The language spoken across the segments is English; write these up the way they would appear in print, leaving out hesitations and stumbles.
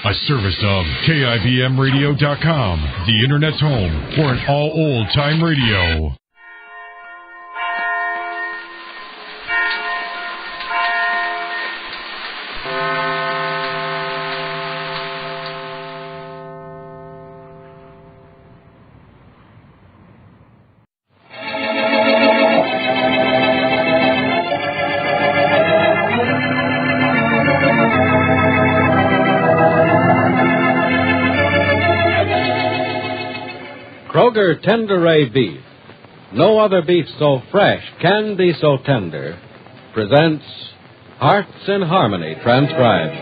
A service of KIBMradio.com, the Internet's home for an all old-time radio. Kroger Tenderay Beef, no other beef so fresh can be so tender, presents Hearts in Harmony, transcribed.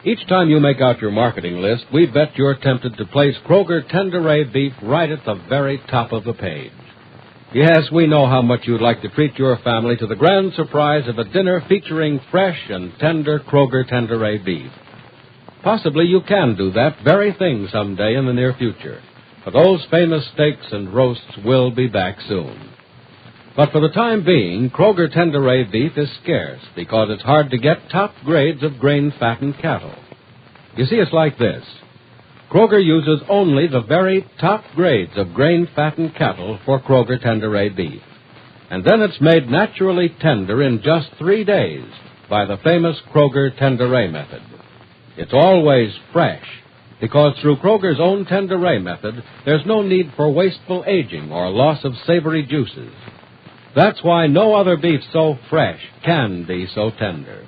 Each time you make out your marketing list, we bet you're tempted to place Kroger Tenderay Beef right at the very top of the page. Yes, we know how much you'd like to treat your family to the grand surprise of a dinner featuring fresh and tender Kroger Tenderay beef. Possibly you can do that very thing someday in the near future, for those famous steaks and roasts will be back soon. But for the time being, Kroger Tenderay beef is scarce because it's hard to get top grades of grain-fattened cattle. You see, it's like this. Kroger uses only the very top grades of grain-fattened cattle for Kroger Tenderay beef. And then it's made naturally tender in just 3 days by the famous Kroger Tenderay method. It's always fresh, because through Kroger's own Tenderay method, there's no need for wasteful aging or loss of savory juices. That's why no other beef so fresh can be so tender.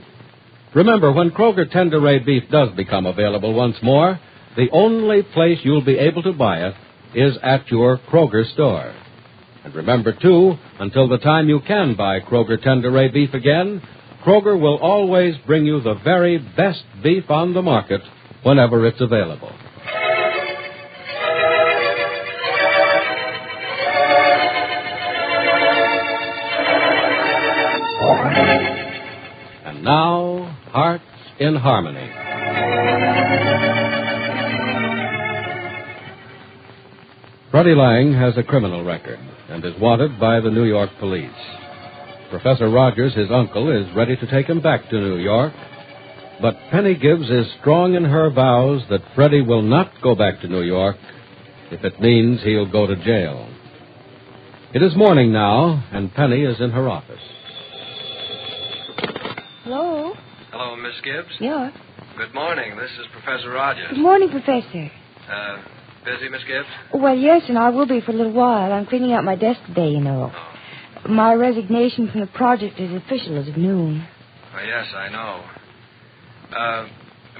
Remember, when Kroger Tenderay beef does become available once more, the only place you'll be able to buy it is at your Kroger store. And remember, too, until the time you can buy Kroger Tenderay beef again, Kroger will always bring you the very best beef on the market whenever it's available. And now, Hearts in Harmony. Freddie Lang has a criminal record and is wanted by the New York police. Professor Rogers, his uncle, is ready to take him back to New York, but Penny Gibbs is strong in her vows that Freddie will not go back to New York if it means he'll go to jail. It is morning now, and Penny is in her office. Hello? Hello, Miss Gibbs? Yeah. Good morning. This is Professor Rogers. Good morning, Professor. Busy, Miss Gibbs? Well, yes, and I will be for a little while. I'm cleaning out my desk today, you know. Oh. My resignation from the project is official as of noon. Oh, yes, I know.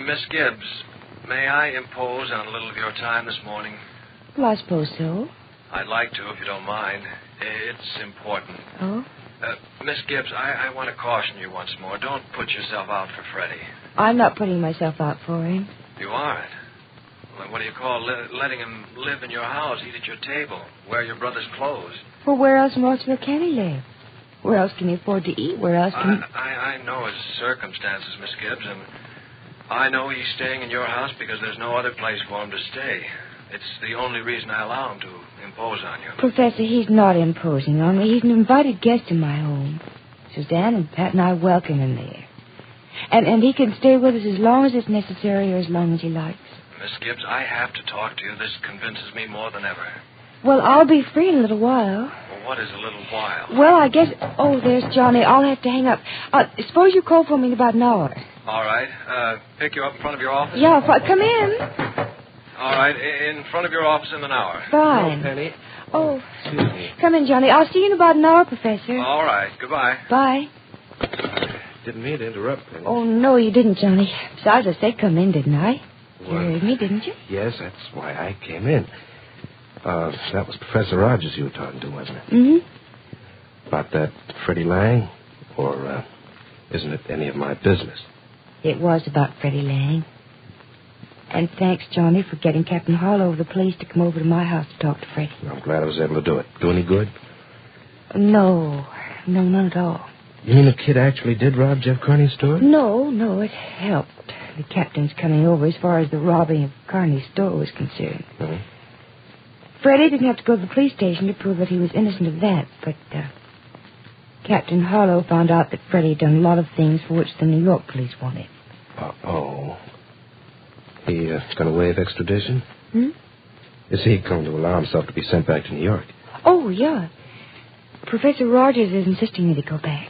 Miss Gibbs, may I impose on a little of your time this morning? Well, I suppose so. I'd like to, if you don't mind. It's important. Oh? Miss Gibbs, I want to caution you once more. Don't put yourself out for Freddie. I'm not putting myself out for him. You aren't? Well, what do you call letting him live in your house, eat at your table, wear your brother's clothes? Well, where else in Rossville can he live? Where else can he afford to eat? Where else can I know his circumstances, Miss Gibbs, and I know he's staying in your house because there's no other place for him to stay. It's the only reason I allow him to impose on you. Professor, he's not imposing on me. He's an invited guest in my home. Suzanne and Pat and I welcome him there. And he can stay with us as long as it's necessary or as long as he likes. Miss Gibbs, I have to talk to you. This convinces me more than ever. Well, I'll be free in a little while. Well, what is a little while? Well, I guess... Oh, there's Johnny. I'll have to hang up. Suppose you call for me in about an hour. All right. Pick you up in front of your office? Yeah, come in. All right. In front of your office in an hour. Fine. No, Penny. Oh, Excuse me. Come in, Johnny. I'll see you in about an hour, Professor. All right. Goodbye. Bye. Didn't mean to interrupt, Penny. Oh, no, you didn't, Johnny. Besides, I said come in, didn't I? You heard me, didn't you? Yes, that's why I came in. That was Professor Rogers you were talking to, wasn't it? Mm-hmm. About that Freddie Lang? Or isn't it any of my business? It was about Freddie Lang. And thanks, Johnny, for getting Captain Harlow of the police to come over to my house to talk to Freddie. I'm glad I was able to do it. Do any good? No, not at all. You mean the kid actually did rob Jeff Carney's store? No, it helped. The captain's coming over as far as the robbing of Carney's store was concerned. Mm-hmm. Freddie didn't have to go to the police station to prove that he was innocent of that, but Captain Harlow found out that Freddie had done a lot of things for which the New York police wanted. Uh-oh. He going to waive extradition? Is he going to allow himself to be sent back to New York? Oh, yeah. Professor Rogers is insisting that he go back.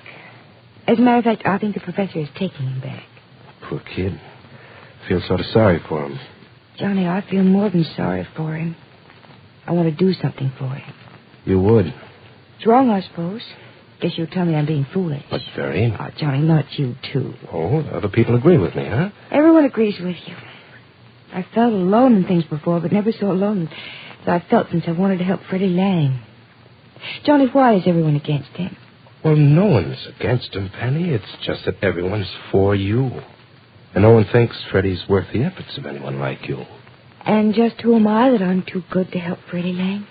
As a matter of fact, I think the professor is taking him back. Poor kid. I feel sort of sorry for him. Johnny, I feel more than sorry for him. I want to do something for him. You would? It's wrong, I suppose. Guess you'll tell me I'm being foolish. But very. Oh, Johnny, not you, too. Oh, other people agree with me, huh? Everyone agrees with you. I felt alone in things before, but never so alone as I've felt since I wanted to help Freddie Lang. Johnny, why is everyone against him? Well, no one's against him, Penny. It's just that everyone's for you. And no one thinks Freddie's worth the efforts of anyone like you. And just who am I that I'm too good to help Freddie Lang?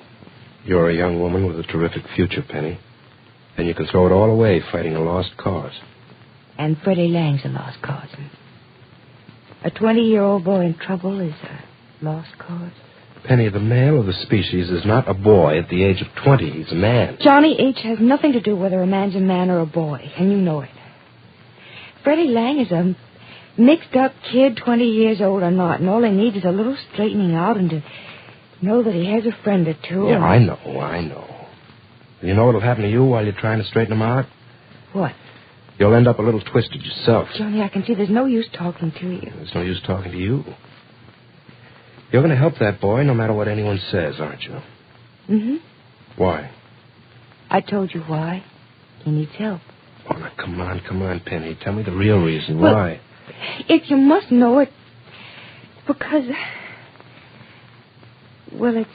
You're a young woman with a terrific future, Penny. And you can throw it all away fighting a lost cause. And Freddie Lang's a lost cause. A 20-year-old boy in trouble is a lost cause. Penny, the male of the species is not a boy at the age of 20. He's a man. Johnny, age has nothing to do whether a man's a man or a boy, and you know it. Freddie Lang is a mixed-up kid, 20 years old or not, and all he needs is a little straightening out and to know that he has a friend or two. Yeah, I know. You know what'll happen to you while you're trying to straighten him out? What? You'll end up a little twisted yourself. Johnny, I can see there's no use talking to you. There's no use talking to you. You're going to help that boy no matter what anyone says, aren't you? Mm-hmm. Why? I told you why. He needs help. Oh, now, come on, Penny. Tell me the real reason. Well, why? If you must know it, because... Well, it's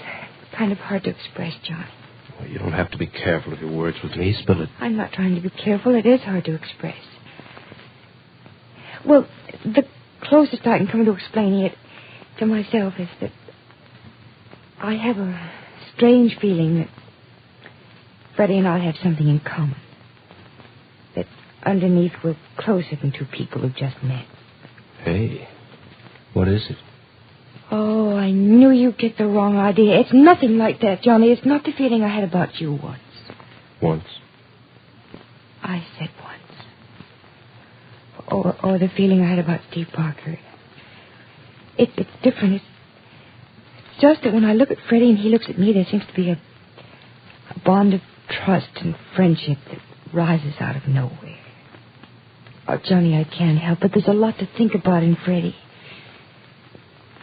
kind of hard to express, Johnny. Well, you don't have to be careful of your words with me. Spill it. I'm not trying to be careful. It is hard to express. Well, the closest I can come to explaining it to myself is that I have a strange feeling that Freddie and I have something in common. That underneath we're closer than two people who've just met. Hey, what is it? Oh, I knew you'd get the wrong idea. It's nothing like that, Johnny. It's not the feeling I had about you once. Once? I said once. Or the feeling I had about Steve Parker. It's different. It's just that when I look at Freddie and he looks at me, there seems to be a bond of trust and friendship that rises out of nowhere. Oh, Johnny, I can't help it. There's a lot to think about in Freddie.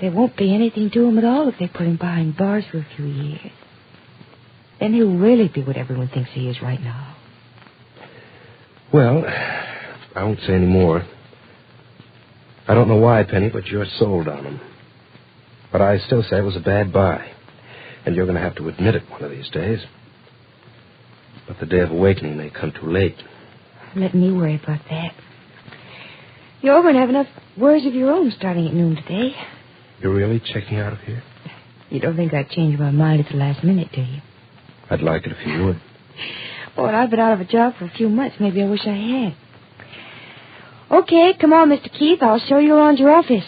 There won't be anything to him at all if they put him behind bars for a few years. Then he'll really be what everyone thinks he is right now. Well, I won't say any more. I don't know why, Penny, but you're sold on him. But I still say it was a bad buy. And you're going to have to admit it one of these days. But the day of awakening may come too late. Let me worry about that. You're going to have enough worries of your own starting at noon today. You're really checking out of here? You don't think I'd change my mind at the last minute, do you? I'd like it if you would. Well, I've been out of a job for a few months. Maybe I wish I had. Okay, come on, Mr. Keith. I'll show you around your office.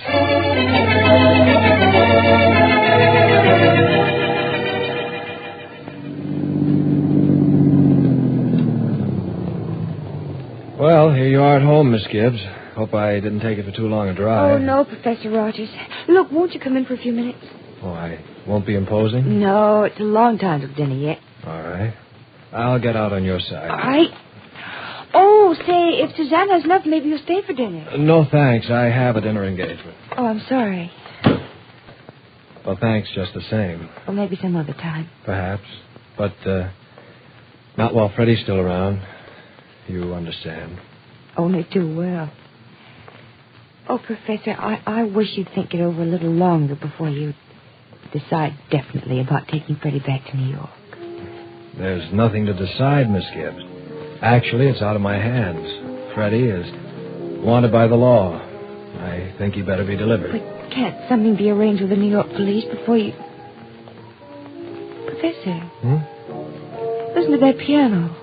Well, here you are at home, Miss Gibbs. Hope I didn't take it for too long a drive. Oh, no, Professor Rogers. Look, won't you come in for a few minutes? Oh, I won't be imposing? No, it's a long time till dinner yet. All right. I'll get out on your side. All right. Oh, say, if Susanna's left, maybe you'll stay for dinner. No, thanks. I have a dinner engagement. Oh, I'm sorry. Well, thanks just the same. Or maybe some other time. Perhaps. But, not while Freddie's still around. You understand. Only too well. Oh, Professor, I wish you'd think it over a little longer before you decide definitely about taking Freddie back to New York. There's nothing to decide, Miss Gibbs. Actually, it's out of my hands. Freddie is wanted by the law. I think he better be delivered. But can't something be arranged with the New York police before you... Professor. Listen to that piano.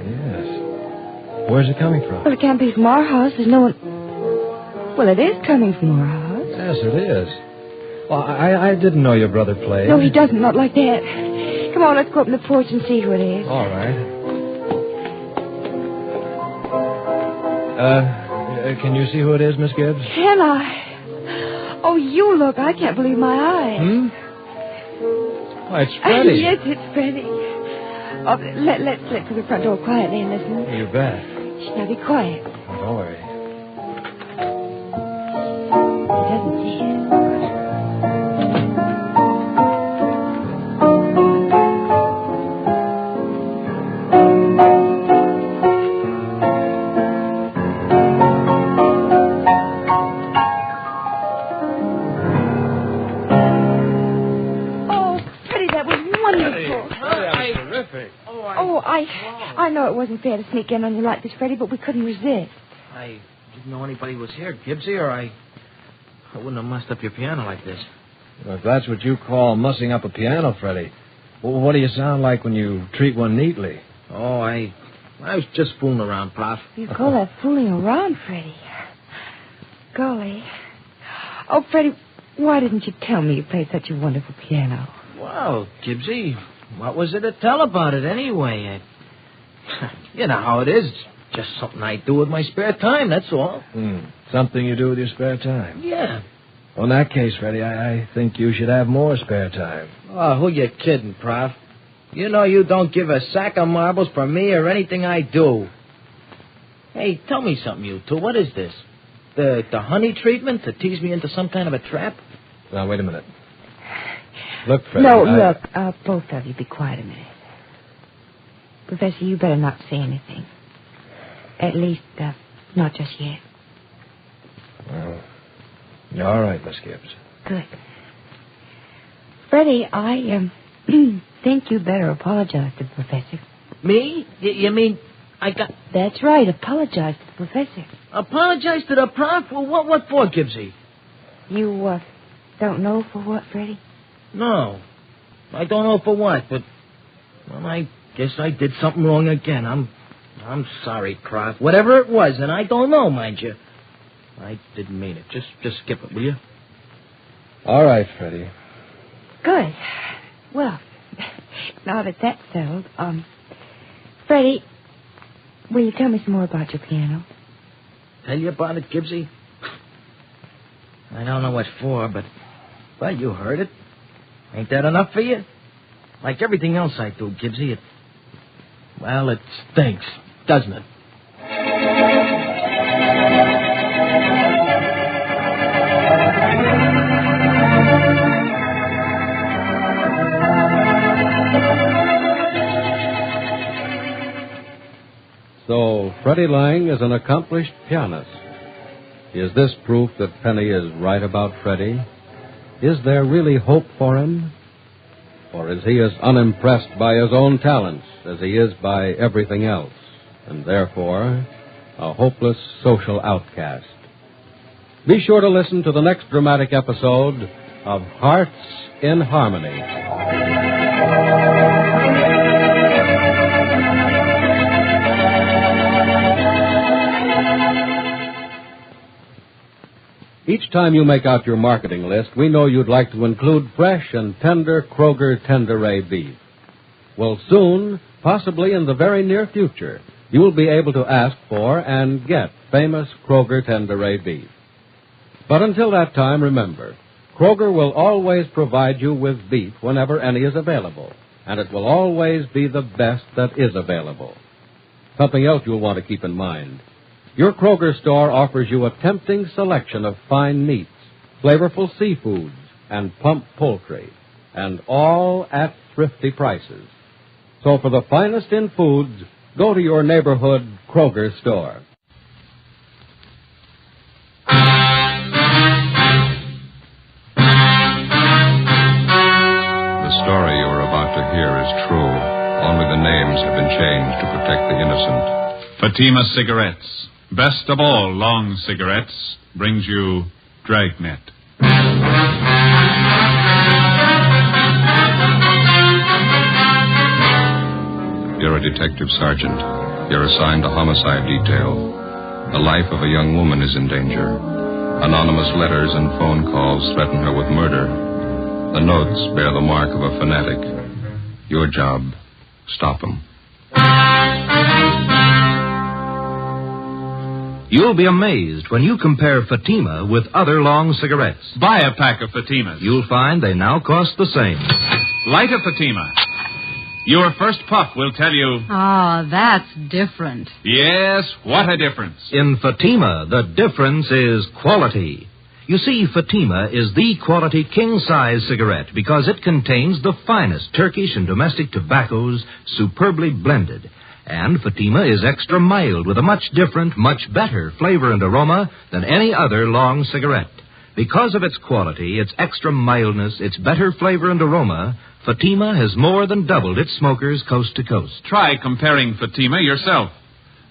Yes. Where's it coming from? Well, it can't be from our house. There's no one... Well, it is coming from our house. Yes, it is. Well, I didn't know your brother played. No, he doesn't. Not like that. Come on, let's go up on the porch and see who it is. All right. Can you see who it is, Miss Gibbs? Can I? Oh, you look. I can't believe my eyes. Why, it's Freddie. Yes, it's Freddie. Oh, let's slip to the front door quietly and listen. You bet. Shh, now be quiet. Oh, don't worry. He doesn't see it. I know it wasn't fair to sneak in on you like this, Freddie, but we couldn't resist. I didn't know anybody was here, Gibbsy, or I wouldn't have mussed up your piano like this. Well, if that's what you call mussing up a piano, Freddie, well, what do you sound like when you treat one neatly? Oh, I was just fooling around, Prof. You call that fooling around, Freddie? Golly. Oh, Freddie, why didn't you tell me you played such a wonderful piano? Well, Gibbsy, what was there to tell about it anyway? You know how it is. It's just something I do with my spare time, that's all. Something you do with your spare time? Yeah. Well, in that case, Freddie, I think you should have more spare time. Oh, who you kidding, Prof? You know you don't give a sack of marbles for me or anything I do. Hey, tell me something, you two. What is this? The honey treatment to tease me into some kind of a trap? Now, wait a minute. Look, Freddie. Look, both of you be quiet a minute. Professor, you better not say anything. At least, not just yet. Well, you're all right, Miss Gibbs. Good. Freddie, I think you better apologize to the professor. Me? You mean I got... That's right, apologize to the professor. Apologize to the prof? Well, what for, Gibbsy? You, don't know for what, Freddie? No. I don't know for what, but... Well, I guess I did something wrong again. I'm sorry, Prof. Whatever it was, and I don't know, mind you. I didn't mean it. Just skip it, will you? All right, Freddie. Good. Well, now that that's settled, Freddie, will you tell me some more about your piano? Tell you about it, Gibbsy? I don't know what for, but... Well, you heard it. Ain't that enough for you? Like everything else I do, Gibbsy, it stinks, doesn't it? So, Freddie Lang is an accomplished pianist. Is this proof that Penny is right about Freddie? Is there really hope for him? Or is he as unimpressed by his own talents as he is by everything else, and therefore a hopeless social outcast? Be sure to listen to the next dramatic episode of Hearts in Harmony. Each time you make out your marketing list, we know you'd like to include fresh and tender Kroger Tenderay beef. Well, soon, possibly in the very near future, you will be able to ask for and get famous Kroger Tenderay beef. But until that time, remember, Kroger will always provide you with beef whenever any is available, and it will always be the best that is available. Something else you'll want to keep in mind. Your Kroger store offers you a tempting selection of fine meats, flavorful seafoods, and plump poultry, and all at thrifty prices. So for the finest in foods, go to your neighborhood Kroger store. The story you are about to hear is true. Only the names have been changed to protect the innocent. Fatima Cigarettes, best of all long cigarettes, brings you Dragnet. You're a detective sergeant. You're assigned to homicide detail. The life of a young woman is in danger. Anonymous letters and phone calls threaten her with murder. The notes bear the mark of a fanatic. Your job, stop them. You'll be amazed when you compare Fatima with other long cigarettes. Buy a pack of Fatimas. You'll find they now cost the same. Light a Fatima. Your first puff will tell you... Ah, that's different. Yes, what a difference. In Fatima, the difference is quality. You see, Fatima is the quality king-size cigarette because it contains the finest Turkish and domestic tobaccos superbly blended. And Fatima is extra mild with a much different, much better flavor and aroma than any other long cigarette. Because of its quality, its extra mildness, its better flavor and aroma, Fatima has more than doubled its smokers coast to coast. Try comparing Fatima yourself.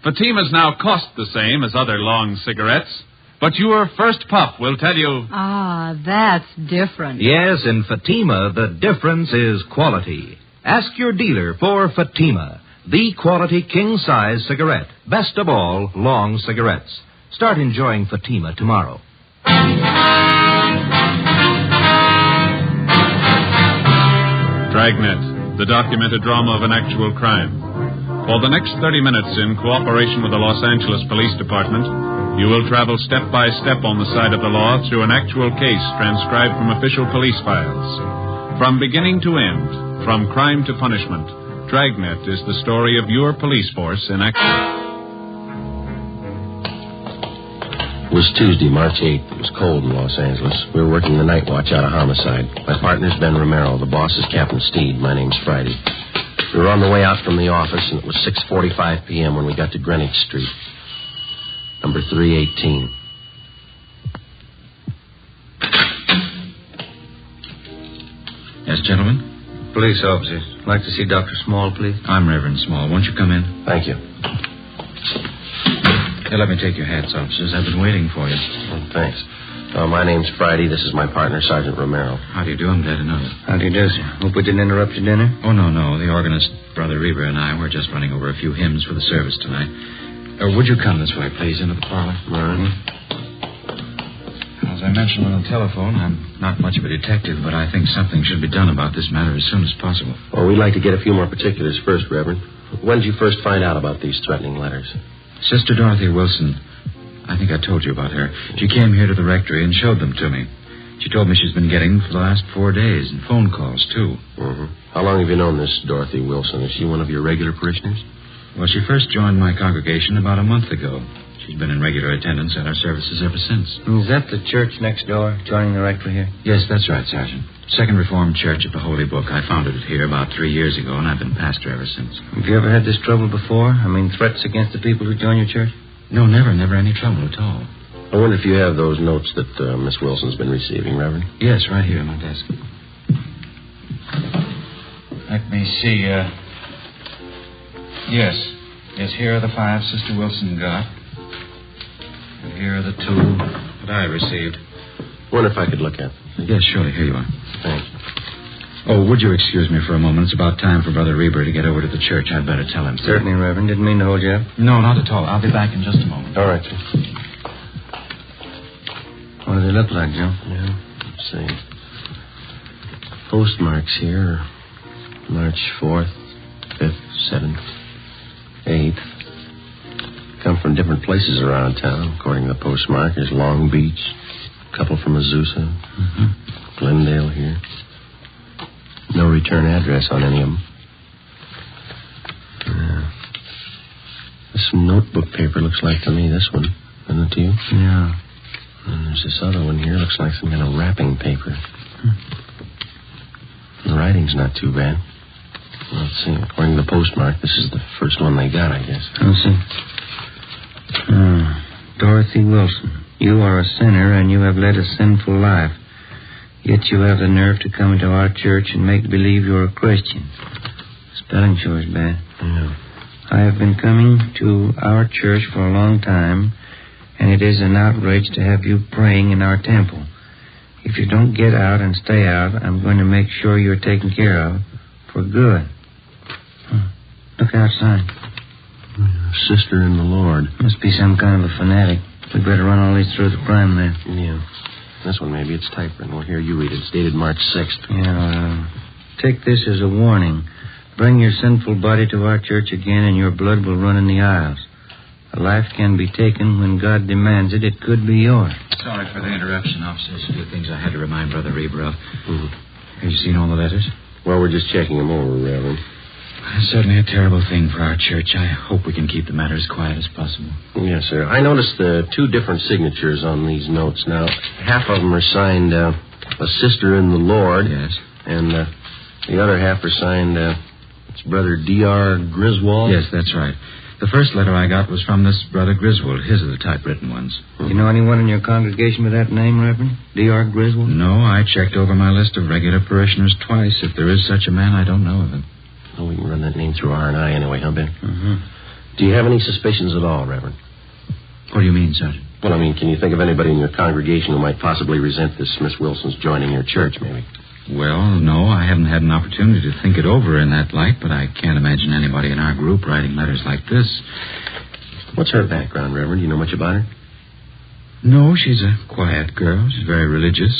Fatimas now cost the same as other long cigarettes, but your first puff will tell you... Ah, that's different. Yes, in Fatima, the difference is quality. Ask your dealer for Fatima, the quality king-size cigarette. Best of all, long cigarettes. Start enjoying Fatima tomorrow. Dragnet, the documented drama of an actual crime. For the next 30 minutes, in cooperation with the Los Angeles Police Department, you will travel step by step on the side of the law through an actual case transcribed from official police files. From beginning to end, from crime to punishment, Dragnet is the story of your police force in action. It was Tuesday, March 8th. It was cold in Los Angeles. We were working the night watch out of homicide. My partner's Ben Romero. The boss is Captain Steed. My name's Freddie. We were on the way out from the office, and it was 6:45 p.m. when we got to Greenwich Street. Number 318. Yes, gentlemen? Police officers. Like to see Dr. Small, please. I'm Reverend Small. Won't you come in? Thank you. Here, let me take your hats, officers. I've been waiting for you. Oh, thanks. My name's Freddie. This is my partner, Sergeant Romero. How do you do? I'm glad to know you. How do you do, sir? Hope we didn't interrupt your dinner? Oh, no. The organist, Brother Regan, and I were just running over a few hymns for the service tonight. Would you come this way, please, into the parlor? Right. As I mentioned on the telephone, I'm not much of a detective, but I think something should be done about this matter as soon as possible. Well, we'd like to get a few more particulars first, Reverend. When did you first find out about these threatening letters? Sister Dorothy Wilson. I think I told you about her. She came here to the rectory and showed them to me. She told me she's been getting them for the last 4 days, and phone calls, too. Mm-hmm. How long have you known this Dorothy Wilson? Is she one of your regular parishioners? Well, she first joined my congregation about a month ago. She's been in regular attendance at our services ever since. Is that the church next door, joining the rectory here? Yes, that's right, Sergeant. Second Reformed Church of the Holy Book. I founded it here about 3 years ago, and I've been pastor ever since. Have you ever had this trouble before? I mean, threats against the people who join your church? No, never any trouble at all. I wonder if you have those notes that Miss Wilson's been receiving, Reverend? Yes, right here on my desk. Let me see, Yes, here are the 5 Sister Wilson got. And here are the 2 that I received. Wonder if I could look at them. Yes, surely. Here you are. Thanks. Oh, would you excuse me for a moment? It's about time for Brother Regan to get over to the church. I'd better tell him. Certainly, Reverend. Didn't mean to hold you up. No, not at all. I'll be back in just a moment. All right, sir. What do they look like, Joe? Yeah, let's see. Postmarks here are March 4th, 5th, 7th, 8th. Come from different places around town, according to the postmark. There's Long Beach, a couple from Azusa, Glendale here. No return address on any of them. This notebook paper looks like to me this one. Isn't it to you? Yeah. And there's this other one here. Looks like some kind of wrapping paper. The writing's not too bad. Let's see. According to the postmark, this is the first one they got, I guess. Let's see. Dorothy Wilson, you are a sinner and you have led a sinful life. Yet you have the nerve to come into our church and make believe you're a Christian. Spelling sure is bad. Yeah. I have been coming to our church for a long time, and it is an outrage to have you praying in our temple. If you don't get out and stay out, I'm going to make sure you're taken care of for good. Look outside. Sister in the Lord. Must be some kind of a fanatic. We better run all these through the crime lab. Yeah. This one, maybe. It's typewritten. Well, here, you read it. It's dated March 6th. Yeah, take this as a warning. Bring your sinful body to our church again, and your blood will run in the aisles. A life can be taken when God demands it. It could be yours. Sorry for the interruption, officers. A few things I had to remind Brother Reber of. Have you seen all the letters? Well, we're just checking them over, Reverend. It's certainly a terrible thing for our church. I hope we can keep the matter as quiet as possible. Yes, sir. I noticed the 2 different signatures on these notes now. Half of them are signed, a sister in the Lord. Yes. And the other half are signed, it's Brother D.R. Griswold. Yes, that's right. The first letter I got was from this Brother Griswold. His are the typewritten ones. You know anyone in your congregation with that name, Reverend? D.R. Griswold? No, I checked over my list of regular parishioners twice. If there is such a man, I don't know of him. Well, we can run that name through R&I anyway, huh, Ben? Mm-hmm. Do you have any suspicions at all, Reverend? What do you mean, Sergeant? Well, I mean, can you think of anybody in your congregation who might possibly resent this Miss Wilson's joining your church, maybe? Well, no, I haven't had an opportunity to think it over in that light, but I can't imagine anybody in our group writing letters like this. What's her background, Reverend? Do you know much about her? No, she's a quiet girl. She's very religious.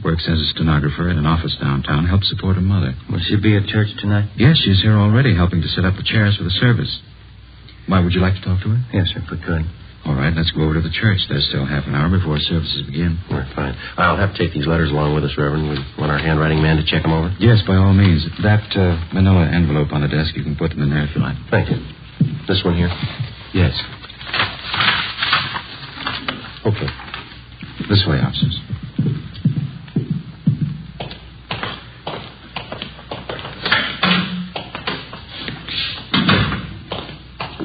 Works as a stenographer at an office downtown. Helps support her mother. Will she be at church tonight? Yes, she's here already, helping to set up the chairs for the service. Why, would you like to talk to her? Yes, sir, if we could. All right, let's go over to the church. There's still half an hour before services begin. All right, fine. I'll have to take these letters along with us, Reverend. We want our handwriting man to check them over? Yes, by all means. That manila envelope on the desk, you can put them in there if you like. Thank you. This one here? Yes. Okay. This way, officers.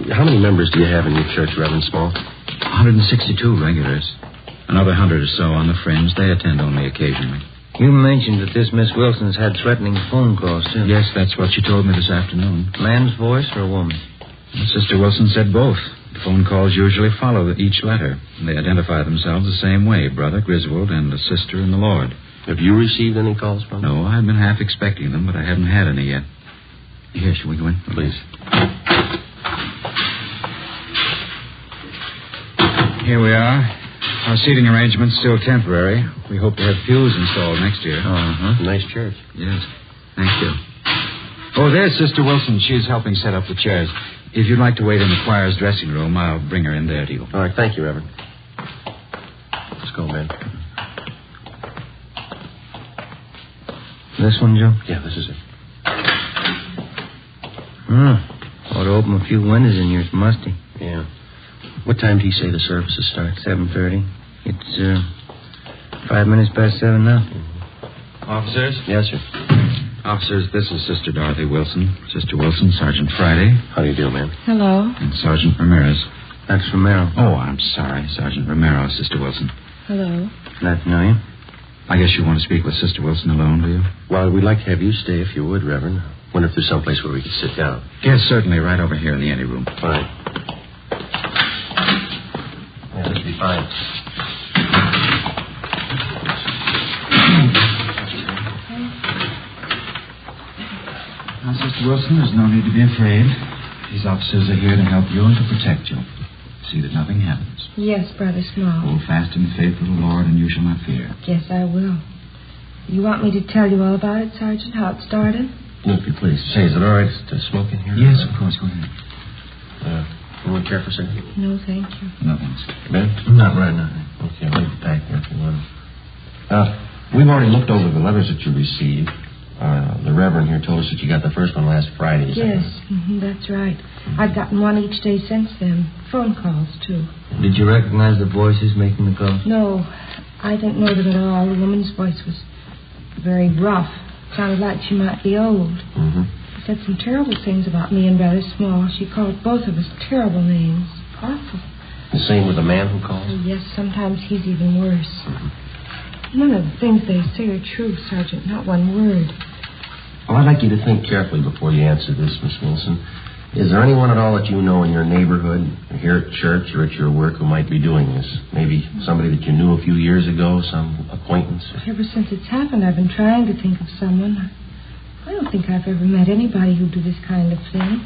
How many members do you have in your church, Reverend Small? 162 regulars. Another 100 or so on the fringe. They attend only occasionally. You mentioned that this Miss Wilson's had threatening phone calls, too. Yes, that's what she told me this afternoon. Man's voice or a woman? Sister Wilson said both. The phone calls usually follow each letter. They identify themselves the same way, Brother Griswold and a sister in the Lord. Have you received any calls from them? No, I've been half expecting them, but I haven't had any yet. Here, shall we go in? Please. Here we are. Our seating arrangement's still temporary. We hope to have pews installed next year. Uh-huh. Nice church. Yes. Thank you. Oh, there's Sister Wilson. She's helping set up the chairs. If you'd like to wait in the choir's dressing room, I'll bring her in there to you. All right, thank you, Reverend. Let's go, Ben. This one, Joe? Yeah, this is it. Ought to open a few windows in here. It's musty. Yeah. What time do you say the services start? 7:30. It's 5 minutes past 7 now. Officers? Yes, sir. Officers, this is Sister Dorothy Wilson. Sister Wilson, Sergeant Friday. How do you do, ma'am? Hello. And Sergeant Ramirez. That's Romero. Oh, I'm sorry. Sergeant Romero, Sister Wilson. Hello. Glad to know you. I guess you want to speak with Sister Wilson alone, do you? Well, we'd like to have you stay if you would, Reverend. Wonder if there's someplace where we could sit down. Yes, certainly. Right over here in the anteroom. Fine. Yeah, this will be fine. Now, Sister Wilson, there's no need to be afraid. These officers are here to help you and to protect you. See that nothing happens. Yes, Brother Small. Hold fast in the faith of the Lord, and you shall not fear. Yes, I will. You want me to tell you all about it, Sergeant, how it started? If you please. Say, is it all right to smoke in here? Yes, of course. Go ahead. You want to care for a second? No, thank you. No, thanks. Ben? Not right now. Okay, I'll leave it back there if you want. We've already looked over the letters that you received. The Reverend here told us that you got the first one last Friday. Yes, that's right. I've gotten one each day since then. Phone calls, too. Did you recognize the voices making the calls? No, I didn't know them at all. The woman's voice was very rough. Sounded like she might be old. Mm-hmm. She said some terrible things about me and Brother Small. She called both of us terrible names. Awful. The same with the man who called? Oh, yes, sometimes he's even worse. Mm-hmm. None of the things they say are true, Sergeant. Not one word. Well, I'd like you to think carefully before you answer this, Miss Wilson. Is there anyone at all that you know in your neighborhood, here at church or at your work, who might be doing this? Maybe somebody that you knew a few years ago, some acquaintance? Ever since it's happened, I've been trying to think of someone. I don't think I've ever met anybody who'd do this kind of thing.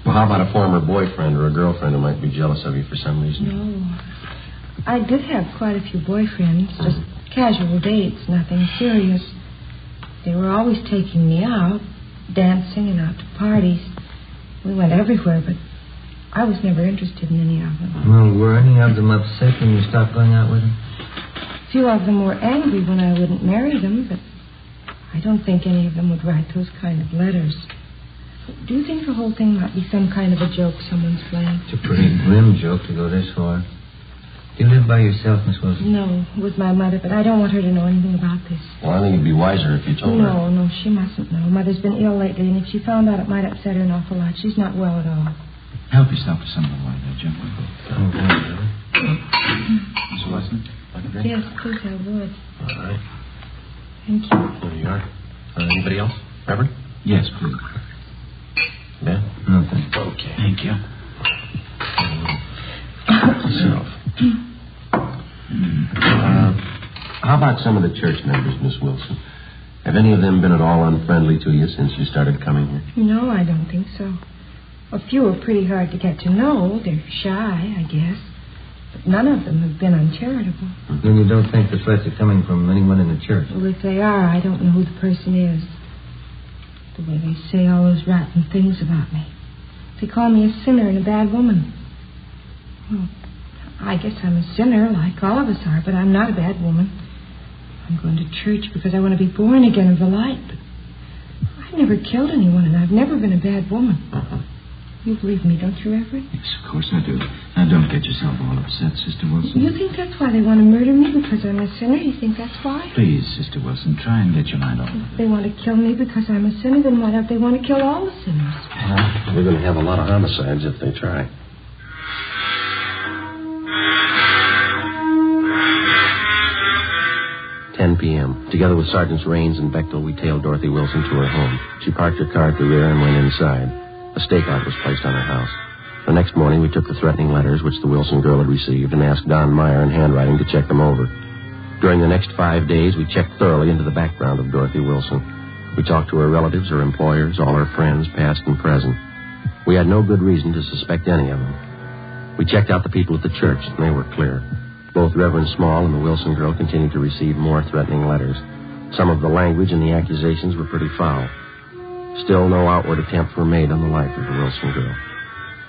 Well, how about a former boyfriend or a girlfriend who might be jealous of you for some reason? No. I did have quite a few boyfriends, just casual dates, nothing serious. They were always taking me out, dancing and out to parties. We went everywhere, but I was never interested in any of them. Well, were any of them upset when you stopped going out with them? A few of them were angry when I wouldn't marry them, but I don't think any of them would write those kind of letters. Do you think the whole thing might be some kind of a joke someone's playing? It's a pretty grim joke to go this far. Do you live by yourself, Miss Wilson? No, with my mother, but I don't want her to know anything about this. Well, I think it'd be wiser if you told her. No, she mustn't know. Mother's been ill lately, and if she found out, it might upset her an awful lot. She's not well at all. Help yourself to some of the water there, Jack Webb. Miss Wilson, like a drink? Yes, please, I would. All right. Thank you. There you are. Anybody else? Reverend? Yes, please. Yeah? No, thanks. Okay. Thank you. Yourself. How about some of the church members, Miss Wilson? Have any of them been at all unfriendly to you since you started coming here? No, I don't think so. A few are pretty hard to get to know. They're shy, I guess. But none of them have been uncharitable. Then you don't think the threats are coming from anyone in the church? Well, if they are, I don't know who the person is. The way they say all those rotten things about me. They call me a sinner and a bad woman. Well, I guess I'm a sinner, like all of us are, but I'm not a bad woman. I'm going to church because I want to be born again of the light. But I've never killed anyone, and I've never been a bad woman. You believe me, don't you, Reverend? Yes, of course I do. Now, don't get yourself all upset, Sister Wilson. You think that's why they want to murder me, because I'm a sinner? You think that's why? Please, Sister Wilson, try and get your mind off of it. If they want to kill me because I'm a sinner, then why don't they want to kill all the sinners? Well, we're going to have a lot of homicides if they try. p.m. Together with Sergeants Raines and Bechtel, we tailed Dorothy Wilson to her home. She parked her car at the rear and went inside. A stakeout was placed on her house. The next morning, we took the threatening letters which the Wilson girl had received and asked Don Meyer in handwriting to check them over. During the next 5 days, we checked thoroughly into the background of Dorothy Wilson. We talked to her relatives, her employers, all her friends, past and present. We had no good reason to suspect any of them. We checked out the people at the church, and they were clear. Both Reverend Small and the Wilson girl continued to receive more threatening letters. Some of the language and the accusations were pretty foul. Still, no outward attempts were made on the life of the Wilson girl.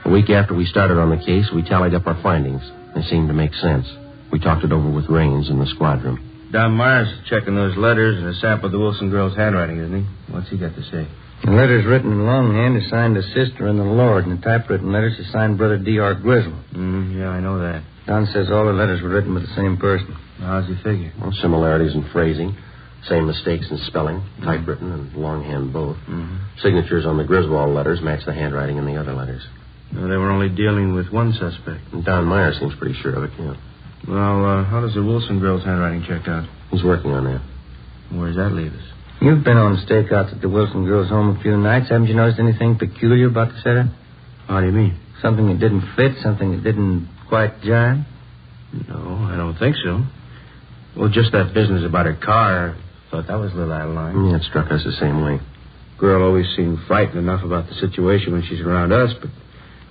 A week after we started on the case, we tallied up our findings. They seemed to make sense. We talked it over with Raines in the squad room. Don Myers checking those letters and a sample of the Wilson girl's handwriting, isn't he? What's he got to say? The letters written in longhand are signed the sister and the Lord, and the typewritten letters are signed Brother D.R. Grizzle. Yeah, I know that. Don says all the letters were written by the same person. How's he figure? Well, similarities in phrasing, same mistakes in spelling, typewritten and longhand both. Signatures on the Griswold letters match the handwriting in the other letters. Well, they were only dealing with one suspect. And Don Meyer seems pretty sure of it, yeah. Well, how does the Wilson girl's handwriting check out? He's working on that. Where does that leave us? You've been on stakeouts at the Wilson girl's home a few nights. Haven't you noticed anything peculiar about the setup? How do you mean? Something that didn't fit, something that didn't quite jive? No, I don't think so. Well, just that business about her car, I thought that was a little out of line. Yeah, it struck us the same way. Girl always seemed frightened enough about the situation when she's around us, but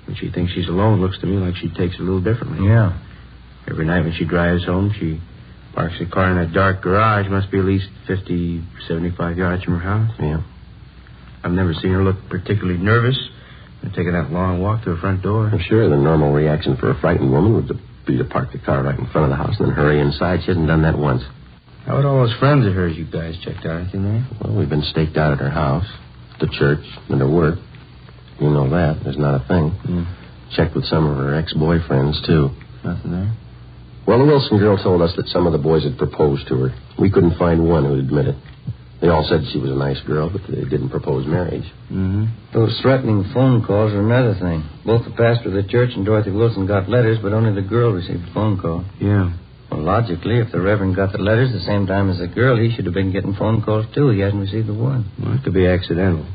when she thinks she's alone, it looks to me like she takes it a little differently. Yeah. Every night when she drives home, she parks the car in that dark garage. Must be at least 50, 75 yards from her house. Yeah. I've never seen her look particularly nervous and taking that long walk to her front door. I'm sure the normal reaction for a frightened woman would be to park the car right in front of the house and then hurry inside. She hasn't done that once. How about all those friends of hers you guys checked out? Anything there? Well, we've been staked out at her house, the church, and her work. You know that. There's not a thing. Checked with some of her ex-boyfriends, too. Nothing there? Well, the Wilson girl told us that some of the boys had proposed to her. We couldn't find one who'd admit it. They all said she was a nice girl, but they didn't propose marriage. Those threatening phone calls are another thing. Both the pastor of the church and Dorothy Wilson got letters, but only the girl received a phone call. Yeah. Well, logically, if the Reverend got the letters the same time as the girl, he should have been getting phone calls, too. He hasn't received the one. Well, it could be accidental.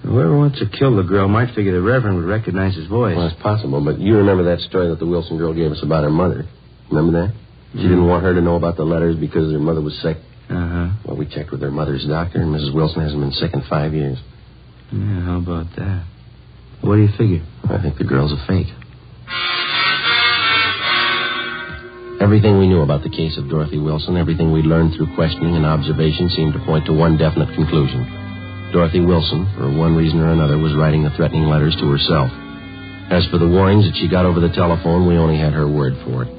Whoever wants to kill the girl might figure the Reverend would recognize his voice. Well, it's possible, but you remember that story that the Wilson girl gave us about her mother. Remember that? She didn't want her to know about the letters because her mother was sick. Well, we checked with her mother's doctor, and Mrs. Wilson hasn't been sick in 5 years. Yeah, how about that? What do you figure? I think the girl's a fake. Everything we knew about the case of Dorothy Wilson, everything we learned through questioning and observation seemed to point to one definite conclusion. Dorothy Wilson, for one reason or another, was writing the threatening letters to herself. As for the warnings that she got over the telephone, we only had her word for it.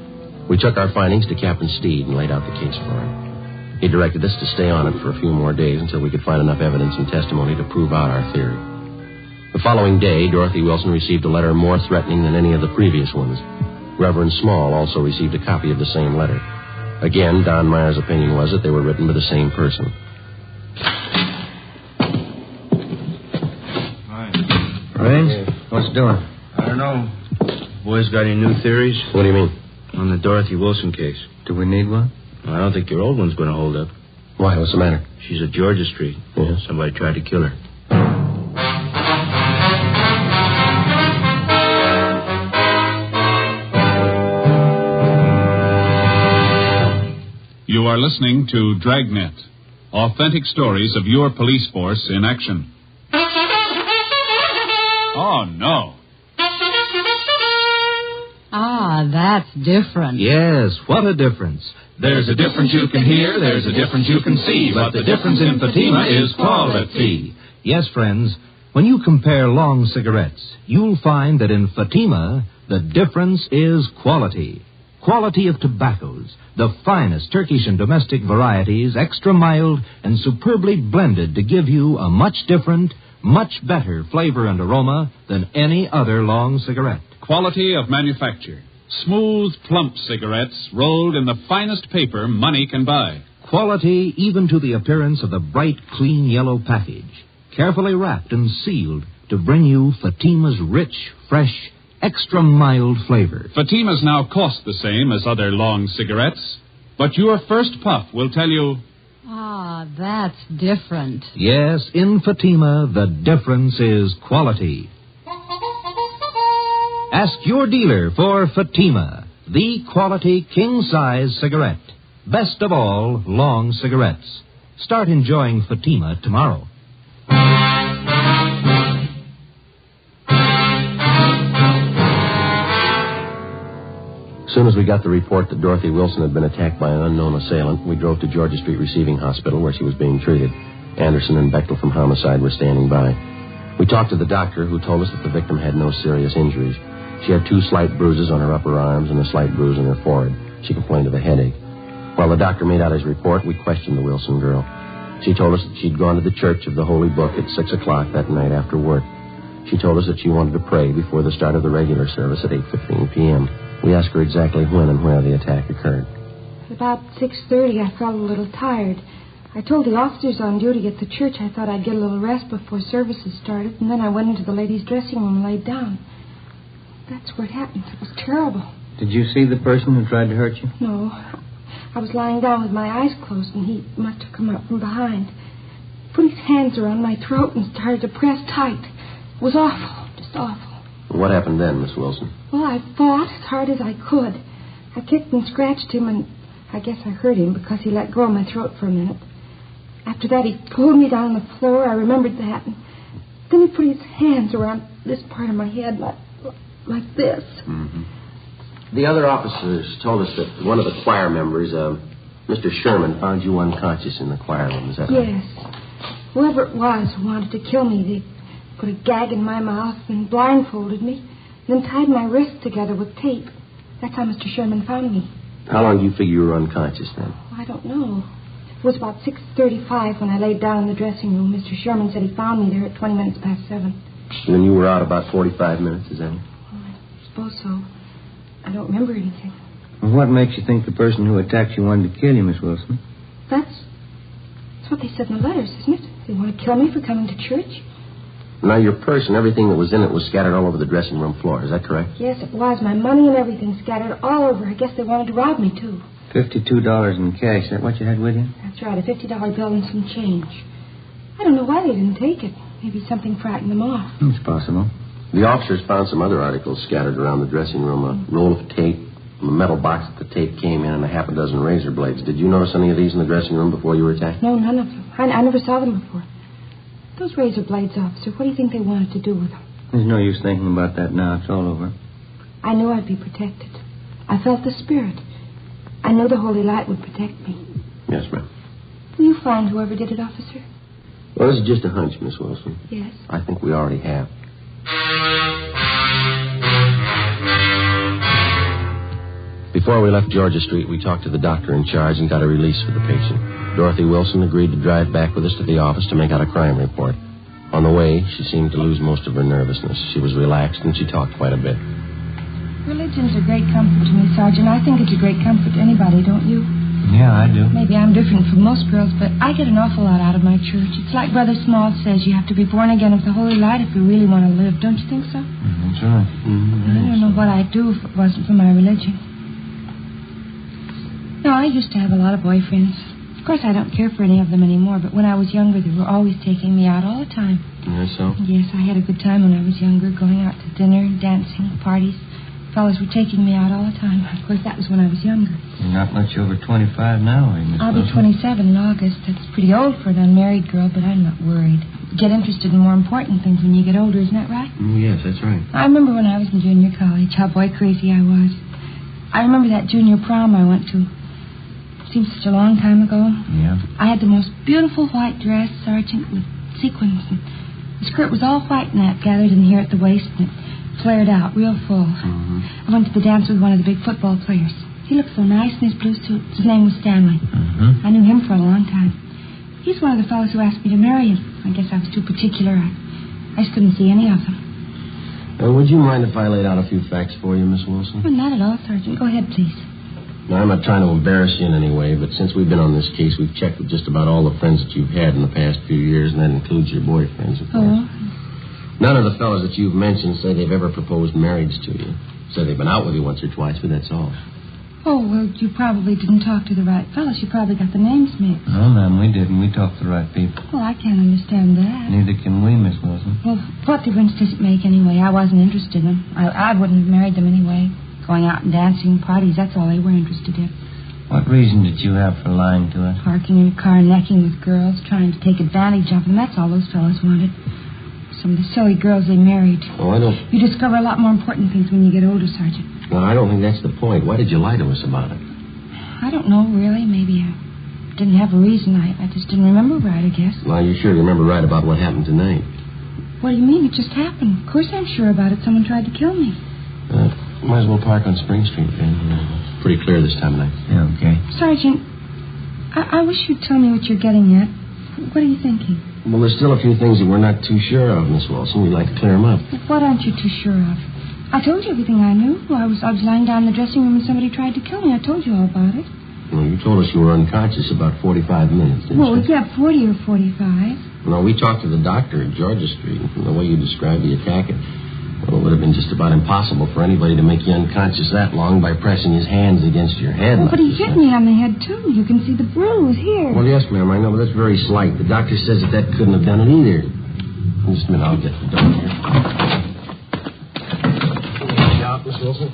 We took our findings to Captain Steed and laid out the case for him. He directed us to stay on it for a few more days until we could find enough evidence and testimony to prove out our theory. The following day, Dorothy Wilson received a letter more threatening than any of the previous ones. Reverend Small also received a copy of the same letter. Again, Don Meyer's opinion was that they were written by the same person. Ray, what's doing? I don't know. Boys got any new theories? What do you mean? On the Dorothy Wilson case. Do we need one? I don't think your old one's going to hold up. Why? What's the matter? She's at Georgia Street. Yes? Somebody tried to kill her. You are listening to Dragnet, authentic stories of your police force in action. Oh, no. Ah, that's different. Yes, what a difference. There's a difference you can hear, there's a difference you can see, but the difference in Fatima is quality. Yes, friends, when you compare long cigarettes, you'll find that in Fatima, the difference is quality. Quality of tobaccos, the finest Turkish and domestic varieties, extra mild and superbly blended to give you a much different, much better flavor and aroma than any other long cigarette. Quality of manufacture. Smooth, plump cigarettes rolled in the finest paper money can buy. Quality even to the appearance of the bright, clean yellow package. Carefully wrapped and sealed to bring you Fatima's rich, fresh, extra mild flavor. Fatimas now cost the same as other long cigarettes, but your first puff will tell you... Ah, that's different. Yes, in Fatima, the difference is quality. Ask your dealer for Fatima, the quality king-size cigarette. Best of all, long cigarettes. Start enjoying Fatima tomorrow. As soon as we got the report that Dorothy Wilson had been attacked by an unknown assailant, we drove to Georgia Street Receiving Hospital where she was being treated. Anderson and Bechtel from Homicide were standing by. We talked to the doctor, who told us that the victim had no serious injuries. She had 2 slight bruises on her upper arms and a slight bruise on her forehead. She complained of a headache. While the doctor made out his report, we questioned the Wilson girl. She told us that she'd gone to the Church of the Holy Book at 6 o'clock that night after work. She told us that she wanted to pray before the start of the regular service at 8:15 p.m. We asked her exactly when and where the attack occurred. At about 6:30, I felt a little tired. I told the officers on duty at the church I thought I'd get a little rest before services started, and then I went into the ladies' dressing room and laid down. That's where it happened. It was terrible. Did you see the person who tried to hurt you? No. I was lying down with my eyes closed, and he must have come up from behind. He put his hands around my throat and started to press tight. It was awful, just awful. What happened then, Miss Wilson? Well, I fought as hard as I could. I kicked and scratched him, and I guess I hurt him because he let go of my throat for a minute. After that, he pulled me down on the floor. I remembered that. And then he put his hands around this part of my head like this. Mm-hmm. The other officers told us that one of the choir members, Mr. Sherman, found you unconscious in the choir room. Is that right? Yes. Whoever it was who wanted to kill me, they put a gag in my mouth and blindfolded me, then tied my wrists together with tape. That's how Mr. Sherman found me. How long do you figure you were unconscious then? Oh, I don't know. It was about 6:35 when I laid down in the dressing room. Mr. Sherman said he found me there at 20 minutes past 7. And then you were out about 45 minutes, is that it? Oh, I suppose so. I don't remember anything. Well, what makes you think the person who attacked you wanted to kill you, Miss Wilson? That's what they said in the letters, isn't it? They want to kill me for coming to church? Now, your purse and everything that was in it was scattered all over the dressing room floor. Is that correct? Yes, it was. My money and everything scattered all over. I guess they wanted to rob me, too. $52 in cash. Is that what you had with you? That's right, a $50 bill and some change. I don't know why they didn't take it. Maybe something frightened them off. It's possible. The officers found some other articles scattered around the dressing room. A roll of tape, a metal box that the tape came in, and a half a dozen razor blades. Did you notice any of these in the dressing room before you were attacked? No, none of them. I never saw them before. Those razor blades, officer, what do you think they wanted to do with them? There's no use thinking about that now. It's all over. I knew I'd be protected. I felt the spirit. I knew the holy light would protect me. Yes, ma'am. Will you find whoever did it, officer? Well, this is just a hunch, Miss Wilson. Yes. I think we already have. Before we left Georgia Street, we talked to the doctor in charge and got a release for the patient. Dorothy Wilson agreed to drive back with us to the office to make out a crime report. On the way, she seemed to lose most of her nervousness. She was relaxed, and she talked quite a bit. Religion's a great comfort to me, Sergeant. I think it's a great comfort to anybody, don't you? Yeah, I do. Maybe I'm different from most girls, but I get an awful lot out of my church. It's like Brother Small says, you have to be born again with the holy light if you really want to live. Don't you think so? That's right. I don't know what I'd do if it wasn't for my religion. No, I used to have a lot of boyfriends. Of course, I don't care for any of them anymore, but when I was younger, they were always taking me out all the time. Yes, so? Yes, I had a good time when I was younger, going out to dinner, dancing, parties. Fellas were taking me out all the time. Of course, that was when I was younger. You're not much over 25 now, are you, Miss I'll be Wilson? 27 in August. That's pretty old for an unmarried girl, but I'm not worried. You get interested in more important things when you get older, isn't that right? Yes, that's right. I remember when I was in junior college, how boy crazy I was. I remember that junior prom I went to. Seems such a long time ago. Yeah. I had the most beautiful white dress, Sergeant, with sequins. And the skirt was all white and that gathered in here at the waist, and it flared out real full. I went to the dance with one of the big football players. He looked so nice in his blue suit. His name was Stanley. I knew him for a long time. He's one of the fellows who asked me to marry him. I guess I was too particular. I just couldn't see any of them. Would you mind if I laid out a few facts for you, Miss Wilson? Well, not at all, Sergeant. Go ahead, please. Now, I'm not trying to embarrass you in any way, but since we've been on this case, we've checked with just about all the friends that you've had in the past few years, and that includes your boyfriends, of course. Oh? None of the fellows that you've mentioned say they've ever proposed marriage to you. Say they've been out with you once or twice, but that's all. Oh, well, you probably didn't talk to the right fellows. You probably got the names mixed. No, ma'am, we didn't. We talked to the right people. Well, I can't understand that. Neither can we, Miss Wilson. Well, what difference does it make anyway? I wasn't interested in them. I wouldn't have married them anyway. Going out and dancing, parties, that's all they were interested in. What reason did you have for lying to us? Parking in a car, necking with girls, trying to take advantage of them. That's all those fellows wanted. Some of the silly girls they married. Oh, I don't... You discover a lot more important things when you get older, Sergeant. Well, I don't think that's the point. Why did you lie to us about it? I don't know, really. Maybe I didn't have a reason. I just didn't remember right, I guess. Well, you sure remember right about what happened tonight. What do you mean? It just happened. Of course I'm sure about it. Someone tried to kill me. Might as well park on Spring Street, Ben. It's pretty clear this time of night. Yeah, okay. Sergeant, I wish you'd tell me what you're getting at. What are you thinking? Well, there's still a few things that we're not too sure of, Miss Wilson. We'd like to clear them up. What aren't you too sure of? I told you everything I knew. I was lying down in the dressing room and somebody tried to kill me. I told you all about it. Well, you told us you were unconscious about 45 minutes, didn't you? Well, yeah, 40 or 45. No, we talked to the doctor at Georgia Street, and from the way you described the attack, it would have been just about impossible for anybody to make you unconscious that long by pressing his hands against your head. Well, but he hit me on the head, too. You can see the bruise here. Well, yes, ma'am, I know, but that's very slight. The doctor says that couldn't have done it either. Just a minute, I'll get the door here. Out, Miss Wilson.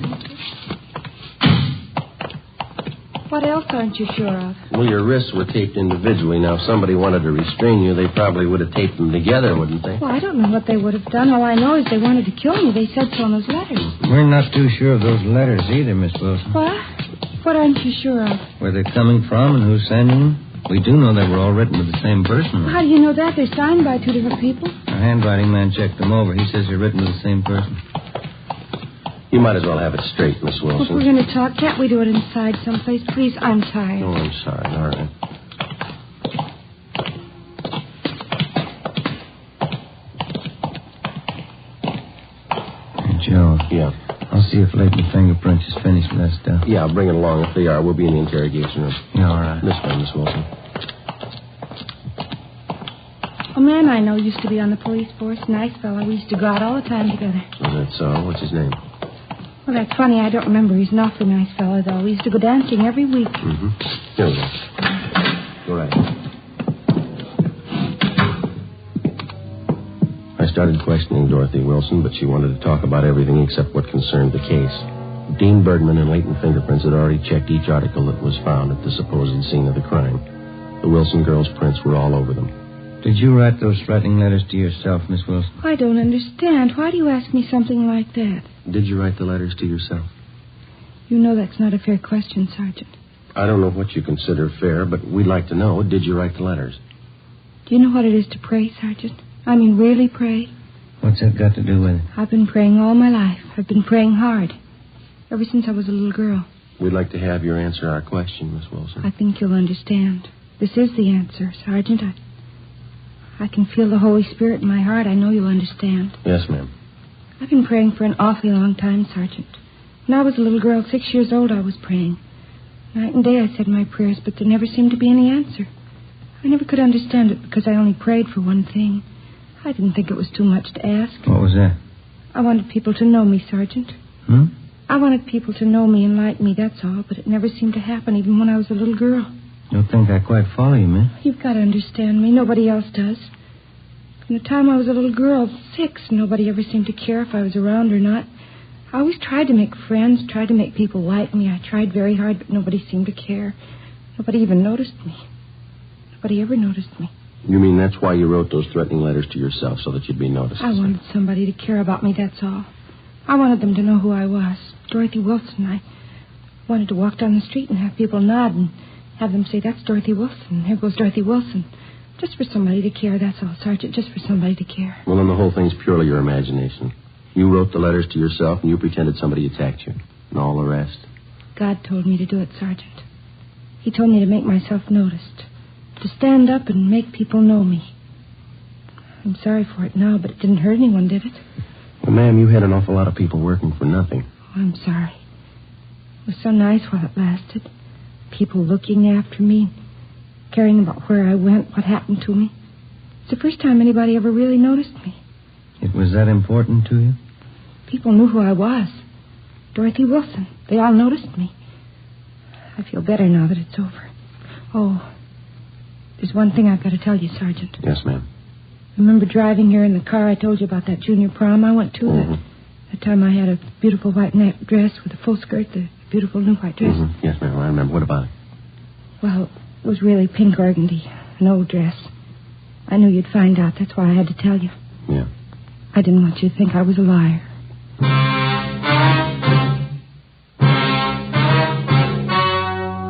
What else aren't you sure of? Well, your wrists were taped individually. Now, if somebody wanted to restrain you, they probably would have taped them together, wouldn't they? Well, I don't know what they would have done. All I know is they wanted to kill me. They said so in those letters. We're not too sure of those letters either, Miss Wilson. What? What aren't you sure of? Where they're coming from and who's sending them. We do know they were all written to the same person. How do you know that? They're signed by two different people. Our handwriting man checked them over. He says they're written to the same person. You might as well have it straight, Miss Wilson. Well, if we're going to talk, can't we do it inside someplace? Please, I'm tired. Oh, I'm sorry. All right. Hey, Joe. Yeah. I'll see if latent fingerprints is finished with that stuff. Yeah, I'll bring it along. If they are, we'll be in the interrogation room. Yeah, all right. This way, Miss Wilson. A man I know used to be on the police force. Nice fellow. We used to go out all the time together. Oh, that's all. What's his name? Well, that's funny. I don't remember. He's an awfully nice fellow, though. We used to go dancing every week. Mm-hmm. Here we go. Go right. I started questioning Dorothy Wilson, but she wanted to talk about everything except what concerned the case. Dean Bergman and latent fingerprints had already checked each article that was found at the supposed scene of the crime. The Wilson girls' prints were all over them. Did you write those threatening letters to yourself, Miss Wilson? I don't understand. Why do you ask me something like that? Did you write the letters to yourself? You know that's not a fair question, Sergeant. I don't know what you consider fair, but we'd like to know, did you write the letters? Do you know what it is to pray, Sergeant? I mean, really pray? What's that got to do with it? I've been praying all my life. I've been praying hard. Ever since I was a little girl. We'd like to have you answer our question, Miss Wilson. I think you'll understand. This is the answer, Sergeant. I can feel the Holy Spirit in my heart. I know you'll understand. Yes, ma'am. I've been praying for an awfully long time, Sergeant. When I was a little girl, 6 years old, I was praying. Night and day I said my prayers, but there never seemed to be any answer. I never could understand it because I only prayed for one thing. I didn't think it was too much to ask. What was that? I wanted people to know me, Sergeant. I wanted people to know me and like me, that's all, but it never seemed to happen, even when I was a little girl. Don't think I quite follow you, miss. You've got to understand me. Nobody else does. From the time I was a little girl, 6, nobody ever seemed to care if I was around or not. I always tried to make friends, tried to make people like me. I tried very hard, but nobody seemed to care. Nobody even noticed me. Nobody ever noticed me. You mean that's why you wrote those threatening letters to yourself, so that you'd be noticed? I wanted somebody to care about me, that's all. I wanted them to know who I was. Dorothy Wilson. I wanted to walk down the street and have people nod and have them say, that's Dorothy Wilson. Here goes Dorothy Wilson. Just for somebody to care, that's all, Sergeant. Just for somebody to care. Well, then the whole thing's purely your imagination. You wrote the letters to yourself and you pretended somebody attacked you. And all the rest. God told me to do it, Sergeant. He told me to make myself noticed. To stand up and make people know me. I'm sorry for it now, but it didn't hurt anyone, did it? Well, ma'am, you had an awful lot of people working for nothing. Oh, I'm sorry. It was so nice while it lasted. People looking after me, caring about where I went, what happened to me. It's the first time anybody ever really noticed me. It was that important to you? People knew who I was. Dorothy Wilson. They all noticed me. I feel better now that it's over. Oh, there's one thing I've got to tell you, Sergeant. Yes, ma'am. Remember driving here in the car I told you about that junior prom I went to? That time I had a beautiful white net dress with a full skirt, the beautiful new white dress. Yes, ma'am, I remember. What about it? Well, it was really pink organdy, an old dress. I knew you'd find out. That's why I had to tell you. Yeah. I didn't want you to think I was a liar.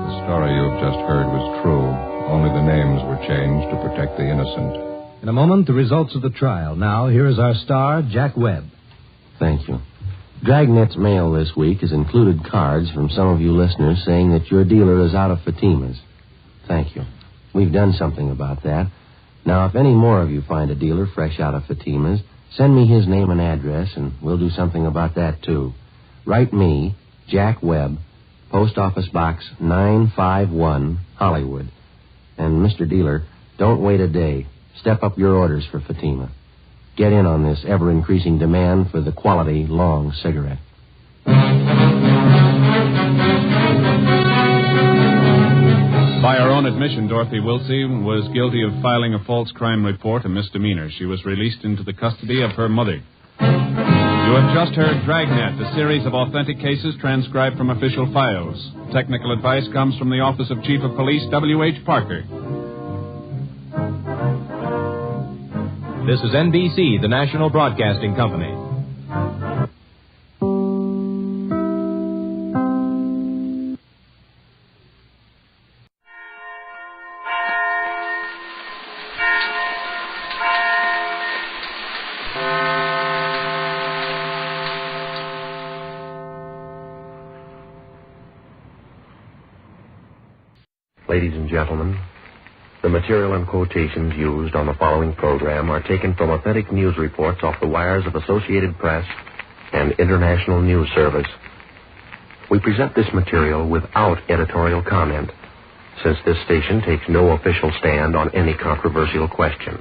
The story you have just heard was true. Only the names were changed to protect the innocent. In a moment, the results of the trial. Now, here is our star, Jack Webb. Thank you. Dragnet's mail this week has included cards from some of you listeners saying that your dealer is out of Fatima's. Thank you. We've done something about that. Now, if any more of you find a dealer fresh out of Fatima's, send me his name and address, and we'll do something about that, too. Write me, Jack Webb, Post Office Box 951, Hollywood. And, Mr. Dealer, don't wait a day. Step up your orders for Fatima. Get in on this ever-increasing demand for the quality long cigarette. By her own admission, Dorothy Wilson was guilty of filing a false crime report, a misdemeanor. She was released into the custody of her mother. You have just heard Dragnet, a series of authentic cases transcribed from official files. Technical advice comes from the Office of Chief of Police W.H. Parker. This is NBC, the National Broadcasting Company. Ladies and gentlemen, the material and quotations used on the following program are taken from authentic news reports off the wires of Associated Press and International News Service. We present this material without editorial comment, since this station takes no official stand on any controversial question.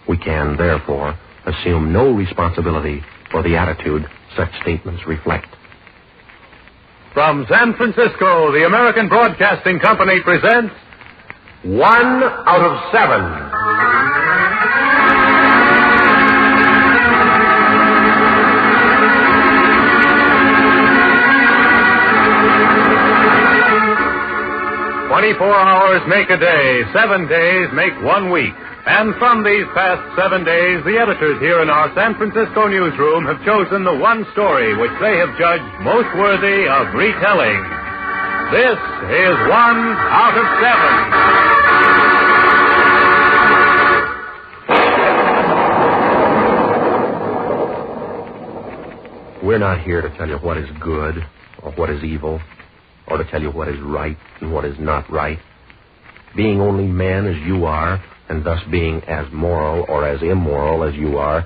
We can, therefore, assume no responsibility for the attitude such statements reflect. From San Francisco, the American Broadcasting Company presents 1 out of 7. "24 hours make a day, 7 days make 1 week. And from these past 7 days, the editors here in our San Francisco newsroom have chosen the one story which they have judged most worthy of retelling. This is 1 out of 7. We're not here to tell you what is good or what is evil. or to tell you what is right and what is not right. Being only men as you are, and thus being as moral or as immoral as you are,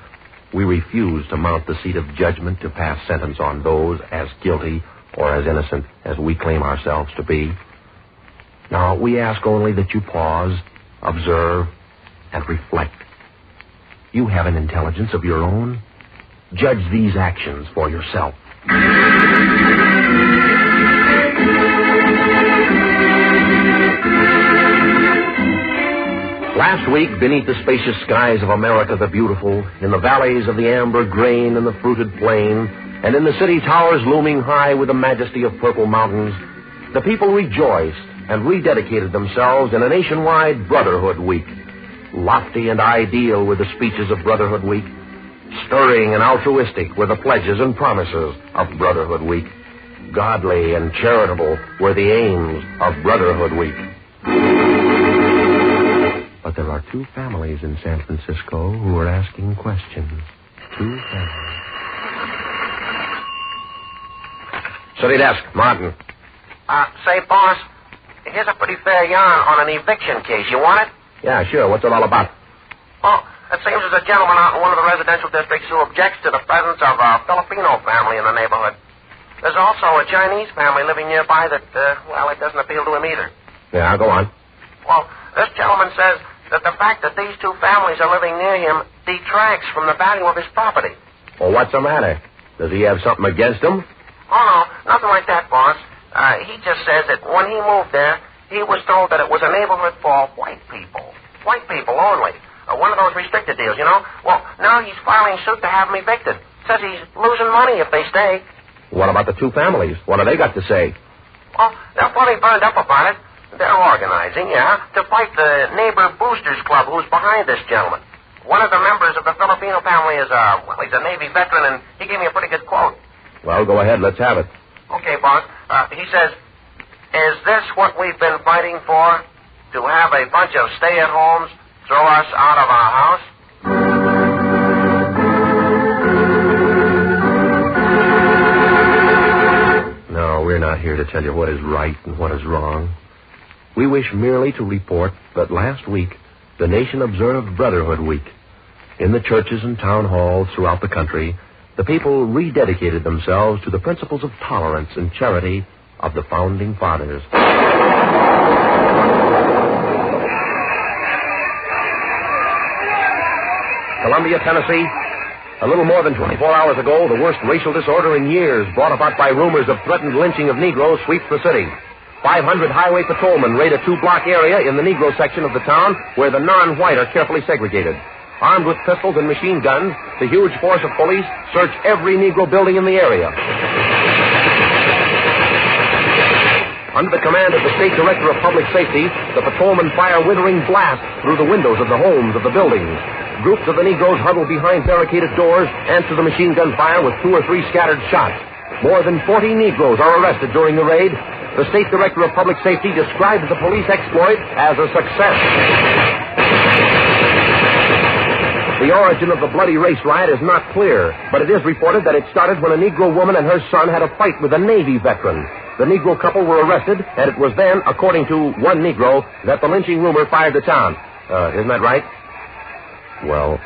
we refuse to mount the seat of judgment to pass sentence on those as guilty or as innocent as we claim ourselves to be. Now, we ask only that you pause, observe, and reflect. You have an intelligence of your own. Judge these actions for yourself. Last week, beneath the spacious skies of America the Beautiful, in the valleys of the amber grain and the fruited plain, and in the city towers looming high with the majesty of purple mountains, the people rejoiced and rededicated themselves in a nationwide Brotherhood Week. Lofty and ideal were the speeches of Brotherhood Week. Stirring and altruistic were the pledges and promises of Brotherhood Week. Godly and charitable were the aims of Brotherhood Week. But there are two families in San Francisco who are asking questions. Two families. City desk, Martin. Say, boss, here's a pretty fair yarn on an eviction case. You want it? Yeah, sure. What's it all about? Oh, it seems there's a gentleman out in one of the residential districts who objects to the presence of a Filipino family in the neighborhood. There's also a Chinese family living nearby that, it doesn't appeal to him either. Yeah, go on. Well, this gentleman says that the fact that these two families are living near him detracts from the value of his property. Well, what's the matter? Does he have something against them? Oh, no, nothing like that, boss. He just says that when he moved there, he was told that it was a neighborhood for white people. White people only. One of those restricted deals, you know? Well, now he's filing suit to have them evicted. Says he's losing money if they stay. What about the two families? What have they got to say? Well, they're plenty burned up about it. They're organizing, to fight the Neighbor Boosters Club who's behind this gentleman. One of the members of the Filipino family is, he's a Navy veteran, and he gave me a pretty good quote. Well, go ahead. Let's have it. Okay, boss. He says, "Is this what we've been fighting for? To have a bunch of stay-at-homes throw us out of our house?" No, we're not here to tell you what is right and what is wrong. We wish merely to report that last week the nation observed Brotherhood Week. In the churches and town halls throughout the country, the people rededicated themselves to the principles of tolerance and charity of the Founding Fathers. Columbia, Tennessee. A little more than 24 hours ago, the worst racial disorder in years, brought about by rumors of threatened lynching of Negroes, sweeps the city. 500 highway patrolmen raid a two-block area in the Negro section of the town where the non-white are carefully segregated. Armed with pistols and machine guns, the huge force of police search every Negro building in the area. Under the command of the State Director of Public Safety, the patrolmen fire withering blasts through the windows of the homes of the buildings. Groups of the Negroes huddle behind barricaded doors, answer the machine gun fire with 2 or 3 scattered shots. More than 40 Negroes are arrested during the raid. The State Director of Public Safety describes the police exploit as a success. The origin of the bloody race riot is not clear, but it is reported that it started when a Negro woman and her son had a fight with a Navy veteran. The Negro couple were arrested, and it was then, according to one Negro, that the lynching rumor fired the town. Isn't that right? Well,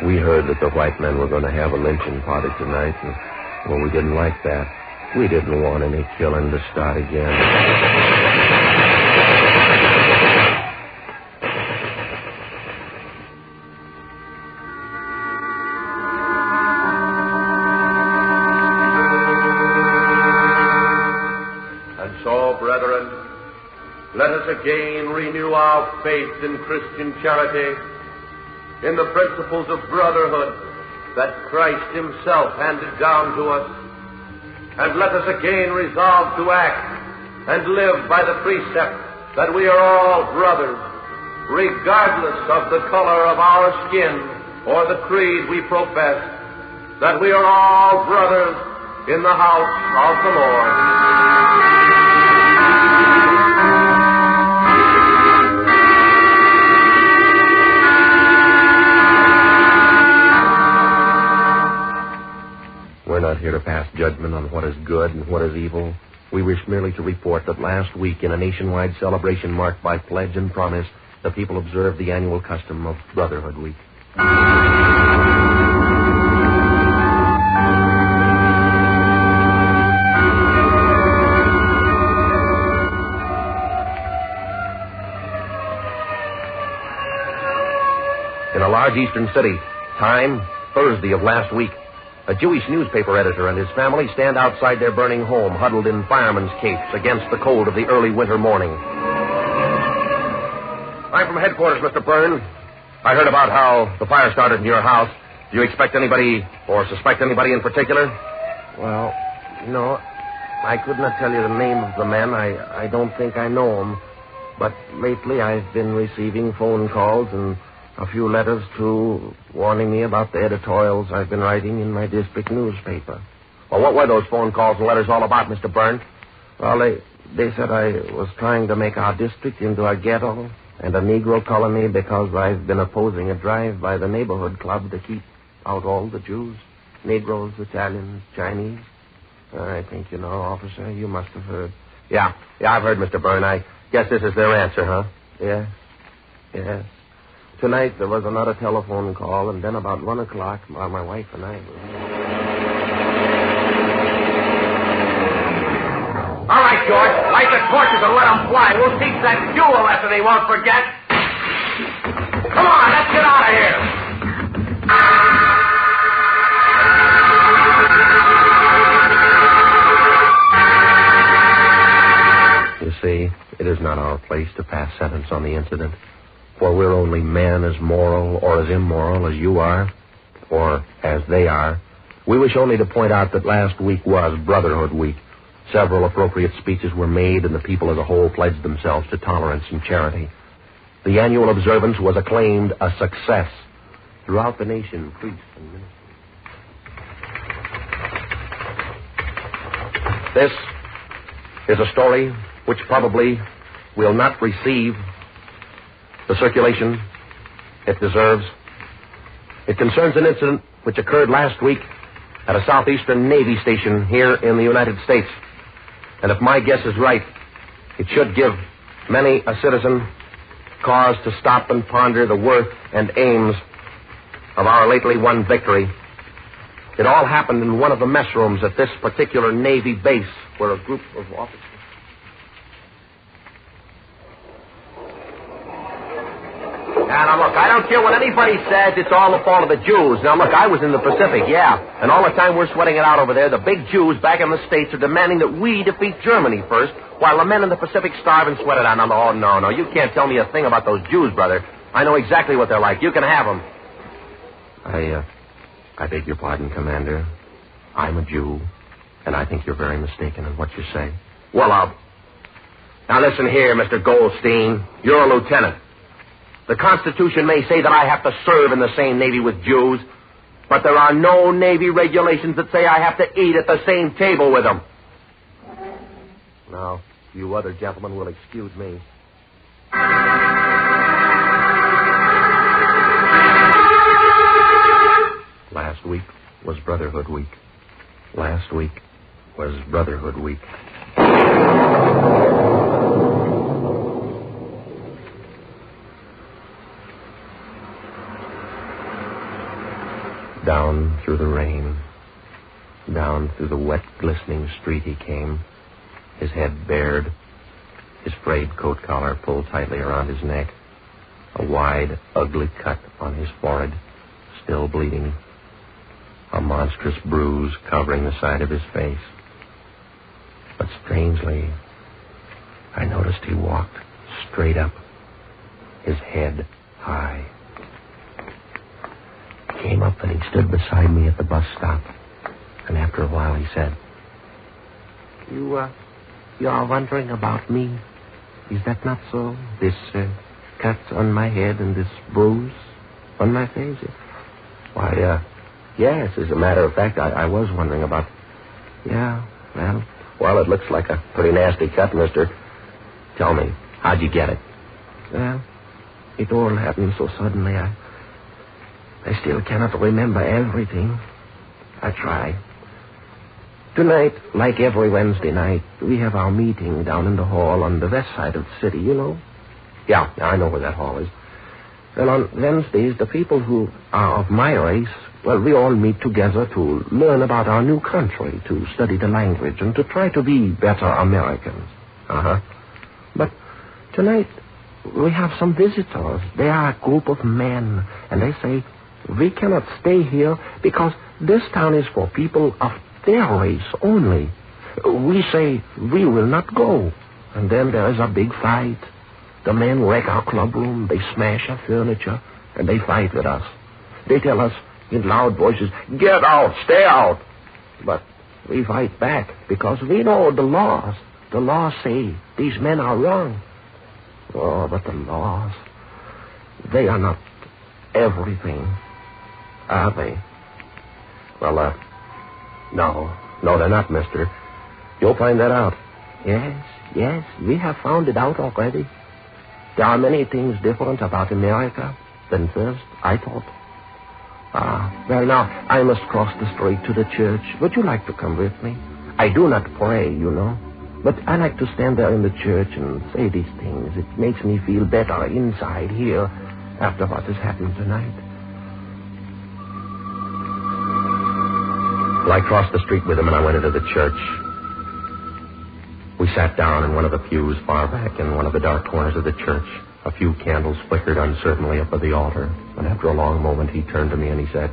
we heard that the white men were going to have a lynching party tonight, and, well, we didn't like that. We didn't want any killing to start again. And so, brethren, let us again renew our faith in Christian charity, in the principles of brotherhood that Christ himself handed down to us. And let us again resolve to act and live by the precept that we are all brothers, regardless of the color of our skin or the creed we profess, that we are all brothers in the house of the Lord. We're not here to pass judgment on what is good and what is evil. We wish merely to report that last week, in a nationwide celebration marked by pledge and promise, the people observed the annual custom of Brotherhood Week. In a large eastern city, time, Thursday of last week, a Jewish newspaper editor and his family stand outside their burning home, huddled in firemen's capes against the cold of the early winter morning. I'm from headquarters, Mr. Byrne. I heard about how the fire started in your house. Do you expect anybody or suspect anybody in particular? Well, no, I could not tell you the name of the man. I don't think I know him. But lately I've been receiving phone calls and a few letters, too, warning me about the editorials I've been writing in my district newspaper. Well, what were those phone calls and letters all about, Mr. Byrne? Well, they said I was trying to make our district into a ghetto and a Negro colony because I've been opposing a drive by the neighborhood club to keep out all the Jews, Negroes, Italians, Chinese. I think you know, officer. You must have heard. Yeah, I've heard, Mr. Byrne. I guess this is their answer, huh? Yes. Tonight there was another telephone call, and then about 1 o'clock, while my wife and I were... All right, George. Light the torches and let them fly. We'll teach that Jew a lesson he won't forget. Come on, let's get out of here. You see, it is not our place to pass sentence on the incident. For we're only men as moral or as immoral as you are, or as they are. We wish only to point out that last week was Brotherhood Week. Several appropriate speeches were made, and the people as a whole pledged themselves to tolerance and charity. The annual observance was acclaimed a success throughout the nation, priests and ministers. This is a story which probably will not receive the circulation it deserves. It concerns an incident which occurred last week at a southeastern Navy station here in the United States. And if my guess is right, it should give many a citizen cause to stop and ponder the worth and aims of our lately won victory. It all happened in one of the mess rooms at this particular Navy base where a group of officers... Now, look, I don't care what anybody says. It's all the fault of the Jews. Now, look, I was in the Pacific, yeah. And all the time we're sweating it out over there, the big Jews back in the States are demanding that we defeat Germany first, while the men in the Pacific starve and sweat it out. Now, no. You can't tell me a thing about those Jews, brother. I know exactly what they're like. You can have them. I beg your pardon, Commander. I'm a Jew, and I think you're very mistaken in what you say. Well, now listen here, Mr. Goldstein. You're a lieutenant. The Constitution may say that I have to serve in the same Navy with Jews, but there are no Navy regulations that say I have to eat at the same table with them. Now, you other gentlemen will excuse me. Last week was Brotherhood Week. Last week was Brotherhood Week. Down through the rain, down through the wet, glistening street he came, his head bared, his frayed coat collar pulled tightly around his neck, a wide, ugly cut on his forehead, still bleeding, a monstrous bruise covering the side of his face. But strangely, I noticed he walked straight up, his head high. Came up and he stood beside me at the bus stop. And after a while he said, You are wondering about me. Is that not so? This cut on my head and this bruise on my face? Why, yes, as a matter of fact, I was wondering about... Yeah, well, it looks like a pretty nasty cut, mister. Tell me, how'd you get it? Well, it all happened so suddenly, I still cannot remember everything. I try. Tonight, like every Wednesday night, we have our meeting down in the hall on the west side of the city, you know? Yeah, I know where that hall is. Well, on Wednesdays, the people who are of my race, well, we all meet together to learn about our new country, to study the language, and to try to be better Americans. But tonight, we have some visitors. They are a group of men, and they say, we cannot stay here because this town is for people of their race only. We say we will not go. And then there is a big fight. The men wreck our clubroom, they smash our furniture, and they fight with us. They tell us in loud voices, get out, stay out. But we fight back because we know the laws. The laws say these men are wrong. Oh, but the laws, they are not everything, are they? Well, no, they're not, mister. You'll find that out. Yes, we have found it out already. There are many things different about America than first I thought. Well, now, I must cross the street to the church. Would you like to come with me? I do not pray, you know. But I like to stand there in the church and say these things. It makes me feel better inside here after what has happened tonight. Well, I crossed the street with him and I went into the church. We sat down in one of the pews far back in one of the dark corners of the church. A few candles flickered uncertainly up at the altar. And after a long moment, he turned to me and he said,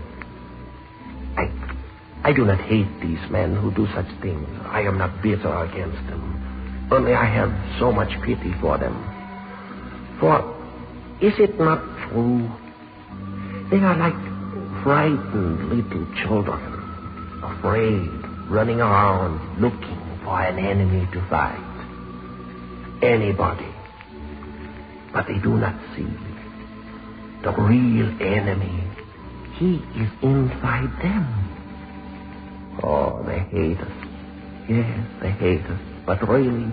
I do not hate these men who do such things. I am not bitter against them. Only I have so much pity for them. For is it not true? They are like frightened little children, afraid, running around looking for an enemy to fight. Anybody. But they do not see. The real enemy, he is inside them. Oh, they hate us. Yes, they hate us. But really,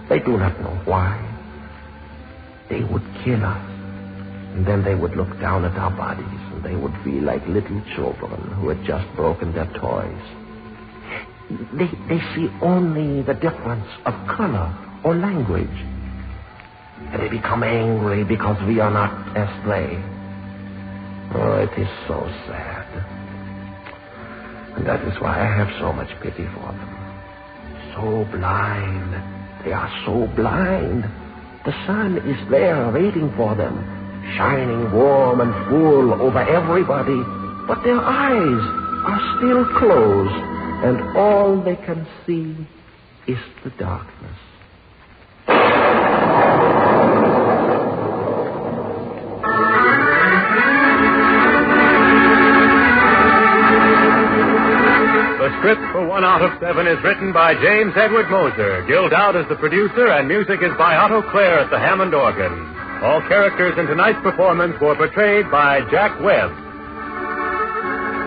they do not know why. They would kill us. And then they would look down at our bodies and they would feel like little children who had just broken their toys. They see only the difference of color or language. And they become angry because we are not as they. Oh, it is so sad. And that is why I have so much pity for them. So blind. They are so blind. The sun is there waiting for them, shining warm and full over everybody. But their eyes are still closed, and all they can see is the darkness. The script for 1 out of 7 is written by James Edward Moser. Gil Dowd is the producer, and music is by Otto Clare at the Hammond organ. All characters in tonight's performance were portrayed by Jack Webb.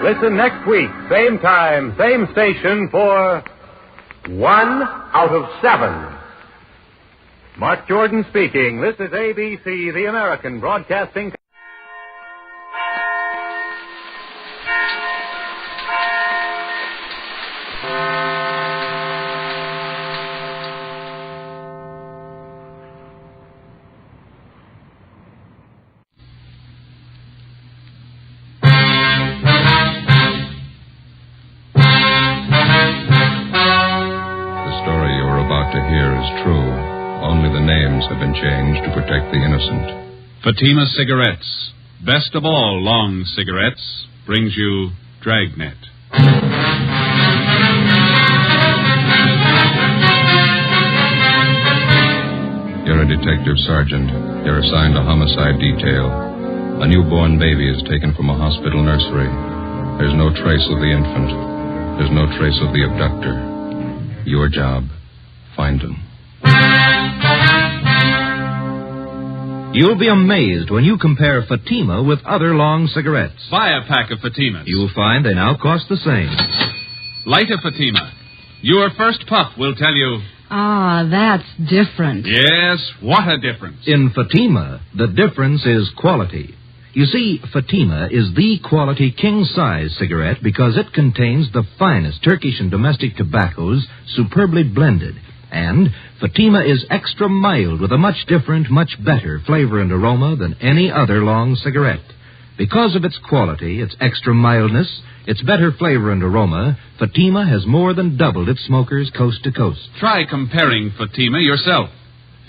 Listen next week, same time, same station, for 1 out of 7. Mark Jordan speaking. This is ABC, the American Broadcasting Company. Have been changed to protect the innocent. Fatima Cigarettes, best of all long cigarettes, brings you Dragnet. You're a detective sergeant. You're assigned a homicide detail. A newborn baby is taken from a hospital nursery. There's no trace of the infant. There's no trace of the abductor. Your job, find him. You'll be amazed when you compare Fatima with other long cigarettes. Buy a pack of Fatimas. You'll find they now cost the same. Light a Fatima. Your first puff will tell you... Ah, that's different. Yes, what a difference. In Fatima, the difference is quality. You see, Fatima is the quality king-size cigarette because it contains the finest Turkish and domestic tobaccos superbly blended. And Fatima is extra mild with a much different, much better flavor and aroma than any other long cigarette. Because of its quality, its extra mildness, its better flavor and aroma, Fatima has more than doubled its smokers coast to coast. Try comparing Fatima yourself.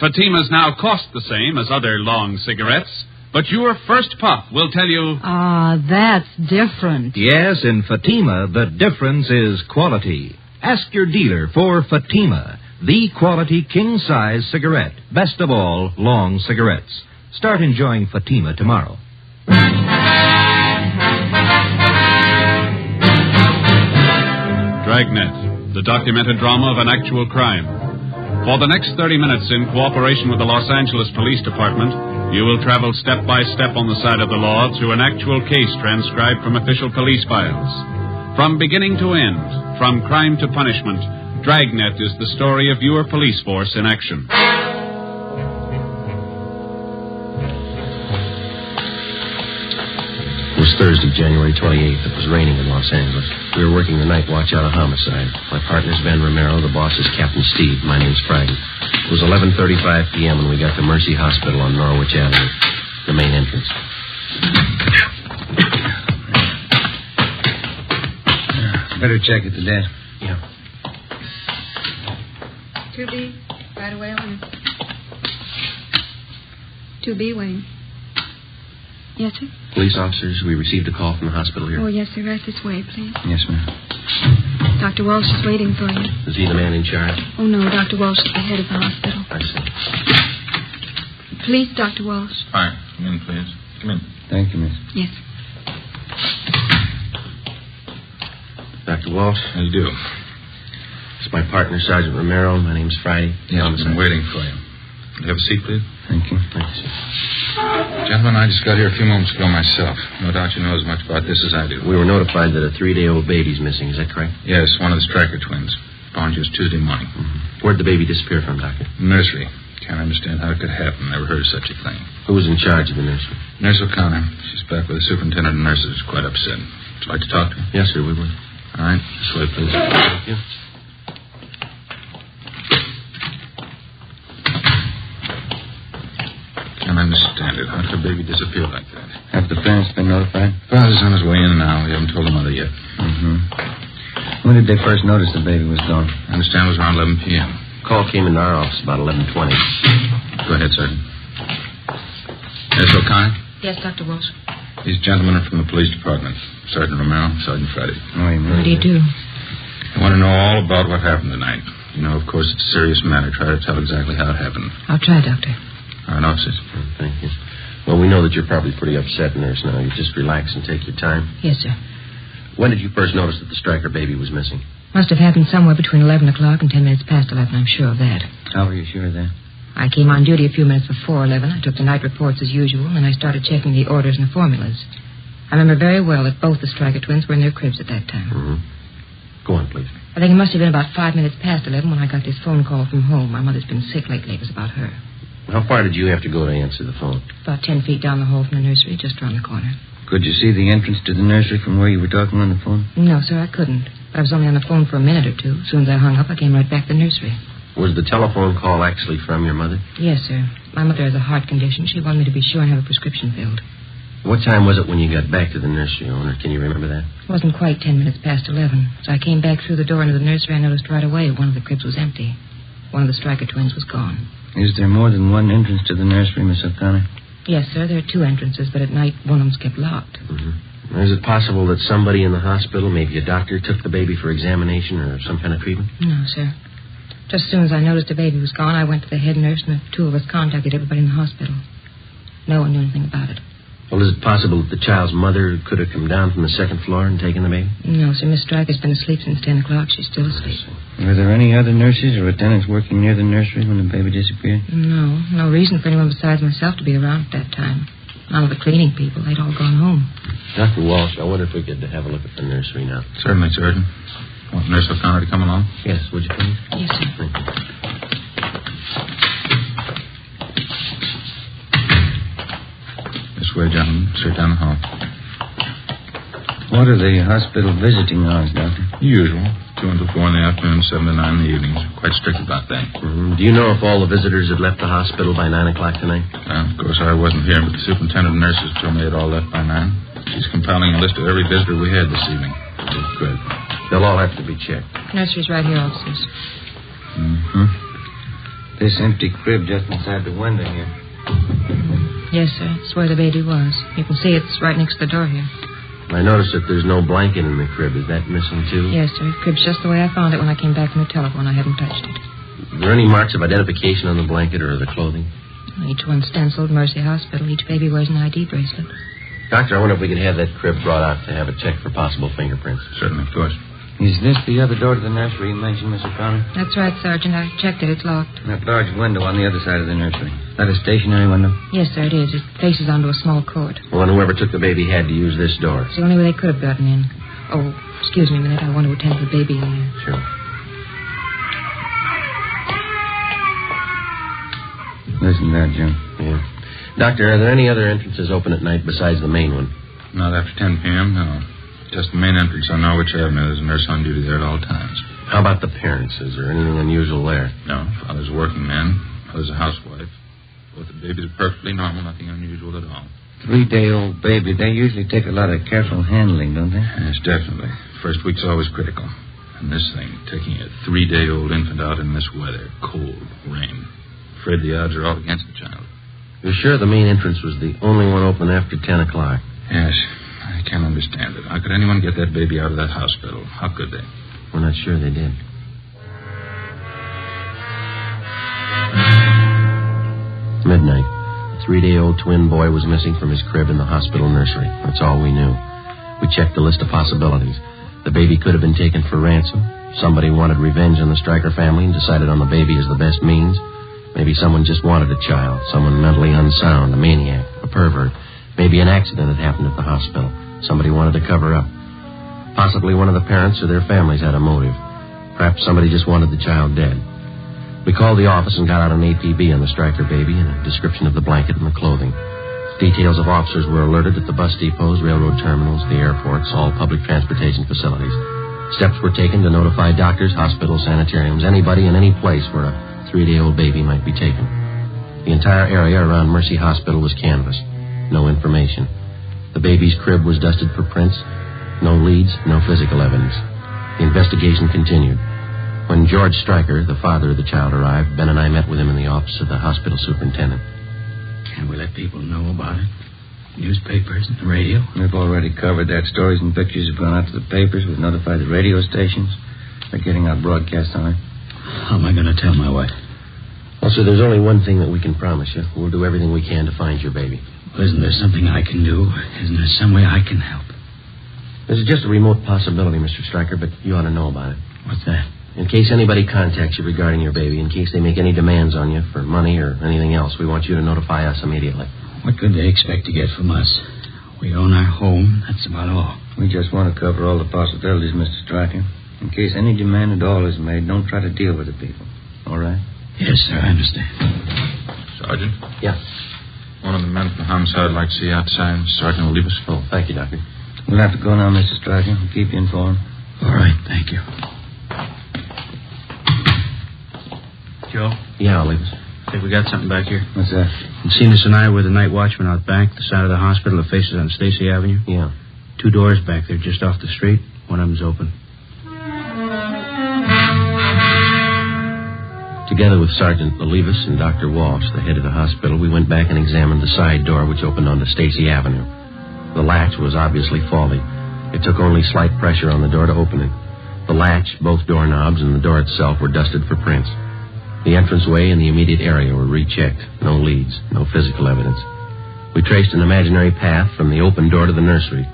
Fatimas now cost the same as other long cigarettes, but your first puff will tell you... Ah, that's different. Yes, in Fatima, the difference is quality. Ask your dealer for Fatima, the quality king-size cigarette. Best of all, long cigarettes. Start enjoying Fatima tomorrow. Dragnet, the documented drama of an actual crime. For the next 30 minutes, in cooperation with the Los Angeles Police Department, you will travel step by step on the side of the law through an actual case transcribed from official police files. From beginning to end, from crime to punishment, Dragnet is the story of your police force in action. It was Thursday, January 28th. It was raining in Los Angeles. We were working the night watch out of homicide. My partner's Ben Romero. The boss is Captain Steve. My name's Freddie. It was 11:35 p.m. when we got to Mercy Hospital on Norwich Avenue, the main entrance. Better check at the desk. Yeah. 2B, right away on it. 2B, Wayne. Yes, sir? Police officers, we received a call from the hospital here. Oh, yes, sir. Right this way, please. Yes, ma'am. Dr. Walsh is waiting for you. Is he the man in charge? Oh, no, Dr. Walsh is the head of the hospital. I see. Please, Dr. Walsh. Hi. Come in, please. Come in. Thank you, miss. Yes. Dr. Walsh? How do you do? It's my partner, Sergeant Romero. My name's Friday. Yeah, I've been waiting for you. Will you have a seat, please? Thank you. Thanks, sir. Gentlemen, I just got here a few moments ago myself. No doubt you know as much about this as I do. We were notified that a 3-day-old baby's missing. Is that correct? Yes, one of the Stryker twins. Found just Tuesday morning. Mm-hmm. Where'd the baby disappear from, Doctor? Nursery. Can't understand how it could happen. Never heard of such a thing. Who was in charge of the nursery? Nurse O'Connor. She's back with the superintendent of nurses. Quite upset. Would you like to talk to her? Yes, sir, we would. All right. This way, please. Thank you. Can't understand it. How did the baby disappear like that? Have the parents been notified? Father's on his way in now. We haven't told the mother yet. Mm-hmm. When did they first notice the baby was gone? I understand it was around 11 p.m. Call came into our office about 11:20. Go ahead, Sergeant. Nurse O'Connor? Yes, Dr. Walsh. These gentlemen are from the police department. Sergeant Romero, Sergeant Freddie. What do you do? I want to know all about what happened tonight. You know, of course, it's a serious matter. Try to tell exactly how it happened. I'll try, Doctor. All right, officers. Thank you. Well, we know that you're probably pretty upset, nurse, now. You just relax and take your time. Yes, sir. When did you first notice that the Stryker baby was missing? Must have happened somewhere between 11 o'clock and 10 minutes past 11. I'm sure of that. How were you sure of that? I came on duty a few minutes before 11. I took the night reports as usual, and I started checking the orders and the formulas. I remember very well that both the Stryker twins were in their cribs at that time. Mm-hmm. Go on, please. I think it must have been about 5 minutes past 11 when I got this phone call from home. My mother's been sick lately. It was about her. How far did you have to go to answer the phone? About 10 feet down the hall from the nursery, just around the corner. Could you see the entrance to the nursery from where you were talking on the phone? No, sir, I couldn't. But I was only on the phone for a minute or two. As soon as I hung up, I came right back to the nursery. Was the telephone call actually from your mother? Yes, sir. My mother has a heart condition. She wanted me to be sure and have a prescription filled. What time was it when you got back to the nursery, owner? Can you remember that? It wasn't quite 10 minutes past 11. As I came back through the door into the nursery, I noticed right away one of the cribs was empty. One of the Stryker twins was gone. Is there more than one entrance to the nursery, Miss O'Connor? Yes, sir. There are 2 entrances, but at night one of them's kept locked. Mm-hmm. Is it possible that somebody in the hospital, maybe a doctor, took the baby for examination or some kind of treatment? No, sir. Just as soon as I noticed the baby was gone, I went to the head nurse, and the 2 of us contacted everybody in the hospital. No one knew anything about it. Well, is it possible that the child's mother could have come down from the 2nd floor and taken the baby? No, sir. Miss Stryker's been asleep since 10 o'clock. She's still asleep. Were there any other nurses or attendants working near the nursery when the baby disappeared? No. No reason for anyone besides myself to be around at that time. None of the cleaning people. They'd all gone home. Dr. Walsh, I wonder if we could have a look at the nursery now. Certainly, Sergeant. Want Nurse O'Connor to come along? Yes, would you please? Yes, sir. Thank you. This way, gentlemen. Straight down the hall. What are the hospital visiting hours, Doctor? Usual. 2 until 4 in the afternoon, 7 to 9 in the evenings. Quite strict about that. Do you know if all the visitors had left the hospital by 9 o'clock tonight? Of course, I wasn't here, but the superintendent of nurses told me they'd all left by 9. She's compiling a list of every visitor we had this evening. Good. They'll all have to be checked. Nursery's right here, officers. Mm-hmm. This empty crib just inside the window here. Yes, sir. It's where the baby was. You can see it's right next to the door here. I noticed that there's no blanket in the crib. Is that missing, too? Yes, sir. The crib's just the way I found it when I came back from the telephone. I haven't touched it. Are there any marks of identification on the blanket or the clothing? Each one stenciled Mercy Hospital. Each baby wears an ID bracelet. Doctor, I wonder if we could have that crib brought out to have it checked for possible fingerprints. Certainly, of course. Is this the other door to the nursery you mentioned, Mr. Connor? That's right, Sergeant. I checked it. It's locked. That large window on the other side of the nursery. Is that a stationary window? Yes, sir, it is. It faces onto a small court. Well, and whoever took the baby had to use this door. It's the only way they could have gotten in. Oh, excuse me a minute. I want to attend to the baby in there. Sure. Listen to that, Jim. Yeah. Doctor, are there any other entrances open at night besides the main one? Not after 10 p.m., no. Just the main entrance on Norwich Avenue. There's a nurse on duty there at all times. How about the parents? Is there anything unusual there? No. Father's a working man. Mother's a housewife. Both the babies are perfectly normal. Nothing unusual at all. 3-day-old baby. They usually take a lot of careful handling, don't they? Yes, definitely. First week's always critical. And this thing, taking a 3-day-old infant out in this weather, cold, rain. Afraid the odds are all against the child. You're sure the main entrance was the only one open after 10 o'clock? Yes. I can't understand it. How could anyone get that baby out of that hospital? How could they? We're not sure they did. Midnight. A 3-day-old twin boy was missing from his crib in the hospital nursery. That's all we knew. We checked the list of possibilities. The baby could have been taken for ransom. Somebody wanted revenge on the Stryker family and decided on the baby as the best means. Maybe someone just wanted a child, someone mentally unsound, a maniac, a pervert. Maybe an accident had happened at the hospital. Somebody wanted to cover up. Possibly one of the parents or their families had a motive. Perhaps somebody just wanted the child dead. We called the office and got out an APB on the Stryker baby and a description of the blanket and the clothing. Details of officers were alerted at the bus depots, railroad terminals, the airports, all public transportation facilities. Steps were taken to notify doctors, hospitals, sanitariums, anybody in any place where a 3-day-old baby might be taken. The entire area around Mercy Hospital was canvassed. No information. The baby's crib was dusted for prints. No leads, no physical evidence. The investigation continued. When George Stryker, the father of the child, arrived, Ben and I met with him in the office of the hospital superintendent. Can we let people know about it? Newspapers and the radio? We've already covered that. Stories and pictures have gone out to the papers. We've notified the radio stations. They're getting out broadcasts on it. How am I going to tell my wife? Well, sir, there's only one thing that we can promise you. We'll do everything we can to find your baby. Well, isn't there something I can do? Isn't there some way I can help? This is just a remote possibility, Mr. Stryker, but you ought to know about it. What's that? In case anybody contacts you regarding your baby, in case they make any demands on you for money or anything else, we want you to notify us immediately. What could they expect to get from us? We own our home. That's about all. We just want to cover all the possibilities, Mr. Stryker. In case any demand at all is made, don't try to deal with the people. All right? Yes, sir, I understand. Sergeant? Yeah. One of the men from homicide would like to see you outside. Sergeant will leave us. Oh, thank you, Doctor. We'll have to go now, Mr. Stryker. We'll keep you informed. All right, thank you. Joe? Yeah, I'll leave us. I think we got something back here. What's that? Cenas and I were the night watchman out back, the side of the hospital that faces on Stacy Avenue. Yeah. 2 doors back there just off the street. One of them's open. Together with Sergeant Olivas and Dr. Walsh, the head of the hospital, we went back and examined the side door which opened onto Stacy Avenue. The latch was obviously faulty. It took only slight pressure on the door to open it. The latch, both doorknobs, and the door itself were dusted for prints. The entranceway and the immediate area were rechecked. No leads, no physical evidence. We traced an imaginary path from the open door to the nursery.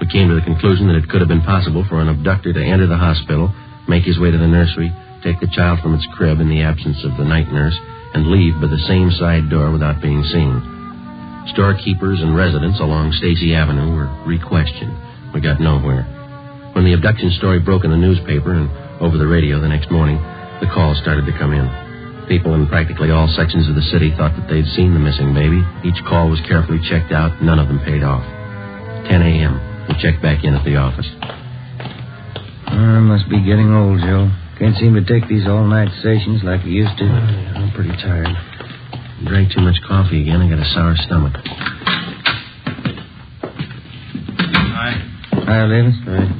We came to the conclusion that it could have been possible for an abductor to enter the hospital, make his way to the nursery, take the child from its crib in the absence of the night nurse, and leave by the same side door without being seen. Storekeepers and residents along Stacy Avenue were re-questioned. We got nowhere. When the abduction story broke in the newspaper and over the radio the next morning, the calls started to come in. People in practically all sections of the city thought that they'd seen the missing baby. Each call was carefully checked out. None of them paid off. 10 a.m. We checked back in at the office. I must be getting old, Joe. Can't seem to take these all-night sessions like I used to. I'm pretty tired. Drank too much coffee again. I got a sour stomach. Hi, Davis. Right.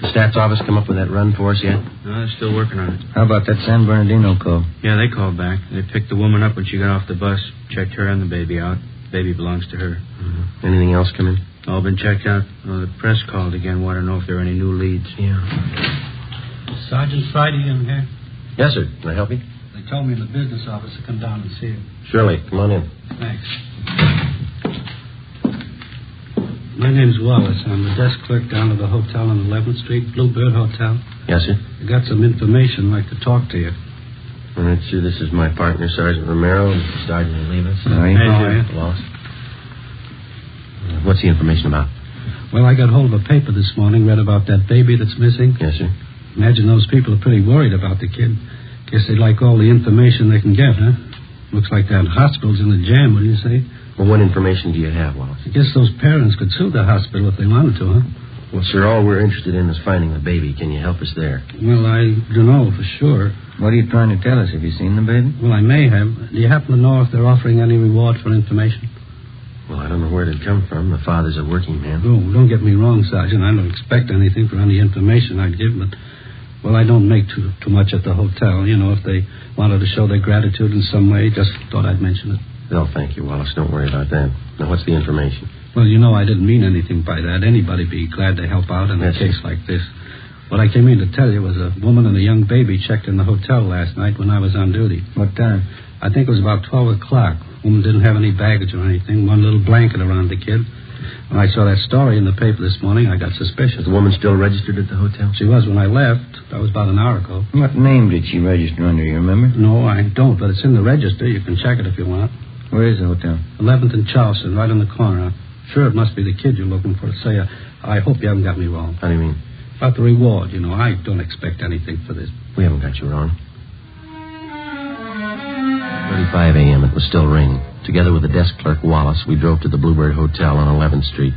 The stats office come up with that run for us yet? No, they're still working on it. How about that San Bernardino call? Yeah, they called back. They picked the woman up when she got off the bus, checked her and the baby out. The baby belongs to her. Mm-hmm. Anything else come in? All been checked out. Oh, the press called again. Want to know if there are any new leads. Yeah. Sergeant Freddie in here? Yes, sir. Can I help you? They told me in the business office to come down and see you. Surely. Come on in. Thanks. My name's Wallace. I'm the desk clerk down at the hotel on 11th Street, Bluebird Hotel. Yes, sir. I got some information. I'd like to talk to you. All right, sir. This is my partner, Sergeant Romero, and Sergeant Olivas. How are you? Wallace. What's the information about? Well, I got hold of a paper this morning, read about that baby that's missing. Yes, sir. Imagine those people are pretty worried about the kid. Guess they'd like all the information they can get, huh? Looks like that hospital's in the jam, wouldn't you say? Well, what information do you have, Wallace? I guess those parents could sue the hospital if they wanted to, huh? Well, sir, all we're interested in is finding the baby. Can you help us there? Well, I don't know for sure. What are you trying to tell us? Have you seen the baby? Well, I may have. Do you happen to know if they're offering any reward for information? Well, I don't know where it'd come from. The father's a working man. Oh, don't get me wrong, Sergeant. I don't expect anything for any information I'd give, but, well, I don't make too much at the hotel. You know, if they wanted to show their gratitude in some way, just thought I'd mention it. No, thank you, Wallace. Don't worry about that. Now, what's the information? Well, you know, I didn't mean anything by that. Anybody'd be glad to help out in a case like this. What I came in to tell you was a woman and a young baby checked in the hotel last night when I was on duty. What time? I think it was about 12 o'clock. Woman didn't have any baggage or anything, one little blanket around the kid. When I saw that story in the paper this morning, I got suspicious. Is the woman still registered at the hotel? She was when I left. That was about an hour ago. What name did she register under, you remember? No, I don't, but it's in the register. You can check it if you want. Where is the hotel? 11th and Charleston, right on the corner. Sure, it must be the kid you're looking for. Say, I hope you haven't got me wrong. How do you mean? About the reward, you know. I don't expect anything for this. We haven't got you wrong. 3:35 a.m. It was still raining. Together with the desk clerk, Wallace, we drove to the Bluebird Hotel on 11th Street.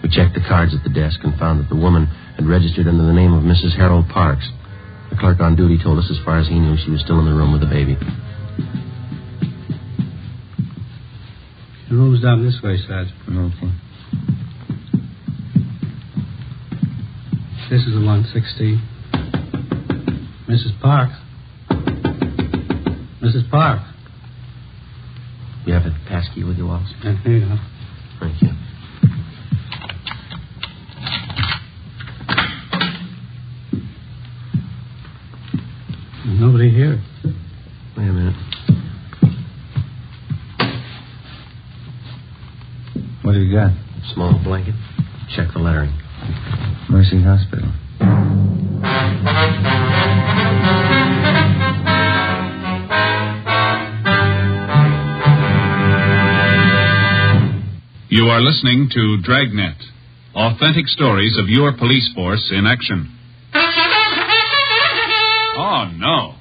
We checked the cards at the desk and found that the woman had registered under the name of Mrs. Harold Parks. The clerk on duty told us as far as he knew she was still in the room with the baby. The room's down this way, Sergeant. Okay. This is the 116. Mrs. Parks. Mrs. Parks. You have a passkey with you, Wallace? Here you go. Thank you. There's nobody here. Wait a minute. What have you got? Small blanket. Check the lettering. Mercy Hospital. You are listening to Dragnet, authentic stories of your police force in action. Oh, no.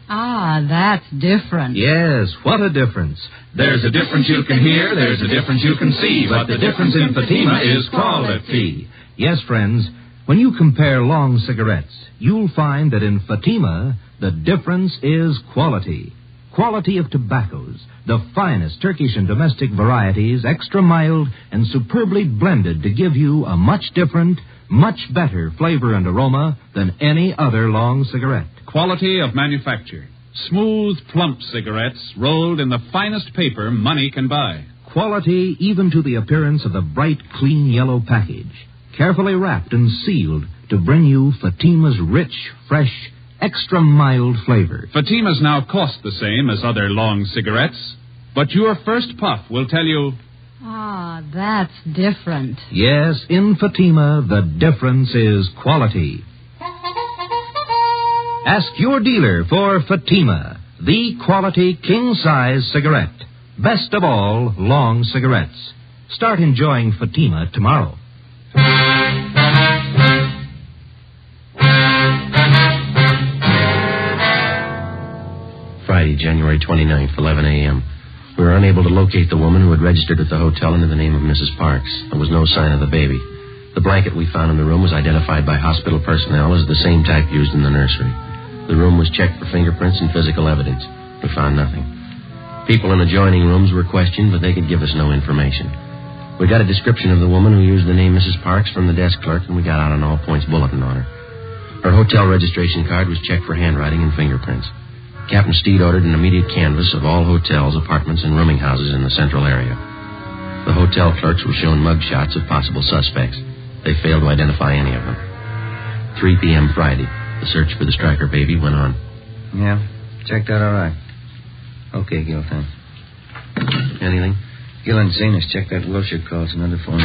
Ah, that's different. Yes, what a difference. There's a difference you can hear, there's a difference you can see, but the difference in Fatima is quality. Yes, friends, when you compare long cigarettes, you'll find that in Fatima, the difference is quality. Quality of tobaccos, the finest Turkish and domestic varieties, extra mild and superbly blended to give you a much different, much better flavor and aroma than any other long cigarette. Quality of manufacture. Smooth, plump cigarettes rolled in the finest paper money can buy. Quality even to the appearance of the bright, clean yellow package. Carefully wrapped and sealed to bring you Fatima's rich, fresh, extra mild flavor. Fatimas now cost the same as other long cigarettes, but your first puff will tell you... Ah, that's different. Yes, in Fatima, the difference is quality. Ask your dealer for Fatima, the quality king-size cigarette. Best of all, long cigarettes. Start enjoying Fatima tomorrow. Friday, January 29th, 11 a.m. We were unable to locate the woman who had registered at the hotel under the name of Mrs. Parks. There was no sign of the baby. The blanket we found in the room was identified by hospital personnel as the same type used in the nursery. The room was checked for fingerprints and physical evidence. We found nothing. People in adjoining rooms were questioned, but they could give us no information. We got a description of the woman who used the name Mrs. Parks from the desk clerk, and we got out an all-points bulletin on her. Her hotel registration card was checked for handwriting and fingerprints. Captain Steed ordered an immediate canvass of all hotels, apartments, and rooming houses in the central area. The hotel clerks were shown mug shots of possible suspects. They failed to identify any of them. 3 p.m. Friday, the search for the Stryker baby went on. Yeah, checked out all right. Okay, Gil, thanks. Anything? Gil and Zenas checked that Wilshire call. It's another phone.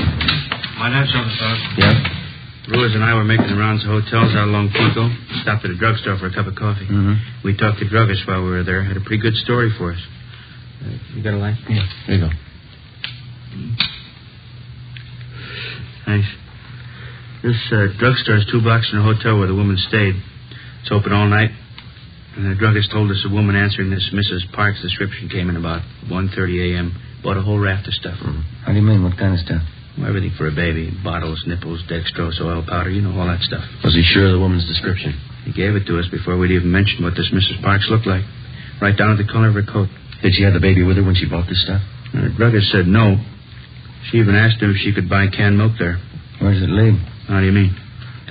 Might have something, fellas. Yeah? Ruiz and I were making the rounds of hotels out along Pico. Stopped at a drugstore for a cup of coffee. Mm-hmm. We talked to druggists while we were there. Had a pretty good story for us. You got a light? Yeah. Here you go. Thanks. This drugstore is 2 blocks from the hotel where the woman stayed. It's open all night. And the druggist told us a woman answering this Mrs. Parks description came in about 1:30 a.m. Bought a whole raft of stuff. How do you mean? What kind of stuff? Well, everything for a baby. Bottles, nipples, dextrose, oil powder, you know, all that stuff. Was he sure of the woman's description? He gave it to us before we'd even mentioned what this Mrs. Parks looked like. Right down to the color of her coat. Did she have the baby with her when she bought this stuff? The druggist said no. She even asked him if she could buy canned milk there. Where does it lead? How do you mean?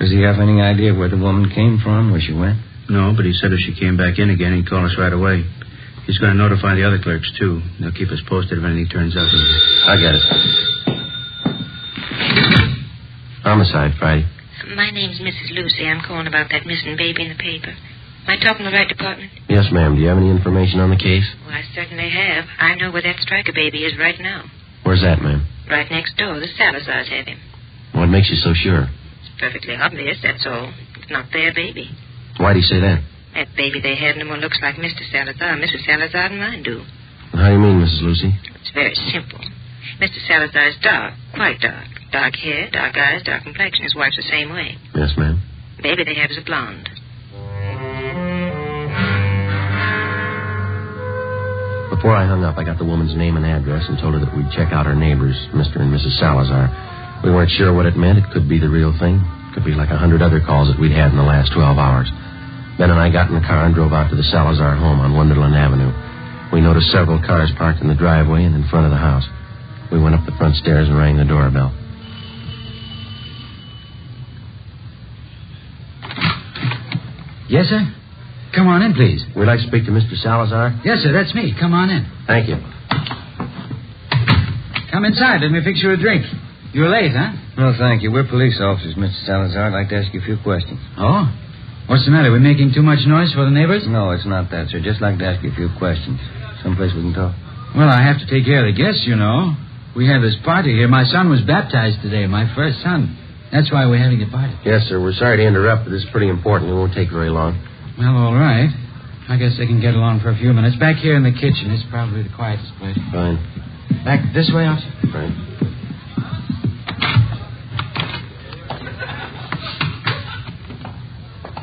Does he have any idea where the woman came from, where she went? No, but he said if she came back in again, he'd call us right away. He's going to notify the other clerks, too. They'll keep us posted if anything turns up. I got it. Homicide, Friday. My name's Mrs. Lucy. I'm calling about that missing baby in the paper. Am I talking to the right department? Yes, ma'am. Do you have any information on the case? Well, I certainly have. I know where that Stryker baby is right now. Where's that, ma'am? Right next door. The Salazars have him. What makes you so sure? It's perfectly obvious, that's all. It's not their baby. Why do you say that? That baby they have no more looks like Mr. Salazar and Mrs. Salazar than mine do. How do you mean, Mrs. Lucy? It's very simple. Mr. Salazar is dark, quite dark. Dark hair, dark eyes, dark complexion. His wife's the same way. Yes, ma'am. The baby they have is a blonde. Before I hung up, I got the woman's name and address and told her that we'd check out her neighbors, Mr. and Mrs. Salazar. We weren't sure what it meant. It could be the real thing. It could be like 100 other calls that we'd had in the last 12 hours. Ben and I got in the car and drove out to the Salazar home on Wonderland Avenue. We noticed several cars parked in the driveway and in front of the house. We went up the front stairs and rang the doorbell. Yes, sir? Come on in, please. We'd like to speak to Mr. Salazar. Yes, sir, that's me. Come on in. Thank you. Come inside. Let me fix you a drink. You're late, huh? No, thank you. We're police officers, Mr. Salazar. I'd like to ask you a few questions. Oh? What's the matter? We're making too much noise for the neighbors? No, it's not that, sir. Just like to ask you a few questions. Someplace we can talk. Well, I have to take care of the guests, you know. We have this party here. My son was baptized today, my first son. That's why we're having a party. Yes, sir. We're sorry to interrupt, but this is pretty important. It won't take very long. Well, all right. I guess they can get along for a few minutes. Back here in the kitchen. It's probably the quietest place. Fine. Back this way, officer? Right.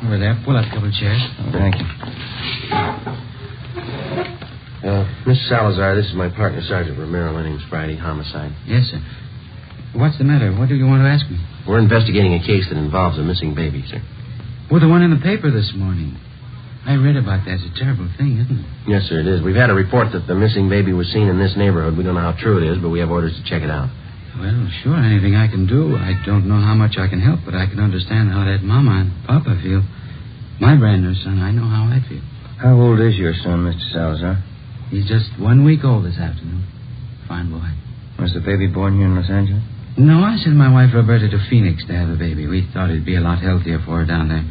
Over there. Pull up a couple of chairs. Oh, thank you. Miss Salazar, this is my partner, Sergeant Romero. My name's Friday. Homicide. Yes, sir. What's the matter? What do you want to ask me? We're investigating a case that involves a missing baby, sir. Well, the one in the paper this morning. I read about that. It's a terrible thing, isn't it? Yes, sir, it is. We've had a report that the missing baby was seen in this neighborhood. We don't know how true it is, but we have orders to check it out. Well, sure, anything I can do. I don't know how much I can help, but I can understand how that mama and papa feel. My brand new son, I know how I feel. How old is your son, Mr. Salazar? He's just 1 week old this afternoon. Fine boy. Was the baby born here in Los Angeles? No, I sent my wife Roberta to Phoenix to have a baby. We thought it'd be a lot healthier for her down there.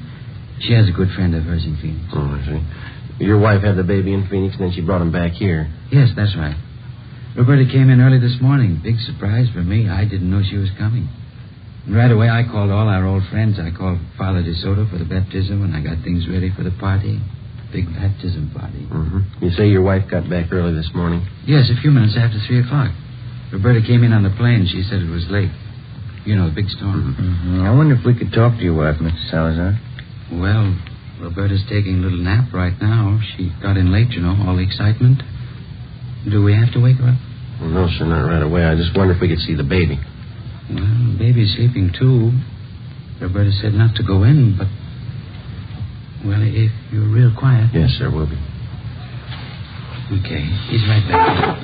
She has a good friend of hers in Phoenix. Oh, I see. Your wife had the baby in Phoenix, and then she brought him back here. Yes, that's right. Roberta came in early this morning. Big surprise for me. I didn't know she was coming. And right away, I called all our old friends. I called Father DeSoto for the baptism, and I got things ready for the party. Big baptism party. Mm-hmm. You say your wife got back early this morning? Yes, a few minutes after 3 o'clock. Roberta came in on the plane. She said it was late. You know, the big storm. Mm-hmm. I wonder if we could talk to your wife, Mr. Salazar. Well, Roberta's taking a little nap right now. She got in late, all the excitement. Do we have to wake her up? Well, no, sir, not right away. I just wonder if we could see the baby. Well, the baby's sleeping, too. Roberta said not to go in, but... Well, if you're real quiet... Yes, sir, we'll be. Okay, he's right back.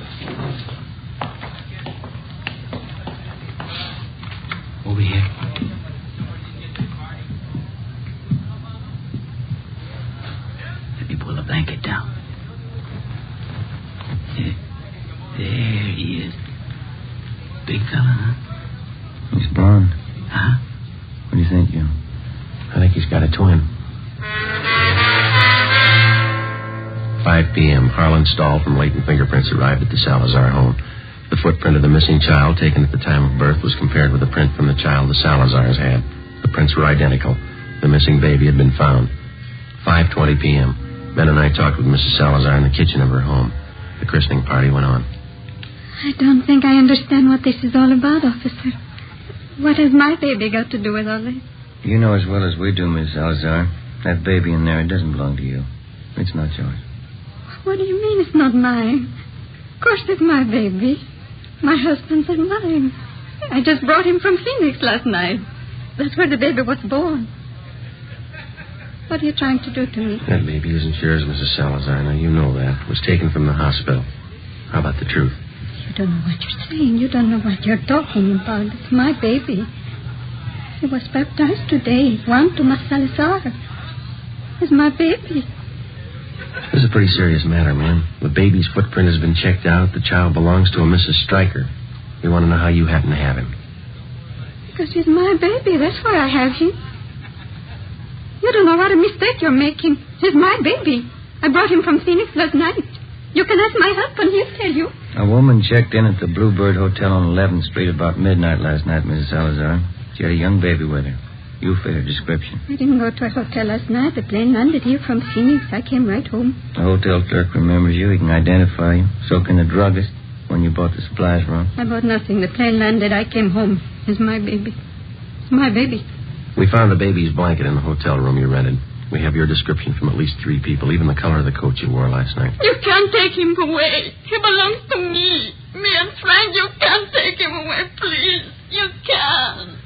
Over here. Let me pull the blanket down. There he is. Big fella, huh? He's blonde. Huh? What do you think, Jim? I think he's got a twin. 5 p.m. Harlan Stahl from Latent Fingerprints arrived at the Salazar home. The footprint of the missing child taken at the time of birth was compared with the print from the child the Salazars had. The prints were identical. The missing baby had been found. 5:20 p.m. Ben and I talked with Mrs. Salazar in the kitchen of her home. The christening party went on. I don't think I understand what this is all about, officer. What has my baby got to do with all this? You know as well as we do, Miss Salazar. That baby in there, it doesn't belong to you. It's not yours. What do you mean it's not mine? Of course it's my baby. My husband's and mine. I just brought him from Phoenix last night. That's where the baby was born. What are you trying to do to me? That baby isn't yours, Mrs. Salazar. Now, you know that. It was taken from the hospital. How about the truth? You don't know what you're saying. You don't know what you're talking about. It's my baby. He was baptized today. Juan Tomas Salazar. It's my baby. This is a pretty serious matter, ma'am. The baby's footprint has been checked out. The child belongs to a Mrs. Stryker. We want to know how you happen to have him. Because he's my baby. That's why I have him. You don't know what a mistake you're making. He's my baby. I brought him from Phoenix last night. You can ask my husband. He'll tell you. A woman checked in at the Bluebird Hotel on 11th Street about midnight last night, Mrs. Salazar. She had a young baby with her. You fit her description. I didn't go to a hotel last night. The plane landed here from Phoenix. I came right home. The hotel clerk remembers you. He can identify you. So can the druggist when you bought the supplies from. I bought nothing. The plane landed. I came home. It's my baby. It's my baby. We found the baby's blanket in the hotel room you rented. We have your description from at least 3 people, even the color of the coat you wore last night. You can't take him away. He belongs to me. Me and Frank, you can't take him away, please. You can't.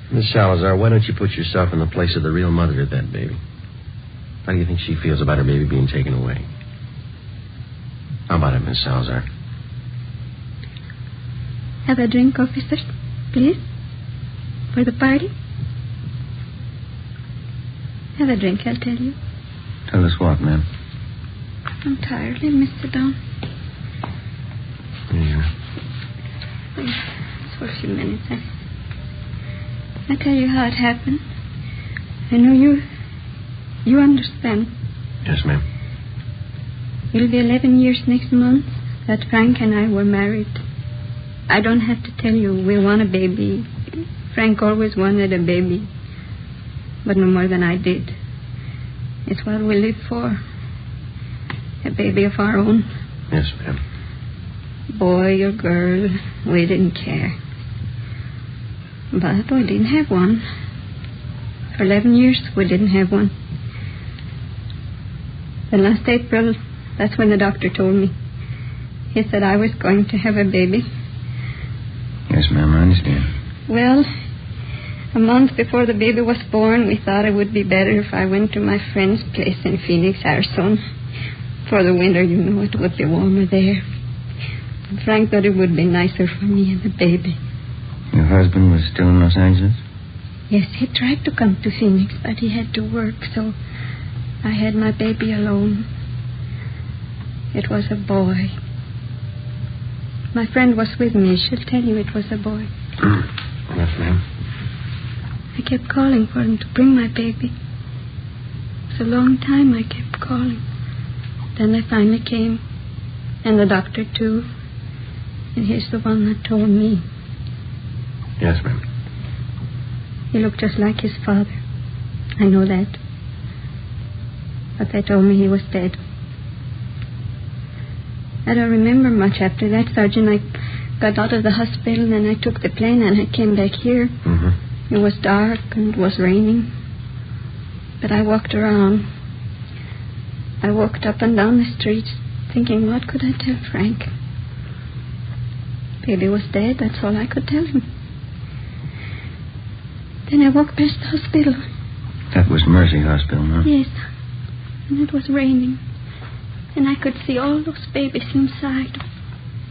Miss Salazar, why don't you put yourself in the place of the real mother of that baby? How do you think she feels about her baby being taken away? How about it, Miss Salazar? Have a drink, officer, please? For the party? Have a drink, I'll tell you. Tell us what, ma'am? I'm tired. Let me sit down. Yeah. Just for a few minutes. I tell you how it happened. I know you understand. Yes, ma'am. It'll be 11 years next month that Frank and I were married. I don't have to tell you we want a baby. Frank always wanted a baby, but no more than I did. It's what we live for. A baby of our own. Yes, ma'am. Boy or girl, we didn't care. But we didn't have one. For 11 years, we didn't have one. Then last April, that's when the doctor told me. He said I was going to have a baby. Yes, ma'am, I understand. Well, a month before the baby was born, we thought it would be better if I went to my friend's place in Phoenix, Arizona. For the winter, you know, it would be warmer there. And Frank thought it would be nicer for me and the baby. Your husband was still in Los Angeles? Yes, he tried to come to Phoenix, but he had to work, so I had my baby alone. It was a boy. My friend was with me. She'll tell you it was a boy. Yes, ma'am. I kept calling for him to bring my baby. It was a long time I kept calling. Then they finally came, and the doctor, too. And he's the one that told me. Yes, ma'am. He looked just like his father. I know that. But they told me he was dead. I don't remember much after that, Sergeant. I got out of the hospital, and I took the plane, and I came back here. Mm-hmm. It was dark, and it was raining. But I walked around. I walked up and down the streets, thinking, what could I tell Frank? Baby was dead, that's all I could tell him. Then I walked past the hospital. That was Mercy Hospital, huh? Yes. And it was raining. And I could see all those babies inside,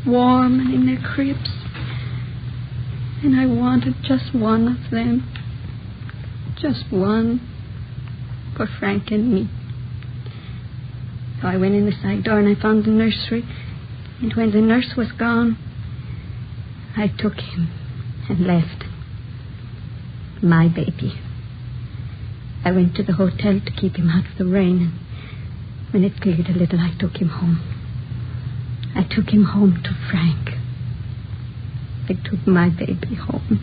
warm and in their cribs. And I wanted just one of them. Just one for Frank and me. So I went in the side door and I found the nursery. And when the nurse was gone, I took him and left. My baby. I went to the hotel to keep him out of the rain, and when it cleared a little, I took him home. I took him home to Frank. I took my baby home.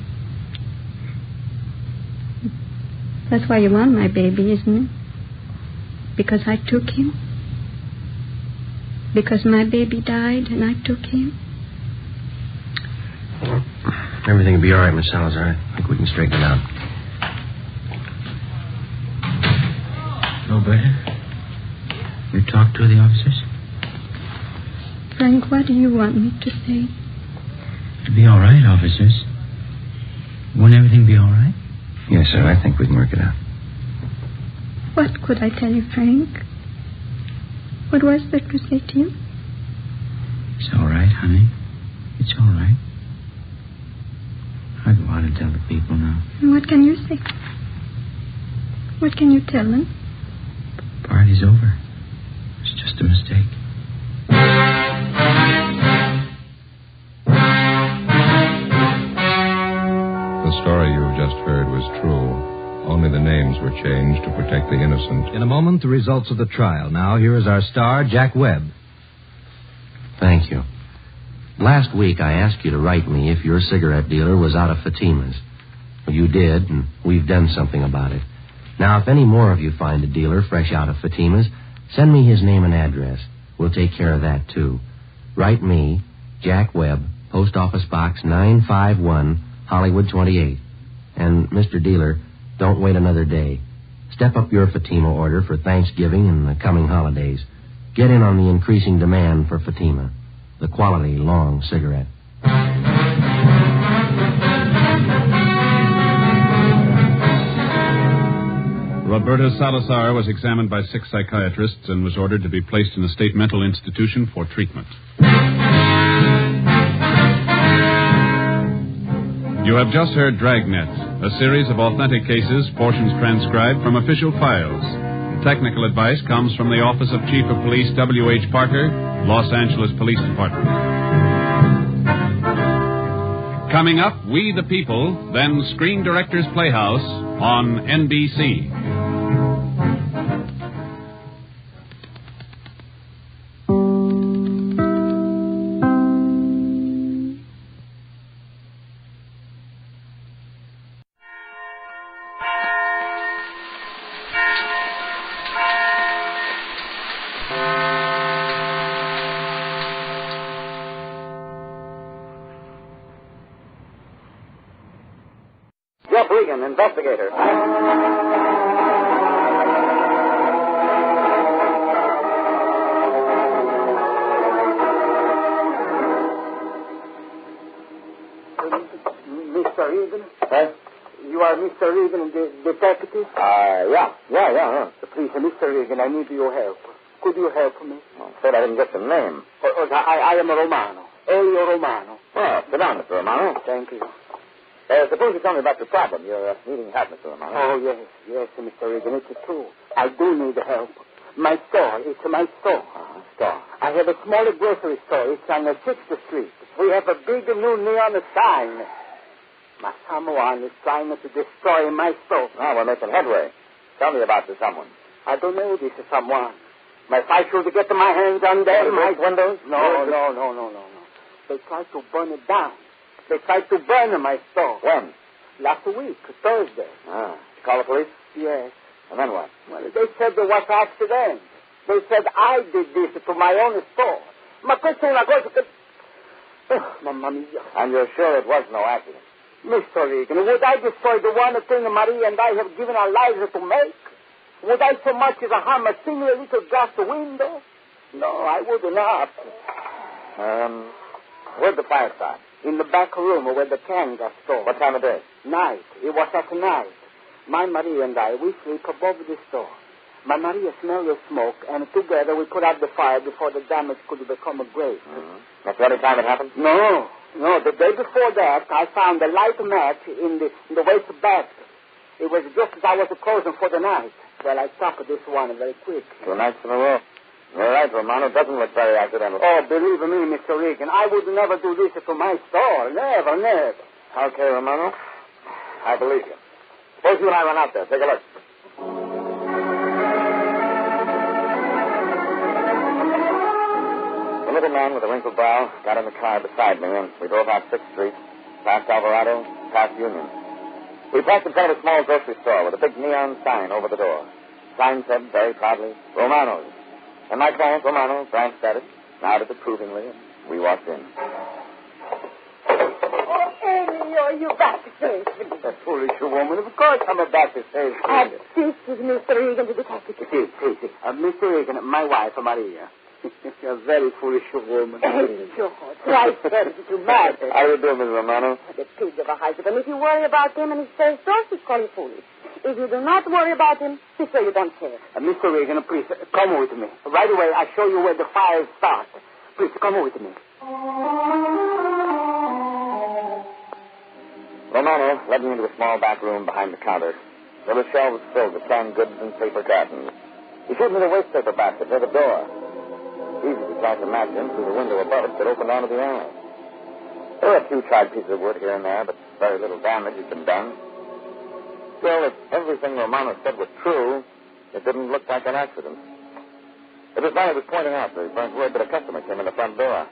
That's why you want my baby, isn't it? Because I took him? Because my baby died and I took him? Everything will be all right, Miss Salazar. I think we can straighten it out. Roberta, you talked to the officers? Frank, what do you want me to say? It'll be all right, officers. Won't everything be all right? Yes, sir. I think we can work it out. What could I tell you, Frank? What was there to say to you? It's all right, honey. It's all right. I'll go out and tell the people now. And what can you say? What can you tell them? The party's over. It's just a mistake. The story you've just heard was true. Only the names were changed to protect the innocent. In a moment, the results of the trial. Now, here is our star, Jack Webb. Thank you. Last week, I asked you to write me if your cigarette dealer was out of Fatima's. Well, you did, and we've done something about it. Now, if any more of you find a dealer fresh out of Fatima's, send me his name and address. We'll take care of that, too. Write me, Jack Webb, Post Office Box 951, Hollywood 28. And, Mr. Dealer, don't wait another day. Step up your Fatima order for Thanksgiving and the coming holidays. Get in on the increasing demand for Fatima, the quality long cigarette. Roberta Salazar was examined by 6 psychiatrists and was ordered to be placed in a state mental institution for treatment. You have just heard Dragnet, a series of authentic cases, portions transcribed from official files. Technical advice comes from the Office of Chief of Police W.H. Parker, Los Angeles Police Department. Coming up, We the People, then Screen Directors Playhouse on NBC. Regan, Investigator. Mr. Regan? Huh? You are Mr. Regan, the detective? Yeah. Please, Mr. Regan, I need your help. Could you help me? I'm afraid I didn't get the name. I am Romano. Elio Romano. Oh, sit down, Mr. Romano. Thank you. Suppose you tell me about your problem. You're needing help, Mr. Romano. Oh, yes, Mr. Regan, it's true. I do need help. My store, it's my store. Store. I have a small grocery store. It's on 6th Street. We have a big new neon sign. My someone is trying to destroy my store. Now we're making headway. Tell me about the someone. I don't know this is someone. If I should get my hands on them... My windows? No. They tried to burn it down. They tried to burn my store. When? Last week, Thursday. Call the police? Yes. And then what? Well, they said there was an accident. They said I did this to my own store. Ma questa è una cosa che... Oh, mamma mia. And you're sure it was no accident? Mr. Regan, would I destroy the one thing Maria and I have given our lives to make? Would I so much as harm a single little glass window? No, I would not. Where'd the fire start? In the back room where the can got stored. What time of day? Night. It was at night. My Maria and I, we sleep above the store. My Maria smelled the smoke, and together we put out the fire before the damage could become great. Mm-hmm. That's the only time it happened? No. The day before that, I found a light match in the waste basket. It was just as I was closing for the night. Well, I stopped this one very quick. 2 nights in a row. You're right, Romano. It doesn't look very accidental. Oh, believe me, Mr. Regan, I would never do this to my store. Never. Okay, Romano. I believe you. Suppose you and I run out there. Take a look. The little man with the wrinkled brow got in the car beside me, and we drove out 6th Street, past Alvarado, past Union. We parked in front of a small grocery store with a big neon sign over the door. Sign said very proudly, Romano's. And my client, Romano, glanced at it, nodded approvingly, and we walked in. Oh, Annie, are you back to save me? That foolish woman. Of course I'm back to save you. This is Mr. Regan, the detective. See. Mr. Regan, my wife, Maria. You're a very foolish woman. George, why send you to mad? How do you do, Miss Romano? The pig of a husband. If you worry about him and he says so, he's calling foolish. If you do not worry about him, he says you don't care. Mr. Regan, please, come with me. Right away, I'll show you where the fire starts. Please, come with me. Romano led me into a small back room behind the counter. There were shelves filled with canned goods and paper cartons. He showed me the waste paper basket near the door. Easy to toss a match in through the window above it that opened onto the alley. There were a few charred pieces of wood here and there, but very little damage had been done. Still, if everything Romano said was true, it didn't look like an accident. It was while he was pointing out the burnt wood that a customer came in the front door.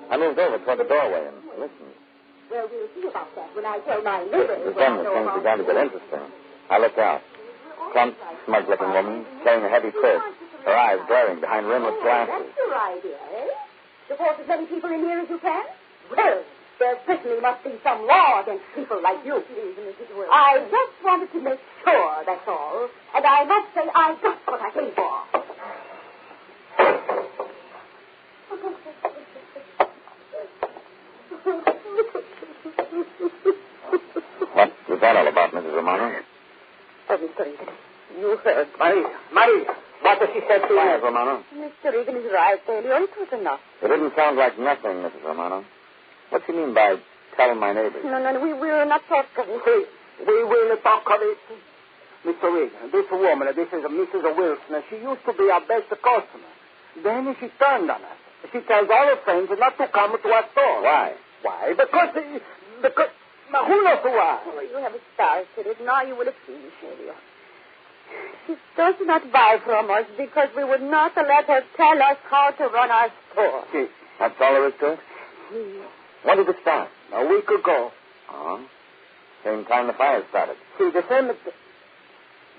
I moved over toward the doorway and listened. Well, we'll see about that when I tell my neighbors. Then the things began to get interesting. I looked out. Plump, smug-looking woman carrying a heavy purse, her eyes glaring behind rimless glasses. That's your idea, eh? To force as many people in here as you can? Well, there certainly must be some law against people like you. I just wanted to make sure, that's all. And I must say I got what I came for. What was that all about, Mrs. Romano? Oh, Mr. Regan, you heard. Maria, what has she said to you? Quiet, Romano. Mr. Regan is right, Elio. It was enough. It didn't sound like nothing, Mrs. Romano. What do you mean by telling my neighbors? No, we will not talk of it. We will talk of it. Mr. Regan, this woman, this is Mrs. Wilson. She used to be our best customer. Then she turned on us. She tells all her friends not to come to our store. Why? Why? Because... Now, who knows why? Oh, you have started it. Now you will finish, Elio. She does not buy from us because we would not let her tell us how to run our store. See, that's all there is to it? When did it start? A week ago. Oh? Same time the fire started. See, the same...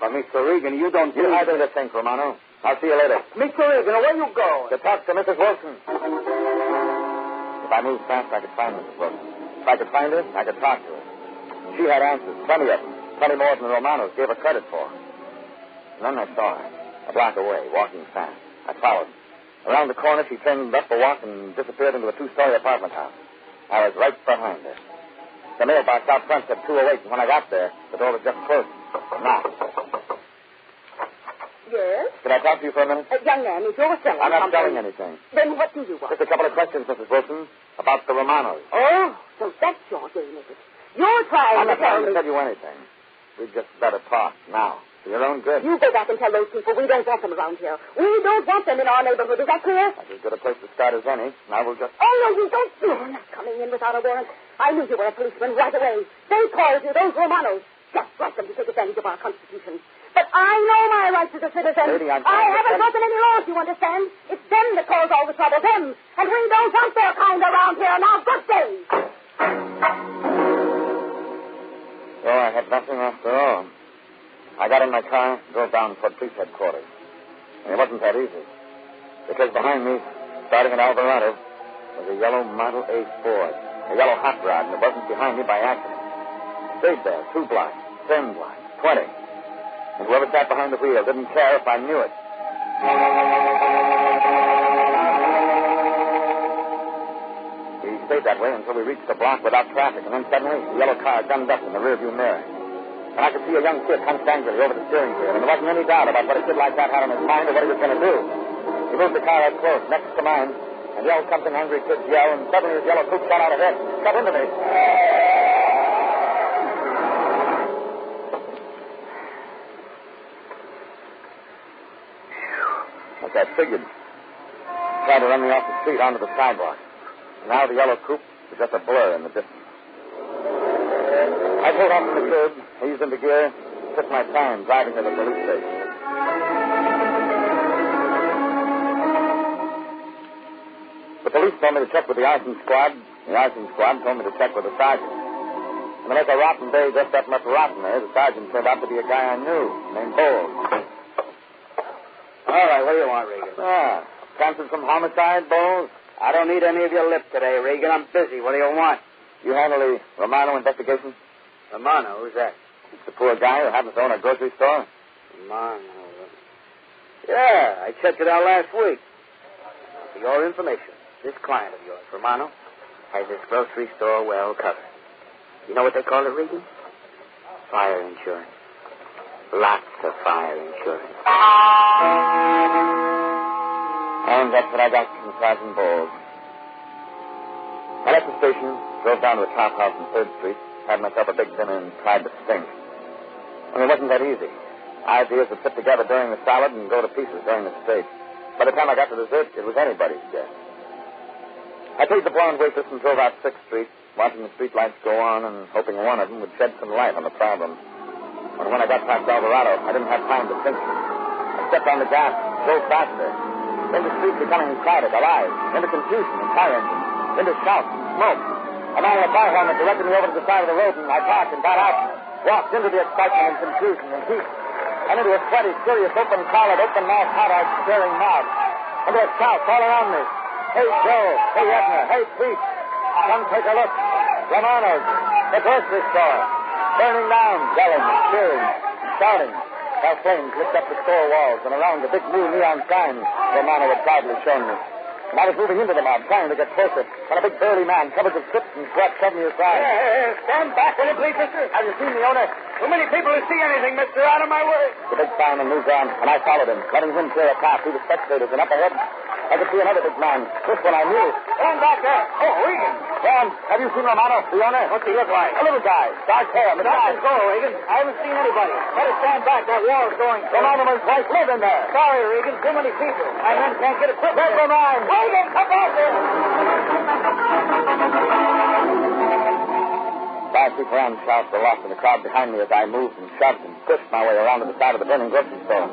But, Mr. Regan, you don't... You hide in the sink, Romano. I'll see you later. Mr. Regan, where you go? To talk to Mrs. Wilson. If I moved fast, I could find Mrs. Wilson. If I could find her, I could talk to her. She had answers, plenty of them. Plenty more than the Romanos gave her credit for. And then I saw her, a block away, walking fast. I followed. Around the corner, she turned up a walk and disappeared into a 2-story apartment house. I was right behind her. The mailbox out front said 208, and when I got there, the door was just closed. Now. Yes? Can I talk to you for a minute? Young man, if you're selling I'm not something... selling anything. Then what do you want? Just a couple of questions, Mrs. Wilson, about the Romanos. Oh, so that's your game, is it? You're trying I'm not to tell trying me... to tell you anything. We'd just better talk now, for your own good. You go back and tell those people we don't want them around here. We don't want them in our neighborhood. Is that clear? That's as good a place to start as any, and I will just... Oh, no, you don't. You're not coming in without a warrant. I knew you were a policeman right away. They called you, those Romanos. Just like them to take advantage of our Constitution. But I know my rights as a citizen. Lady, I haven't broken any laws, you understand? It's them that cause all the trouble, them. And we don't want their kind around here. Now, good day. So I had nothing after all. I got in my car, drove down toward police headquarters. And it wasn't that easy. Because behind me, starting at Alvarado, was a yellow Model A Ford. A yellow hot rod, and it wasn't behind me by accident. Stayed there 2 blocks, 10 blocks, 20. And whoever sat behind the wheel didn't care if I knew it. We stayed that way until we reached the block without traffic, and then suddenly the yellow car gunned up in the rearview mirror. And I could see a young kid hunched angrily over the steering wheel, and there wasn't any doubt about what a kid like that had on his mind or what he was going to do. He moved the car up close, next to mine, and yelled something angry kids yell, and suddenly his yellow coupe shot out ahead, cut into me. Like I figured. Tried to run me off the street onto the sidewalk. Now the yellow coupe was just a blur in the distance. I pulled off from the curb, eased into gear, took my time driving to the police station. The police told me to check with the arson squad. The arson squad told me to check with the sergeant. And to make a rotten day just that much rottener, the sergeant turned out to be a guy I knew, named Bowles. All right, what do you want, Regan? Transferred from homicide, Bowles? I don't need any of your lip today, Regan. I'm busy. What do you want? You handle the Romano investigation? Romano? Who's that? It's the poor guy who happens to own a grocery store. Romano. Yeah, I checked it out last week. For your information, this client of yours, Romano, has this grocery store well covered. You know what they call it, Regan? Fire insurance. Lots of fire insurance. And that's what I got from Sergeant Bowles. I left the station, drove down to the top house on 3rd Street, had myself a big dinner, and tried to think. And it wasn't that easy. Ideas would fit together during the salad and go to pieces during the steak. By the time I got to dessert, it was anybody's guess. I paid the blonde waitress and drove out 6th Street, watching the streetlights go on and hoping one of them would shed some light on the problem. But when I got past Alvarado, I didn't have time to think. I stepped on the gas, drove faster. Into streets becoming crowded, alive. Into confusion and fire engines. Into shouts and smoke. A man in a bar helmet directed me over to the side of the road, and I parked and got out. Walked into the excitement and confusion and heat. And into a sweaty, curious, open-collared, open-mouthed, hot-eyed, staring mob. Into a shout all around me. Hey, Joe. Hey, Edna. Hey, Pete. Come take a look. Romano's. The grocery store. Burning down, yelling, cheering, shouting. While flames licked up the store walls and around the big blue neon sign Romano had proudly shown me. And I was moving into the mob, trying to get closer, when a big burly man covered with soot and sweat shoved me aside. Hey, stand back, will you please, mister? Have you seen the owner? Too many people to see anything, mister. Out of my way. The big fireman moved on, and I followed him, letting him clear a path through the spectators, and up ahead, I could see another big man. This one I knew. Stand back there. Oh, Regan. Sam, have you seen Romano, the owner? What's he look like? A little guy, dark hair, Let him go, Regan. I haven't seen anybody. Better stand back. That wall's going. Romano and his wife live in there. Sorry, Regan. Too many people. My men can't get equipped. Never mind. Regan, come back there. 5 feet round shouts were lost in the crowd behind me as I moved and shoved and pushed my way around to the side of the burning grocery store.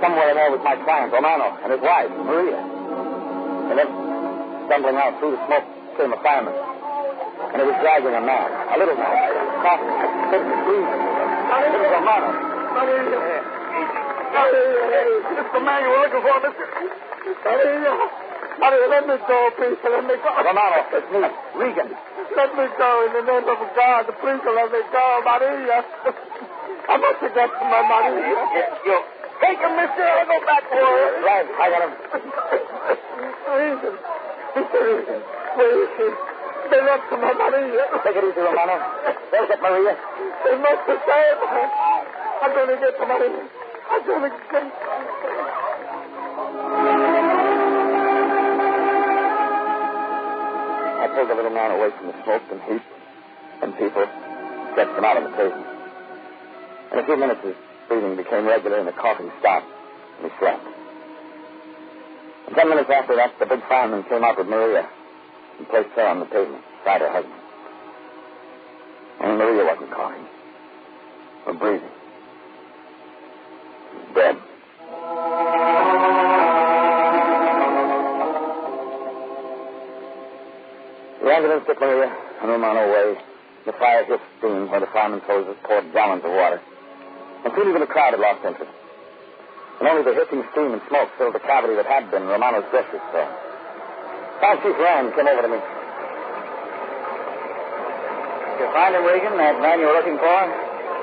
Somewhere in there was my client, Romano, and his wife, Maria. And then, stumbling out through the smoke, came a fireman. And he was dragging a man, a little man, coughing, spitting, breathing. It was Romano. It's the man you were looking for, mister. Maria, let me go, please. Let me go. Romano, it's me, Regan. Let me go in the name of God. Please let me go, Maria. I must have got to my Maria. You take him, mister. I'll go back for her. Right, I got him. Regan. Mr. Regan, please. They left to my Maria. Take it easy, Romano. They'll get Maria. They must have saved her. I'm going to get to Maria. I'm going to get I pulled the little man away from the smoke and heat and people, stretched him out on the pavement. In a few minutes, his breathing became regular and the coughing stopped, and he slept. And 10 minutes after that, the big fireman came out with Maria and placed her on the pavement beside her husband. Only Maria wasn't coughing or breathing. She was dead. The ambulance took Maria and Romano away. The fire hissed steam where the fireman's hoses poured gallons of water. And soon even the crowd had lost interest. And only the hissing steam and smoke filled the cavity that had been Romano's grocery store. Fire Chief Rand came over to me. Did you find him, Regan, that man you were looking for?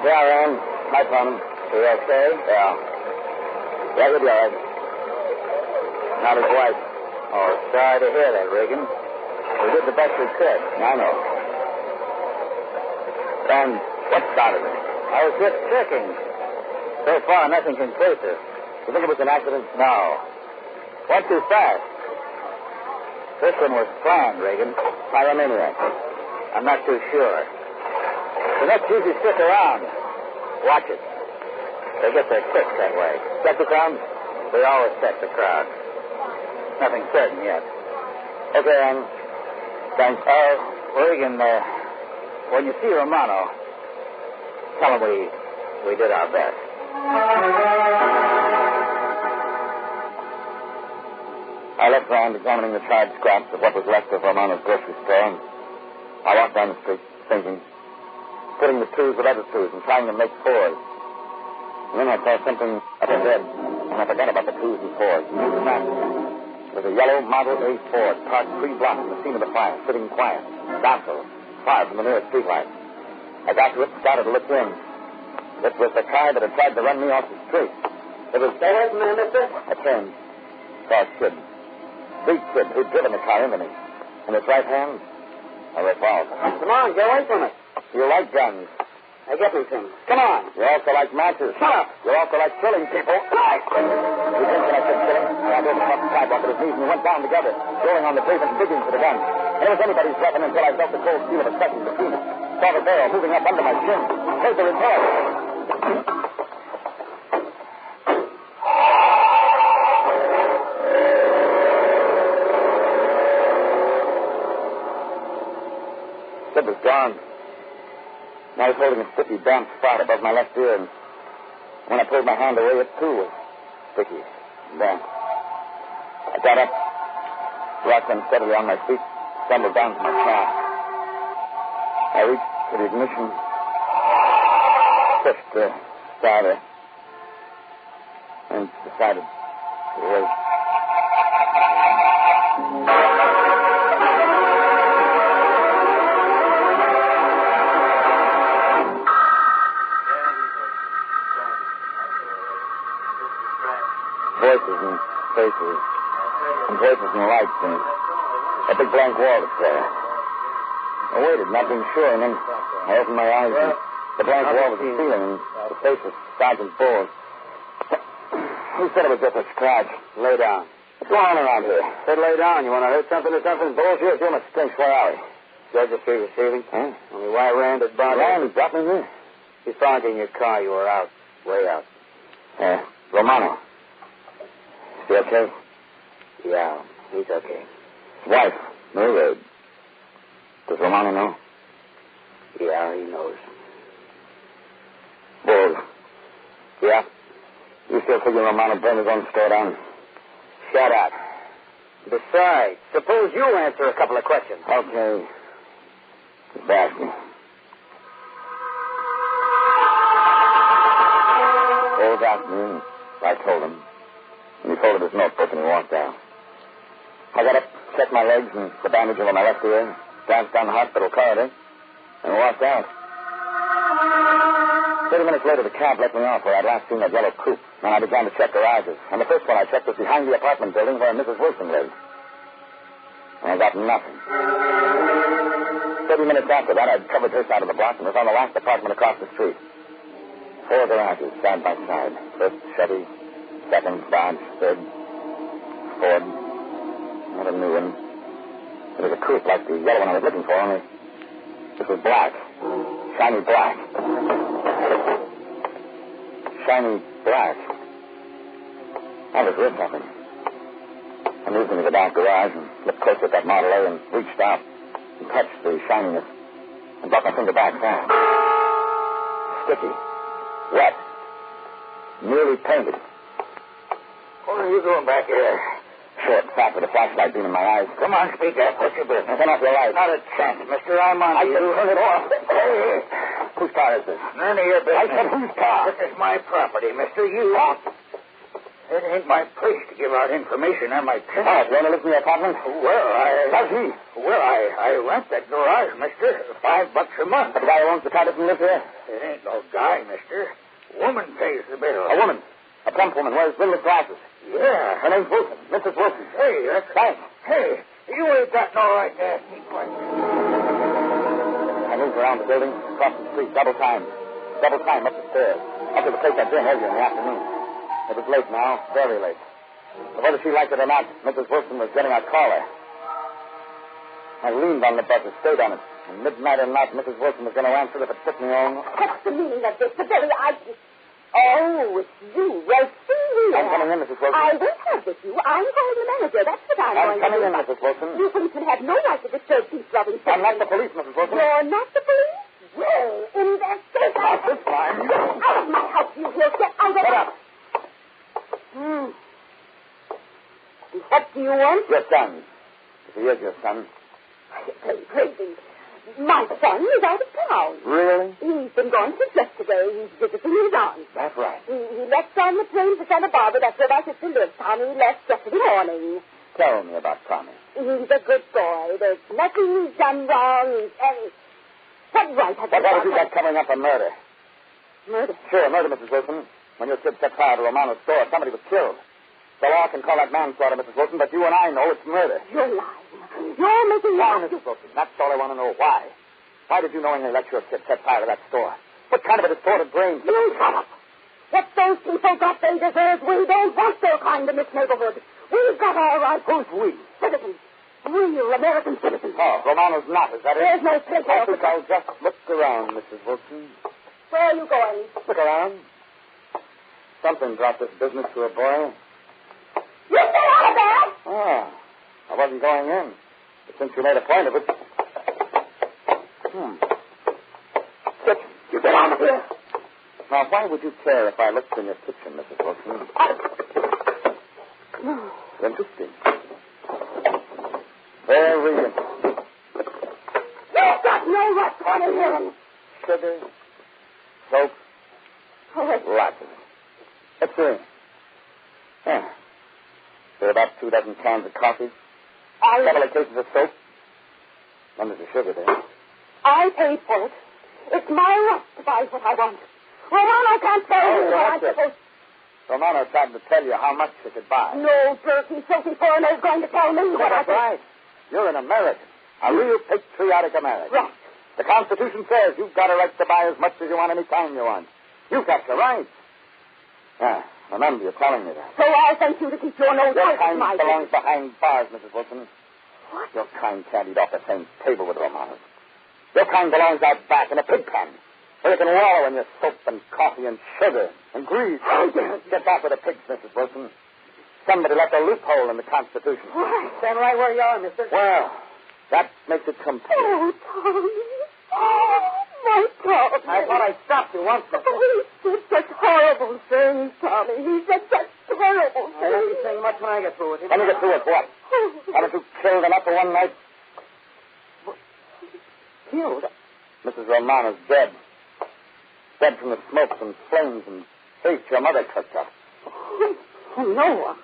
Yeah, Rand. I found him. Are you okay? Yeah. Yeah, you'll be all right. Not his wife. Oh, sorry to hear that, Regan. We did the best we could. I know. And what started it? I was just checking. So far, nothing conclusive. You think it was an accident? No. Went too fast. This one was planned, Regan. By a maniac. I'm not too sure. The next usually stick around. Watch it. They get their kicks that way. Check the crowd? They always check the crowd. Nothing certain yet. Okay, thanks. Regan, when you see Romano, tell him we did our best. I left around examining the charred scraps of what was left of Romano's grocery store, and I walked down the street thinking, putting the twos with other twos and trying to make fours. And then I saw something up ahead, and I forgot about the twos and fours. There was a yellow Model A Ford parked 3 blocks from the scene of the fire, sitting quiet, docile, far from the nearest streetlight. I got to it and started to look in. It was the car that had tried to run me off the street. It was... Say what, mister? I turned. Saw a kid. Big kid who'd driven the car into me. In his right hand, a revolver. Come on, get away from it. You like guns. I get me things. Come on. You also like matches. Shut up. You also like killing people. Right. He thinks that I said killing. I drove him off the sidewalk at his knees and we went down together, rolling on the pavement, digging for the gun. And it was anybody's weapon until I felt the cold steel of a second between us. Saw the barrel moving up under my chin. Heard the report. Kid was gone. And I was holding a sticky, damp spot above my left ear, and when I pulled my hand away, it too was sticky and damp. I got up, rocked unsteadily on my feet, stumbled down to my car. I reached for the ignition, pushed the starter, and decided to wait. Voices and faces, and voices and lights, and a big blank wall was there. I waited, not being sure, and then I opened my eyes, and the blank wall was the ceiling, and the face was Sergeant Bull. Who said it was just a scratch? Lay down. What's going on around here? Said lay down. You want to hurt something or something? Bull's here doing a stinks. Where are we? Georgia Street receiving. Huh? Only why Rand had brought Rand dropped me here? You found you in your car. You were out. Way out. Romano. Is he okay? Yeah, he's okay. His wife, Mary. Does Romano know? Yeah, he knows. Bull. Yeah? You still figure Romano burned his own store down? Shut up. Besides, suppose you answer a couple of questions. Okay. Just ask me. Bull got me, and I told him. And he folded his notebook and he walked out. I got up, checked my legs and the bandage over my left ear, danced down the hospital corridor, and walked out. 30 minutes later, the cab let me off where I'd last seen that yellow coupe, and I began to check garages. And the first one I checked was behind the apartment building where Mrs. Wilson lived. And I got nothing. 30 minutes after that, I'd covered her side of the block and was on the last apartment across the street. 4 garages, side by side. First Chevy, second Dodge, third Ford. Not a new one. It was a coupe like the yellow one I was looking for, only this was black. Shiny black. Shiny black. That was worth something. I moved into the dark garage and looked close at that Model A and reached out and touched the shininess and brought my finger back fast. Sticky. Wet. Nearly painted. What are you doing back here? Short, fat with a flashlight beam in my eyes. Come on, speak up. What's your business? Turn off your light. Not a chance, mister. I'm on. I said turn it off. Hey. Whose car is this? None of your business. I said whose car? This is my property, mister. You... It ain't my place to give out information on my tenant. Oh, you want to live in the apartment? Well, Does he? Well, I rent that garage, mister. $5 a month. The guy who owns the car doesn't live here? It ain't no guy, mister. Woman pays the bill. A woman. A plump woman wears rimless glasses. Yeah. Her name's Wilson. Mrs. Wilson. Hey, that's... Thanks. Hey, you ain't got no right to ask me questions. I moved around the building, across the street, double time. Double time up the stairs. Up to the place I'd been earlier in the afternoon. It was late now, very late. But whether she liked it or not, Mrs. Wilson was getting our caller. I leaned on the buzzer, stayed on it. And midnight or not, Mrs. Wilson was going to answer if it took me home. What's the meaning of this? The very idea. Oh, it's you. Well, see here. I'm coming in, Mrs. Wilson. I won't have with you. I'm calling the manager. That's what I'm going to do. I'm coming in, Mrs. Wilson. You policemen have no right to disturb peace-loving citizens. I'm not the police, Mrs. Wilson. You're not the police? Well, Investigator. Not this time. Out of my house, you will. Get out of Shut up. What do you want? Your son. If he is your son. You're crazy. My son is out of town. Really? He's been gone since yesterday. He's visiting his aunt. That's right. He left on the train for Santa Barbara. That's where my sister lives. Tommy left yesterday morning. Tell me about Tommy. He's a good boy. There's nothing he's done wrong. What right have you What have you got covering up a murder? Murder? Sure, murder, Mrs. Wilson. When your kid set fire to Romano's store, somebody was killed. The law can call that manslaughter, Mrs. Wilson, but you and I know it's murder. You're lying. You're making Why, Mrs. Wilson? That's all I want to know. Why? Why did you knowingly let your kid set fire to that store? What kind of a distorted brain? You shut up. What those people got, they deserve. We don't want their kind in this neighborhood. We've got our rights. Who's we? Citizens. Real American citizens. Oh, Romano's not, is that it? There's no place I else. think I'll just look around, Mrs. Wilson. Where are you going? Look around. Something brought this business to a boil. You stay out of there! Oh, I wasn't going in. But since you made a point of it. Kitchen. You get out of here. Now, why would you care if I looked in your kitchen, Mrs. Wilson? Interesting. There, Regan. You've got no right to come in here and... Sugar, soap, lots of it. Let's see. Yeah. There are about 2 dozen cans of coffee, a couple of cases of soap. When there's the sugar there. I paid for it. It's my right to buy what I want. Romano can't tell me what I'm supposed to... Romano tried to tell you how much you could buy. No dirty, filthy foreigner's going to tell me what I That's right. You're an American. A real patriotic American. Right. The Constitution says you've got a right to buy as much as you want any time you want. You've got your rights. Yeah, remember, you're telling me that. So I'll send you to keep your nose out Your of kind my belongs behind bars, Mrs. Wilson. What? Your kind can't eat off the same table with Romano's. Your kind belongs out back in a pig pen, where you can wallow in your soap and coffee and sugar and grease. Get back with the pigs, Mrs. Wilson. Somebody left a loophole in the Constitution. Stand right where you are, mister. Well, that makes it complete. Oh, Tommy. Oh, my Tommy. I thought I stopped you once, mister. He said such horrible things, Tommy. He said such terrible things. I won't be saying much when I get through with him. When you get through with what? Haven't you killed enough for one night? Killed? Mrs. Romano's dead. Dead from the smokes and flames and faith your mother cooked up. Oh, no.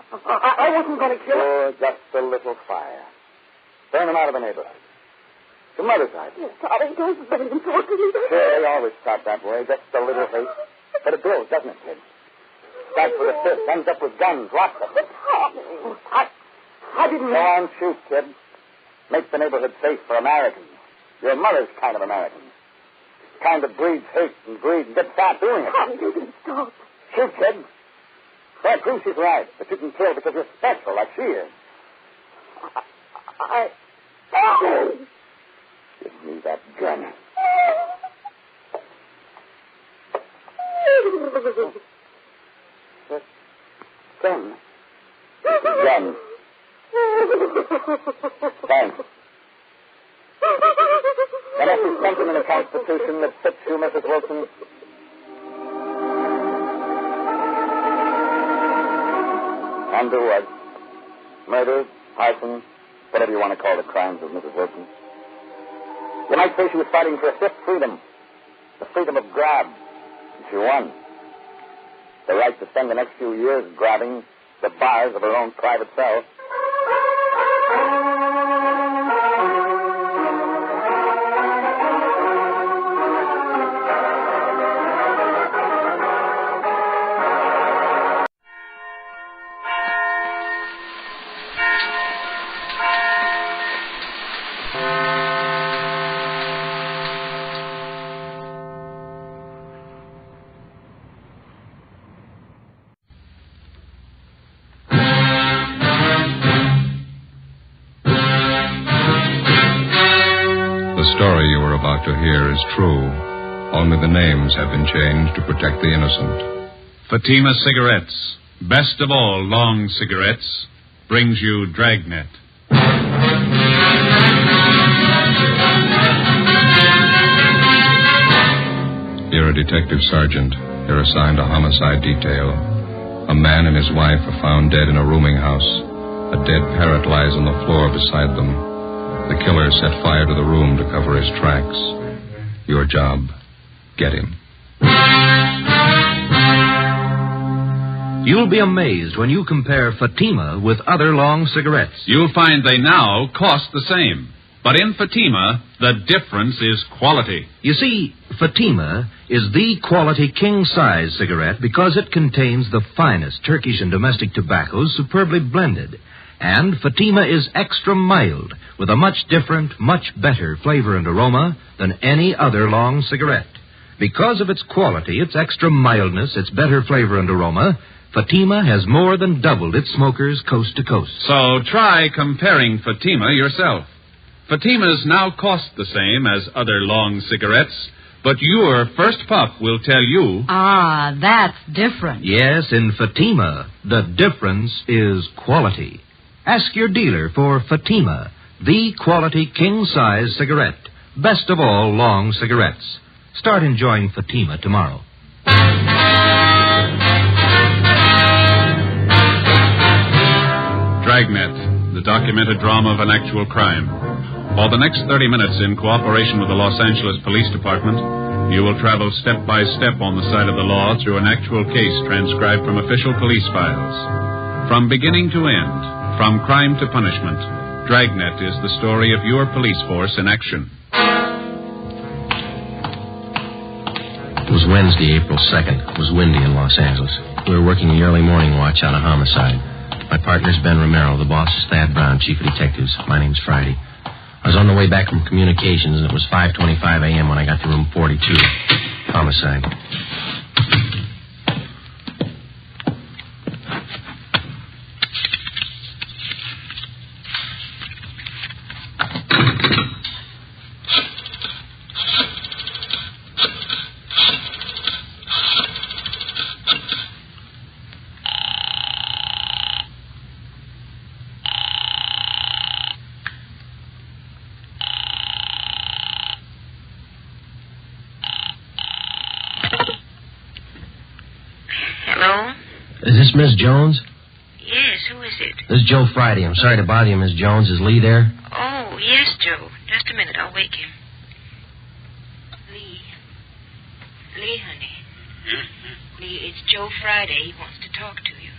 I wasn't going to kill her. Oh, just a little fire. Burn them out of the neighborhood. Your mother's idea. Tommy, don't burn him for me. Sure, they always start that way. Just a little hate. But it grows, doesn't it, kid? Starts with a fist, ends up with guns, lots of them. Tommy. I didn't... Go on, shoot, kid. Make the neighborhood safe for Americans. Your mother's kind of American. Kind of breeds hate and greed and gets start doing it. Tommy, you can stop. Shoot, kid. That proves she's right, that you can kill because you're special, like she is. Give me that gun. Gun. Gun. Thanks. There must be something in the Constitution that fits you, Mrs. Wilson. Underwood. Murder, arson, whatever you want to call the crimes of Mrs. Wilson. You might say she was fighting for a fifth freedom. The freedom of grab. And she won. The right to spend the next few years grabbing the bars of her own private cell. story you are about to hear is true. Only the names have been changed to protect the innocent. Fatima Cigarettes, best of all long cigarettes, brings you Dragnet. You're a detective sergeant. You're assigned a homicide detail. A man and his wife are found dead in a rooming house. A dead parrot lies on the floor beside them. The killer set fire to the room to cover his tracks. Your job, get him. You'll be amazed when you compare Fatima with other long cigarettes. You'll find they now cost the same. But in Fatima, the difference is quality. You see, Fatima is the quality king-size cigarette because it contains the finest Turkish and domestic tobaccos superbly blended. And Fatima is extra mild with a much different, much better flavor and aroma than any other long cigarette. Because of its quality, its extra mildness, its better flavor and aroma, Fatima has more than doubled its smokers coast to coast. So try comparing Fatima yourself. Fatimas now cost the same as other long cigarettes, but your first puff will tell you... Ah, that's different. Yes, in Fatima, the difference is quality. Ask your dealer for Fatima, the quality king-size cigarette. Best of all long cigarettes. Start enjoying Fatima tomorrow. Dragnet, the documented drama of an actual crime. For the next 30 minutes, in cooperation with the Los Angeles Police Department, you will travel step by step on the side of the law through an actual case transcribed from official police files. From beginning to end, from crime to punishment, Dragnet is the story of your police force in action. It was Wednesday, April 2nd. It was windy in Los Angeles. We were working the early morning watch on a homicide. My partner's Ben Romero. The boss is Thad Brown, chief of detectives. My name's Freddie. I was on the way back from communications, and it was 5:25 a.m. when I got to room 42. Homicide. Is this Miss Jones? Yes, who is it? This is Joe Friday. I'm sorry to bother you, Miss Jones. Is Lee there? Oh, yes, Joe. Just a minute. I'll wake him. Lee, honey. Lee, it's Joe Friday. He wants to talk to you.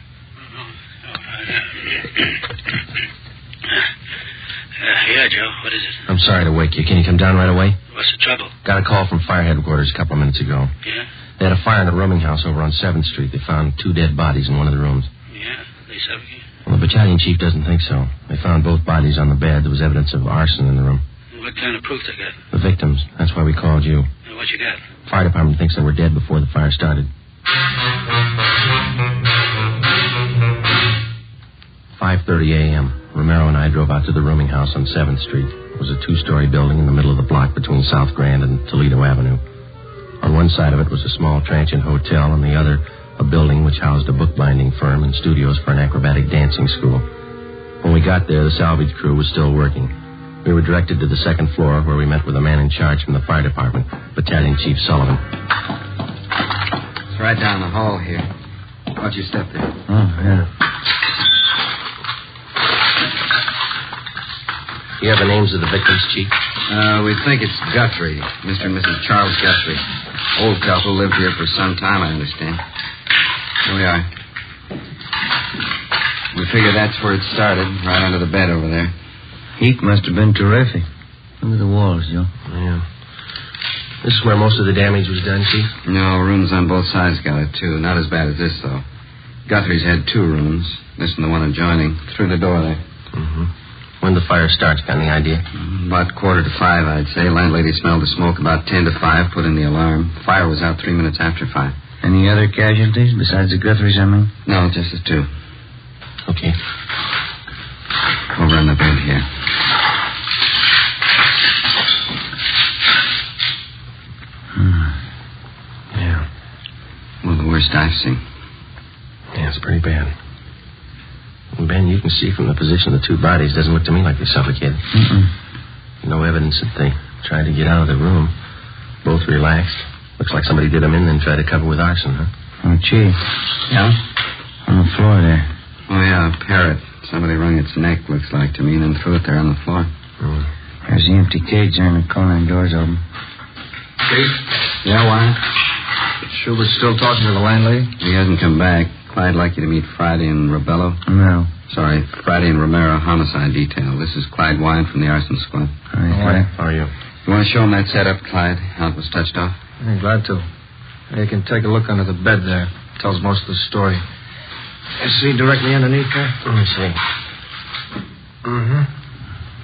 Yeah, Joe. What is it? I'm sorry to wake you. Can you come down right away? What's the trouble? Got a call from fire headquarters a couple of minutes ago. Yeah? They had a fire in a rooming house over on 7th Street. They found 2 dead bodies in one of the rooms. Yeah? They suffocated? Well, the battalion chief doesn't think so. They found both bodies on the bed. There was evidence of arson in the room. What kind of proof they got? The victims. That's why we called you. What you got? Fire department thinks they were dead before the fire started. 5:30 a.m. Romero and I drove out to the rooming house on 7th Street. It was a 2-story building in the middle of the block between South Grand and Toledo Avenue. On one side of it was a small transient hotel, and the other a building which housed a bookbinding firm and studios for an acrobatic dancing school. When we got there, the salvage crew was still working. We were directed to the 2nd floor, where we met with a man in charge from the fire department, Battalion Chief Sullivan. It's right down the hall here. Watch your step there. Oh, yeah. You have the names of the victims, Chief? We think it's Guthrie, Mr. and Mrs. Charles Guthrie. Old couple, lived here for some time, I understand. Here we are. We figure that's where it started, right under the bed over there. Heat must have been terrific. Look at the walls, Joe. Yeah. This is where most of the damage was done, Chief? No, rooms on both sides got it, too. Not as bad as this, though. Guthrie's had 2 rooms. This and the one adjoining. Through the door there. Mm-hmm. When the fire starts, got any idea? About 4:45, I'd say. Landlady smelled the smoke about 10 to 5, put in the alarm. Fire was out 3 minutes after 5. Any other casualties besides the Guthries, I mean? No, just the 2. Okay. Over on the bed here. worst I've seen. Yeah, it's pretty bad. And Ben, you can see from the position of the two bodies, doesn't look to me like they suffocated. No evidence that they tried to get out of the room. Both relaxed. Looks like somebody did them in, then tried to cover with arson, huh? Oh, Chief. Yeah? On the floor there. Oh, yeah, a parrot. Somebody wrung its neck, looks like to me, and then threw it there on the floor. There's the empty cage there in the corner and door's open. Chief? Yeah, why? Schubert's still talking to the landlady? He hasn't come back. Clyde'd like you to meet Friday and Rebello. No. Sorry, Friday and Romero homicide detail. This is Clyde Wine from the arson squad. Hi. How are you? You want to show him that setup, Clyde? How it was touched off? I'm glad to. You can take a look under the bed there. Tells most of the story. You see directly underneath there? Let me see.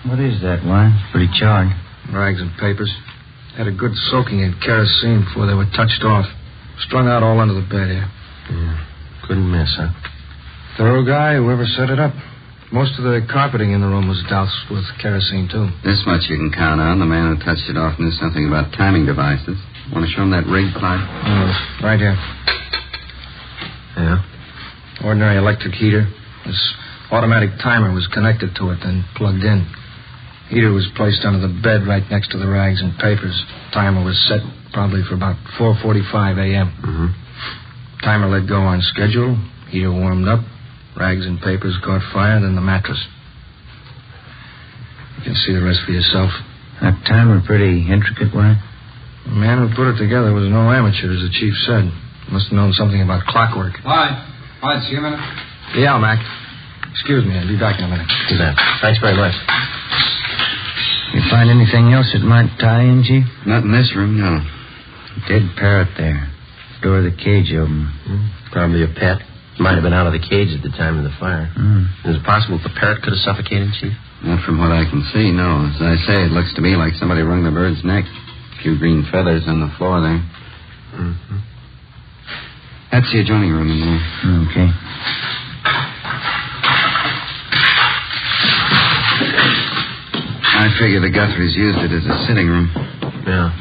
What is that, Wine? Pretty charred. Rags and papers. Had a good soaking in kerosene before they were touched off. Strung out all under the bed here. Couldn't miss, huh? Thorough guy, whoever set it up. Most of the carpeting in the room was doused with kerosene, too. This much you can count on. The man who touched it off knew something about timing devices. Want to show him that rig, Clyde? Right here. Yeah? Ordinary electric heater. This automatic timer was connected to it, then plugged in. Heater was placed under the bed right next to the rags and papers. Timer was set probably for about 4:45 a.m. Timer let go on schedule. Heater warmed up. Rags and papers caught fire, then the mattress. You can see the rest for yourself. That timer pretty intricate, Wine? The man who put it together was no amateur, as the chief said. Must have known something about clockwork. Clyde, see you a minute? Yeah, Mac. Excuse me, I'll be back in a minute. Do that. Thanks very much. You find anything else that might tie in, Chief? Not in this room, no. Dead parrot there. Door of the cage open. Probably a pet. Might have been out of the cage at the time of the fire. Is it possible that the parrot could have suffocated, Chief? Not from what I can see, no. As I say, it looks to me like somebody wrung the bird's neck. A few green feathers on the floor there. That's the adjoining room in there. Okay. I figure the Guthries used it as a sitting room. Yeah.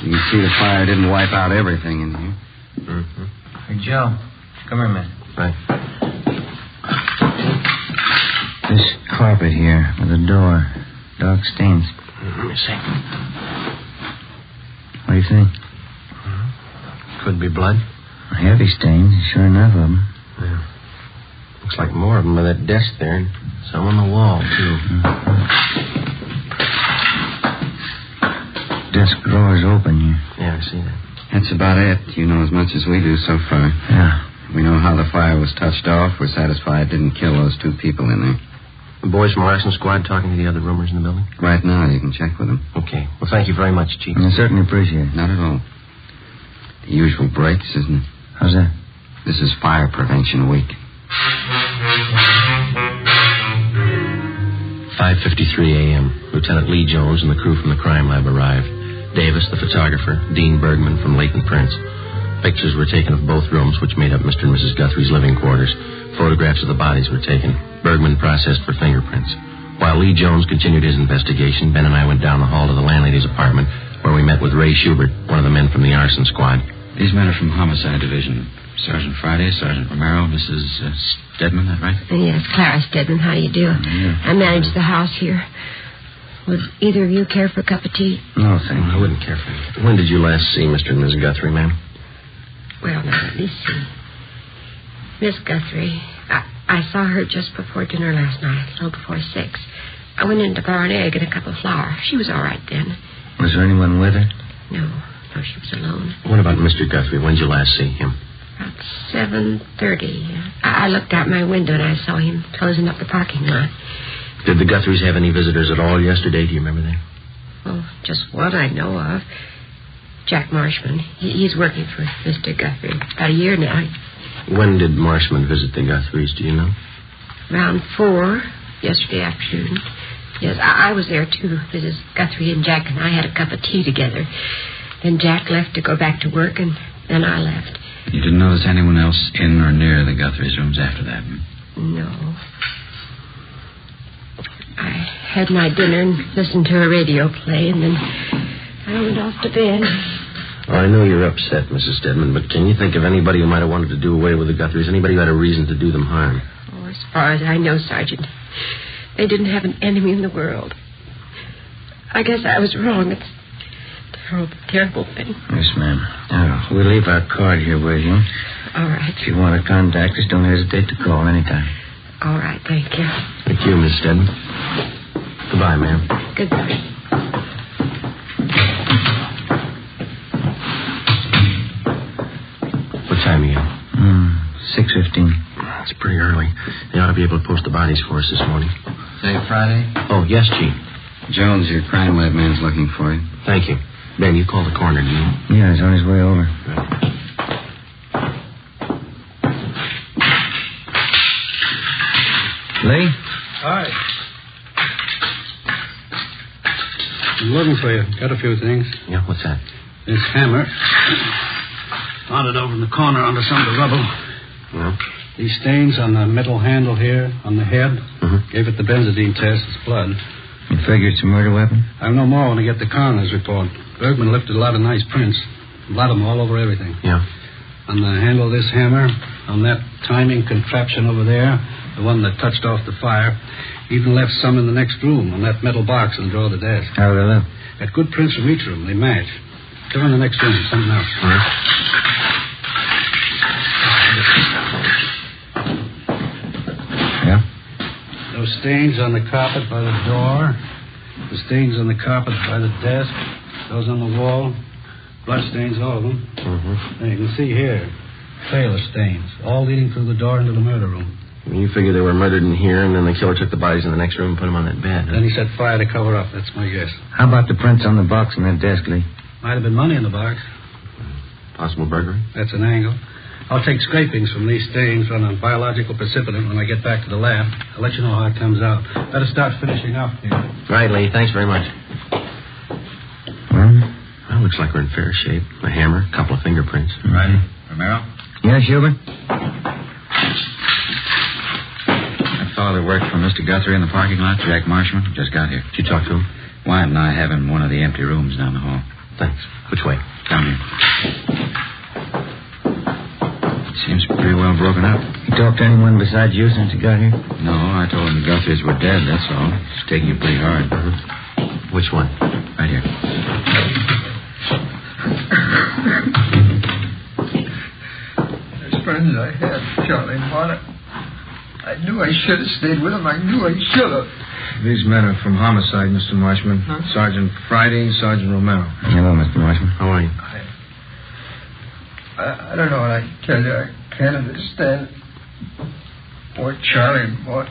You can see the fire didn't wipe out everything in here. Hey, Joe. Come here a minute. Right. This carpet here with the door. Dark stains. Let me see. What do you think? Could be blood. Heavy stains, sure enough of them. Yeah. Looks like more of them by that desk there, and some on the wall, too. Desk drawer's open here. Yeah, I see that. That's about it. You know as much as we do so far. Yeah. We know how the fire was touched off. We're satisfied it didn't kill those two people in there. The boys from arson squad talking to the other roomers in the building? Right now, you can check with them. Okay. Well, thank you very much, Chief. I certainly appreciate it. Not at all. The usual breaks, isn't it? How's that? This is Fire Prevention Week. 5:53 a.m. Lieutenant Lee Jones and the crew from the crime lab arrived. Davis, the photographer, Dean Bergman from Leighton Prince. Pictures were taken of both rooms, which made up Mr. and Mrs. Guthrie's living quarters. Photographs of the bodies were taken. Bergman processed for fingerprints. While Lee Jones continued his investigation, Ben and I went down the hall to the landlady's apartment, where we met with Ray Schubert, one of the men from the arson squad. These men are from Homicide Division. Sergeant Friday, Sergeant Romero, Mrs. Stedman, that right? Yes, Clara Stedman. How do you do? I manage the house here. Would either of you care for a cup of tea? No, thank you. I wouldn't care for it. When did you last see Mr. and Mrs. Guthrie, ma'am? Well, now, let me see. Miss Guthrie, I saw her just before dinner last night, a little before 6. I went in to borrow an egg and a cup of flour. She was all right then. Was there anyone with her? No, she was alone. What about Mr. Guthrie? When did you last see him? About 7:30. I looked out my window and I saw him closing up the parking lot. Did the Guthries have any visitors at all yesterday? Do you remember that? Well, just one I know of. Jack Marshman. He's working for Mr. Guthrie about a year now. When did Marshman visit the Guthries? Do you know? Around 4 yesterday afternoon. Yes, I was there too. Mrs. Guthrie and Jack and I had a cup of tea together. Then Jack left to go back to work, and then I left. You didn't notice anyone else in or near the Guthries' rooms after that? No. I had my dinner and listened to a radio play, and then I went off to bed. Oh, I know you're upset, Mrs. Stedman, but can you think of anybody who might have wanted to do away with the Guthries? Anybody who had a reason to do them harm? Oh, as far as I know, Sergeant, they didn't have an enemy in the world. I guess I was wrong. It's a terrible, terrible thing. Yes, ma'am. We'll leave our card here with you. All right. If you want to contact us, don't hesitate to call anytime. All right, thank you. Thank you, Miss Stedman. Goodbye, ma'am. Goodbye. What time are you? 6:15. It's pretty early. They ought to be able to post the bodies for us this morning. Say Friday? Oh, yes, Chief. Jones, your crime lab man's looking for you. Thank you. Ben, you called the coroner, didn't you? Yeah, he's on his way over. Lee? Hi. I'm looking for you. Got a few things. Yeah, what's that? This hammer. Found it over in the corner under some of the rubble. Yeah. These stains on the metal handle here, on the head. Gave it the benzodine test. It's blood. You figure it's a murder weapon? I'll know more when I get the coroner's report. Bergman lifted a lot of nice prints. A lot of them all over everything. Yeah. On the handle of this hammer, on that timing contraption over there, the one that touched off the fire, even left some in the next room on that metal box in the drawer of the desk. How do they look? Got good prints from each room. They match. Go in the next room. Something else. Yeah? Those stains on the carpet by the door. The stains on the carpet by the desk. Those on the wall. Blood stains, all of them. And you can see here, trail of stains, all leading through the door into the murder room. You figure they were murdered in here, and then the killer took the bodies in the next room and put them on that bed. Then he set fire to cover up. That's my guess. How about the prints on the box in that desk, Lee? Might have been money in the box. Possible burglary? That's an angle. I'll take scrapings from these stains on a biological precipitant when I get back to the lab. I'll let you know how it comes out. Better start finishing up here. Right, Lee. Thanks very much. Well, looks like we're in fair shape. A hammer, a couple of fingerprints. Right. Romero? Yes, Hubert? That fellow that worked for Mr. Guthrie in the parking lot, Jack Marshman, just got here. Did you talk to him? Wyatt and I have him in one of the empty rooms down the hall. Thanks. Which way? Down here. Seems pretty well broken up. You talked to anyone besides you since he got here? No, I told him the Guthries were dead, that's all. It's taking you pretty hard. Which one? Right here. As friends I had, Charlie and Marta. I knew I should have stayed with him. I knew I should have. These men are from homicide, Mr. Marshman. Huh? Sergeant Friday, Sergeant Romero. Hello, Mr. Marshman. How are you? I don't know what I can tell you. I can't understand. Poor Charlie and boy.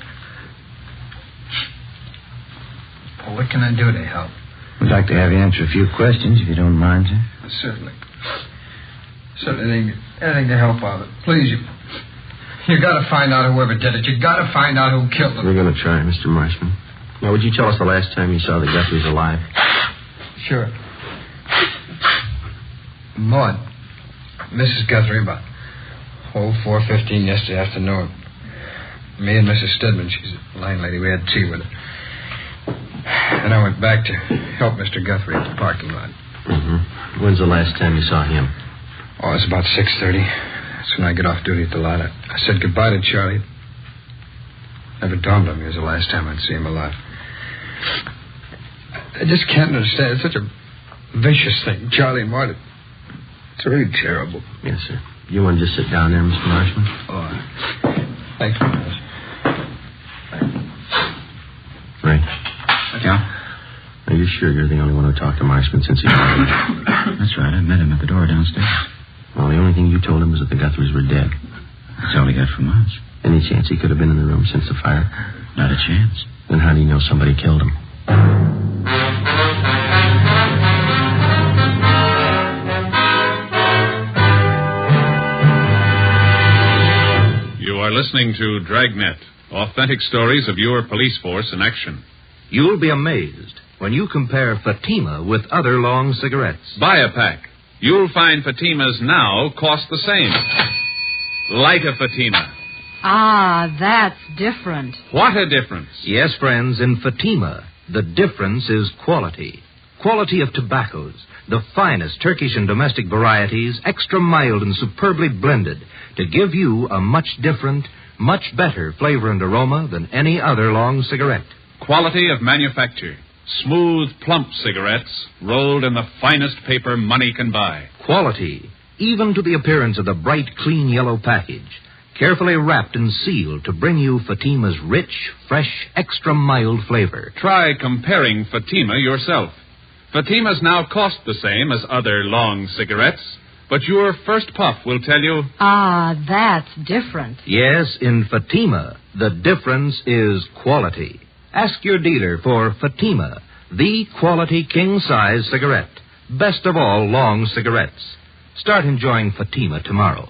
Well, what can I do to help? We'd like to have you answer a few questions, if you don't mind, sir. Certainly. Certainly anything to help out. Please, you got to find out whoever did it. You got to find out who killed them. We're going to try, Mr. Marshman. Now, would you tell us the last time you saw the Guthries alive? Sure. Maud, Mrs. Guthrie, about 4:15 yesterday afternoon. Me and Mrs. Stedman, she's a line lady, we had tea with her. And I went back to help Mr. Guthrie at the parking lot. When's the last time you saw him? Oh, it's about 6:30. That's when I get off duty at the lot. I said goodbye to Charlie. Never dawned on me it was the last time I'd see him alive. I just can't understand. It's such a vicious thing. Charlie and Marta. It's really terrible. Yes, sir. You want to just sit down there, Mr. Marshman? Oh, thank you. Right. Yeah? Are you sure you're the only one who talked to Marshman since he died? That's right. I met him at the door downstairs. Well, the only thing you told him was that the Guthries were dead. That's all he got from us. Any chance he could have been in the room since the fire? Not a chance. Then how do you know somebody killed him? You are listening to Dragnet, authentic stories of your police force in action. You'll be amazed when you compare Fatima with other long cigarettes. Buy a pack. You'll find Fatimas now cost the same. Light a Fatima. Ah, that's different. What a difference. Yes, friends, in Fatima, the difference is quality. quality of tobaccos, the finest Turkish and domestic varieties, extra mild and superbly blended, to give you a much different, much better flavor and aroma than any other long cigarette. Quality of manufacture. Smooth, plump cigarettes rolled in the finest paper money can buy. Quality, even to the appearance of the bright, clean yellow package. Carefully wrapped and sealed to bring you Fatima's rich, fresh, extra mild flavor. Try comparing Fatima yourself. Fatimas now cost the same as other long cigarettes, but your first puff will tell you... Ah, that's different. Yes, in Fatima, the difference is quality. Ask your dealer for Fatima, the quality king-size cigarette. Best of all long cigarettes. Start enjoying Fatima tomorrow.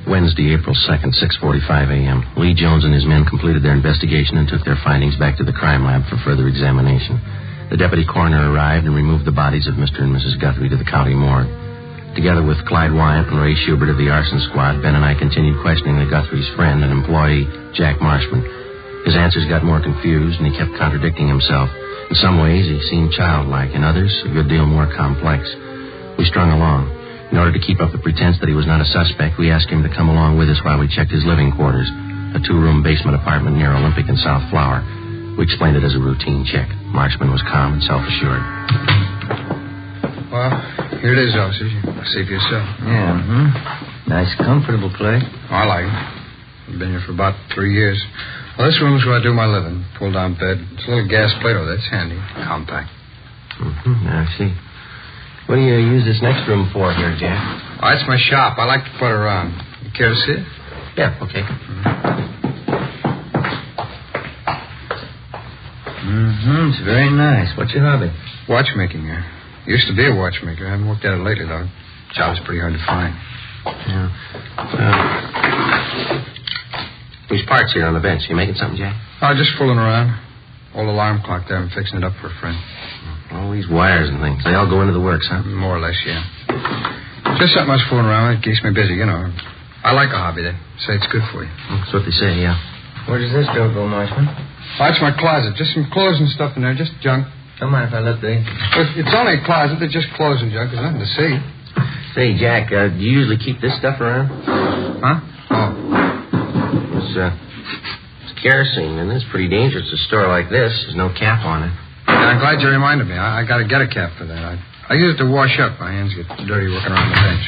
Wednesday, April 2nd, 6:45 a.m. Lee Jones and his men completed their investigation and took their findings back to the crime lab for further examination. The deputy coroner arrived and removed the bodies of Mr. and Mrs. Guthrie to the county morgue. Together with Clyde Wyant and Ray Schubert of the arson squad, Ben and I continued questioning the Guthrie's friend and employee, Jack Marshman. His answers got more confused, and he kept contradicting himself. In some ways, he seemed childlike. In others, a good deal more complex. We strung along. In order to keep up the pretense that he was not a suspect, we asked him to come along with us while we checked his living quarters, a 2-room basement apartment near Olympic and South Flower. We explained it as a routine check. Marshman was calm and self-assured. Well, here it is, officers. You can see for yourself. Yeah, Nice, comfortable place. Oh, I like it. I've been here for about 3 years. Well, this room is where I do my living. Pull-down bed. It's a little gas Play-Doh. That's handy. Compact. I see. What do you use this next room for here, Jack? Oh, it's my shop. I like to put around. You care to see it? Yeah, okay. It's very nice. What's your hobby? Watchmaking here. Used to be a watchmaker. I haven't worked at it lately, though. Job's pretty hard to find. Yeah. These parts here on the bench. You making something, Jack? Oh, just fooling around. Old alarm clock there. I'm fixing it up for a friend. All these wires and things. They all go into the works, huh? More or less, yeah. Just something I was fooling around with. It keeps me busy, you know. I like a hobby. They say it's good for you. That's what they say, yeah. Where does this door go, Marshman? Oh, it's my closet. Just some clothes and stuff in there. Just junk. Don't mind if I look, Dave. It's only a closet. They're just clothes and junk. There's nothing to see. Say, Jack, do you usually keep this stuff around? Huh? Oh. It's kerosene, and it's pretty dangerous to store like this. There's no cap on it. Yeah, I'm glad you reminded me. I got to get a cap for that. I use it to wash up. My hands get dirty working around the bench.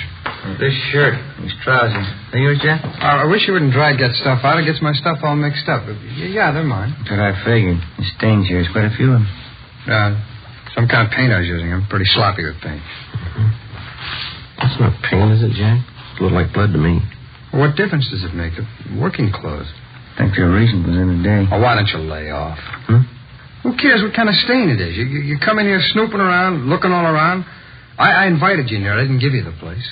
This shirt, these trousers. Are yours, Jack? I wish you wouldn't drag that stuff out. It gets my stuff all mixed up. Yeah, they're mine. That's what I figured. The stains here is quite a few of them. Some kind of paint I was using. I'm pretty sloppy with paint. That's not paint, is it, Jack? It looked like blood to me. Well, what difference does it make? Working clothes. I think your reason was in the day. Oh, why don't you lay off? Who cares what kind of stain it is? You come in here snooping around, looking all around. I invited you in here. I didn't give you the place.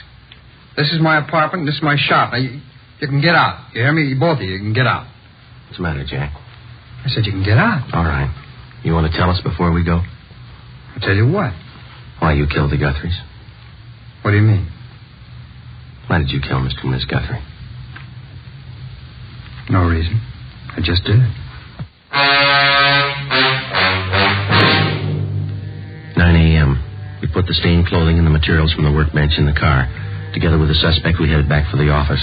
This is my apartment. This is my shop. Now, you can get out. You hear me? Both of you can get out. What's the matter, Jack? I said you can get out. All right. You want to tell us before we go? I'll tell you what. Why you killed the Guthries. What do you mean? Why did you kill Mr. and Miss Guthrie? No reason. I just did. 9 a.m. We put the stained clothing and the materials from the workbench in the car. Together with the suspect, we headed back for the office.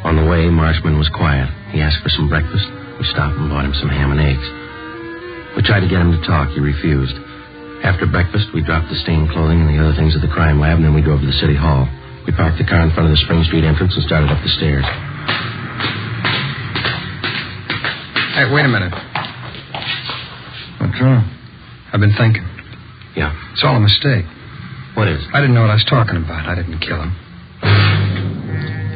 On the way, Marshman was quiet. He asked for some breakfast. We stopped and bought him some ham and eggs. We tried to get him to talk. He refused. After breakfast, we dropped the stained clothing and the other things at the crime lab, and then we drove to the city hall. We parked the car in front of the Spring Street entrance and started up the stairs. Hey, wait a minute. What's wrong? I've been thinking. Yeah? It's all a mistake. What is? I didn't know what I was talking about. I didn't kill him.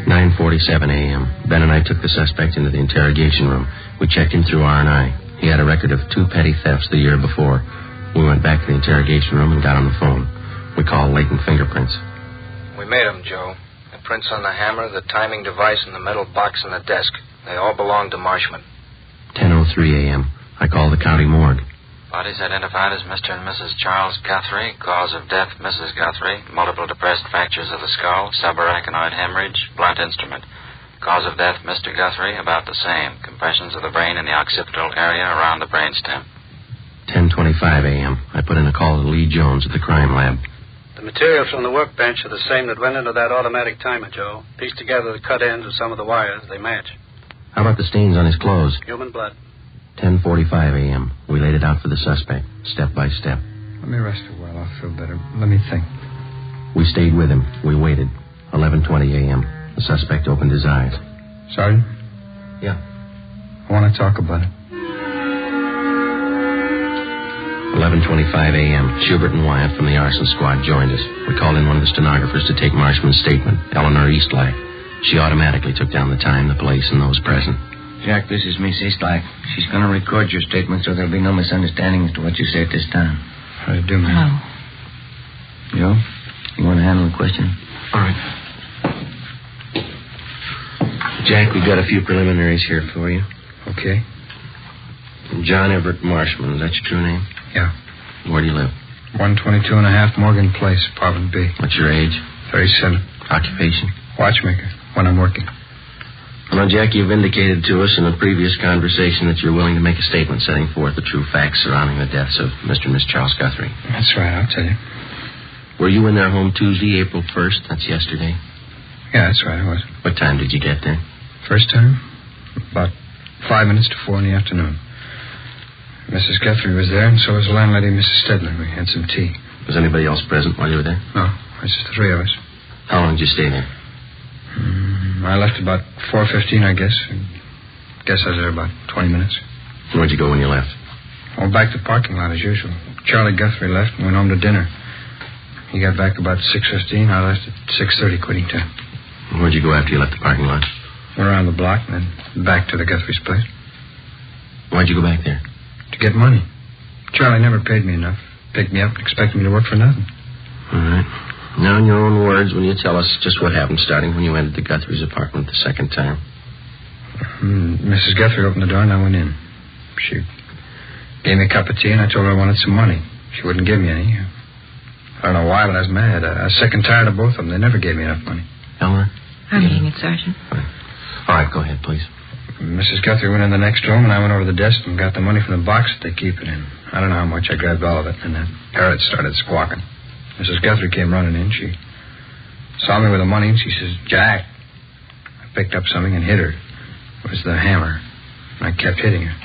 9:47 a.m. Ben and I took the suspect into the interrogation room. We checked him through R&I. He had a record of 2 petty thefts the year before. We went back to the interrogation room and got on the phone. We called latent fingerprints. We made them, Joe. The prints on the hammer, the timing device, and the metal box on the desk. They all belong to Marshman. 10:03 a.m. I called the county morgue. Bodies identified as Mr. and Mrs. Charles Guthrie. Cause of death, Mrs. Guthrie. Multiple depressed fractures of the skull. Subarachnoid hemorrhage. Blunt instrument. Cause of death, Mr. Guthrie, about the same. Compressions of the brain in the occipital area around the brainstem. 10:25 a.m. I put in a call to Lee Jones at the crime lab. The materials from the workbench are the same that went into that automatic timer, Joe. Piece together the cut ends of some of the wires. They match. How about the stains on his clothes? Human blood. 10:45 a.m. We laid it out for the suspect, step by step. Let me rest a while. I'll feel better. Let me think. We stayed with him. We waited. 11:20 a.m. The suspect opened his eyes. Sergeant? Yeah? I want to talk about it. 11:25 a.m. Schubert and Wyatt from the arson squad joined us. We called in one of the stenographers to take Marshman's statement, Eleanor Eastlack. She automatically took down the time, the place, and those present. Jack, this is Miss Eastlack. She's going to record your statement so there'll be no misunderstanding as to what you say at this time. How do you do, man? Hello. Joe, you want to handle the question? All right. Jack, we've got a few preliminaries here for you. Okay. John Everett Marshman, is that your true name? Yeah. Where do you live? 122.5 Morgan Place, Apartment B. What's your age? 37. Occupation? Watchmaker, when I'm working. Well, now, Jack, you've indicated to us in a previous conversation that you're willing to make a statement setting forth the true facts surrounding the deaths of Mr. and Miss Charles Guthrie. That's right, I'll tell you. Were you in their home Tuesday, April 1st? That's yesterday. Yeah, that's right, I was. What time did you get there? First time? About 5 minutes to 4 in the afternoon. Mrs. Guthrie was there, and so was the landlady, Mrs. Stedman. We had some tea. Was anybody else present while you were there? No, it's just the three of us. How long did you stay there? I left about 4:15, I guess. I guess I was there about 20 minutes. Where'd you go when you left? Well, back to the parking lot as usual. Charlie Guthrie left and went home to dinner. He got back about 6:15. I left at 6:30, quitting time. Where'd you go after you left the parking lot? Went around the block and then back to the Guthrie's place. Why'd you go back there? To get money. Charlie never paid me enough. Picked me up and expected me to work for nothing. All right. Now, in your own words, will you tell us just what happened starting when you entered the Guthrie's apartment the second time? Mrs. Guthrie opened the door and I went in. She gave me a cup of tea and I told her I wanted some money. She wouldn't give me any. I don't know why, but I was mad. I was sick and tired of both of them. They never gave me enough money. Eleanor? I'm reading it, Sergeant. All right, go ahead, please. Mrs. Guthrie went in the next room, and I went over to the desk and got the money from the box that they keep it in. I don't know how much. I grabbed all of it, and that parrot started squawking. Mrs. Guthrie came running in. She saw me with the money, and she says, "Jack." I picked up something and hit her. It was the hammer, and I kept hitting her.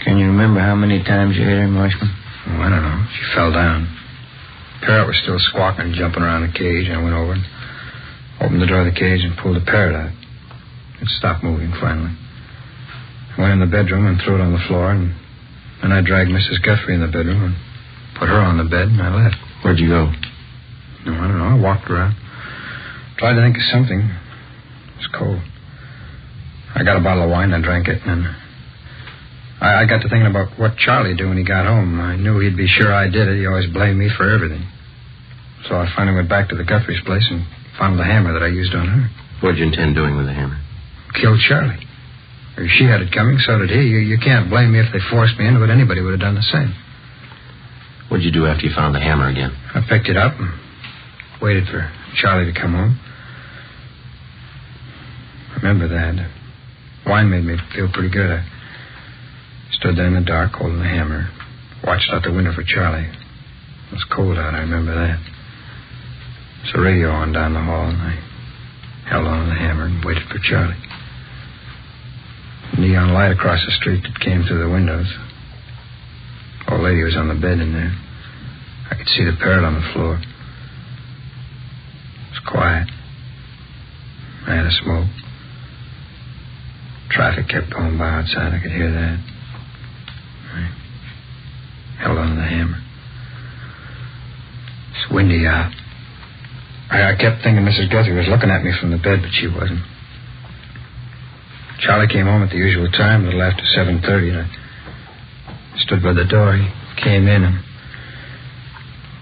Can you remember how many times you hit her, Marshman? Oh, I don't know. She fell down. Parrot was still squawking, jumping around the cage. I went over and opened the door of the cage and pulled the parrot out. It stopped moving finally. I went in the bedroom and threw it on the floor, and then I dragged Mrs. Guthrie in the bedroom and put her on the bed, and I left. Where'd you go? No, I don't know. I walked around. Tried to think of something. It was cold. I got a bottle of wine, I drank it, and I got to thinking about what Charlie'd do when he got home. I knew he'd be sure I did it. He always blamed me for everything. So I finally went back to the Guthrie's place and found the hammer that I used on her. What'd you intend doing with the hammer? Killed Charlie. She had it coming, so did he. You can't blame me if they forced me into it. Anybody would have done the same. What'd you do after you found the hammer again? I picked it up and waited for Charlie to come home. I remember that. Wine made me feel pretty good. I stood there in the dark holding the hammer, watched out the window for Charlie. It was cold out, I remember that. There's a radio on down the hall, and I held on to the hammer and waited for Charlie. Neon light across the street that came through the windows. Old lady was on the bed in there. I could see the parrot on the floor. It was quiet. I had a smoke. Traffic kept going by outside. I could hear that. I held on to the hammer. It's windy out. I kept thinking Mrs. Guthrie was looking at me from the bed, but she wasn't. Charlie came home at the usual time, a little after 7:30, and I stood by the door. He came in and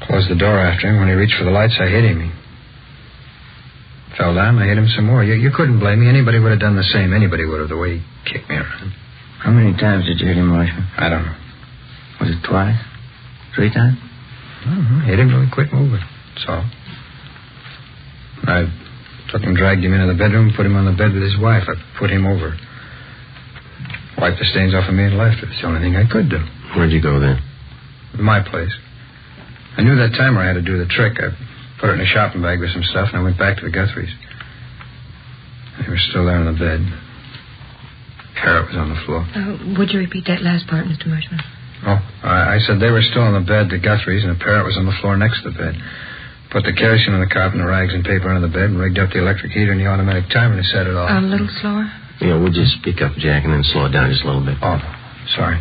closed the door after him. When he reached for the lights, I hit him. He fell down, I hit him some more. You couldn't blame me. Anybody would have done the same. Anybody would have, the way he kicked me around. How many times did you hit him, Marshman? I don't know. Was it twice? 3 times? I don't know. Hit him till he quit moving. That's all. I Took him, dragged him into the bedroom, put him on the bed with his wife. I put him over. Wiped the stains off of me and left. It's the only thing I could do. Where'd you go then? My place. I knew that timer had to do the trick. I put it in a shopping bag with some stuff, and I went back to the Guthries. They were still there in the bed. Parrot was on the floor. Would you repeat that last part, Mr. Marshman? Oh, I said they were still in the bed, the Guthries, and the Parrot was on the floor next to the bed. Put the kerosene on the carpet and the rags and paper under the bed and rigged up the electric heater and the automatic timer to set it off. A little slower? Yeah, we'll just speak up, Jack, and then slow it down just a little bit. Oh, sorry.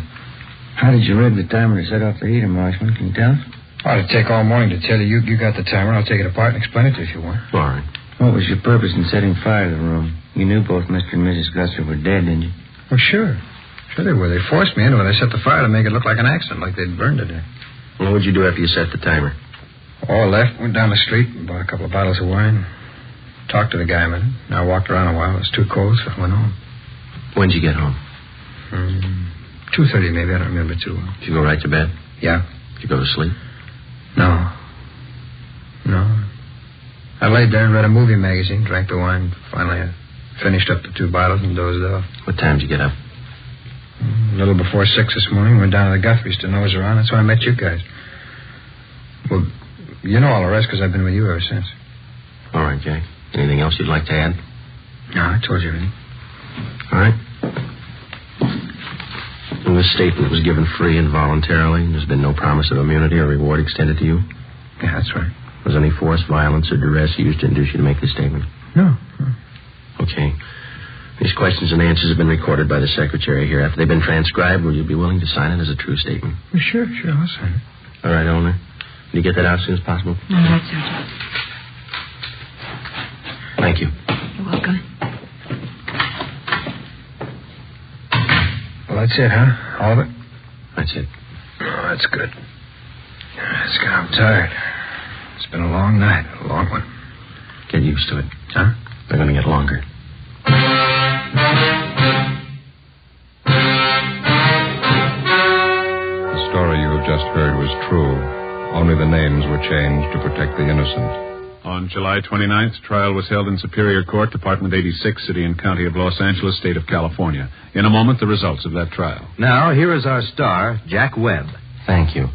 How did you rig the timer to set off the heater, Marshman? Can you tell us? Oh, it'd take all morning to tell you. You got the timer. I'll take it apart and explain it to you if you want. All right. What was your purpose in setting fire to the room? You knew both Mr. and Mrs. Guthrie were dead, didn't you? Oh, sure. Sure they were. They forced me into it. They set the fire to make it look like an accident, like they'd burned it. Well, what'd you do after you set the timer? Oh, left, went down the street, bought a couple of bottles of wine, talked to the guy a minute. I walked around a while. It was too cold, so I went home. When'd you get home? 2:30 maybe. I don't remember too well. Did you go right to bed? Yeah. Did you go to sleep? No. I laid there and read a movie magazine, drank the wine. Finally, I finished up the 2 bottles and dozed off. What time did you get up? A little before 6 this morning. Went down to the Guthries to nose around. That's when I met you guys. Well, you know all the rest because I've been with you ever since. All right, Jack. Anything else you'd like to add? No, I told you everything. All right. And this statement was given free and voluntarily. There's been no promise of immunity or reward extended to you? Yeah, that's right. Was any force, violence, or duress used to induce you to make this statement? No. Okay. These questions and answers have been recorded by the secretary here. After they've been transcribed, will you be willing to sign it as a true statement? Well, sure, I'll sign it. All right, Eleanor. Will you get that out as soon as possible? All right, Sergeant. Thank you. You're welcome. Well, that's it, huh? All of it? That's it. Oh, that's good. That's good. I'm tired. It's been a long night, a long one. Get used to it. Huh? They're going to get longer. The story you have just heard was true. Only the names were changed to protect the innocent. On July 29th, trial was held in Superior Court, Department 86, City and County of Los Angeles, State of California. In a moment, the results of that trial. Now, here is our star, Jack Webb. Thank you.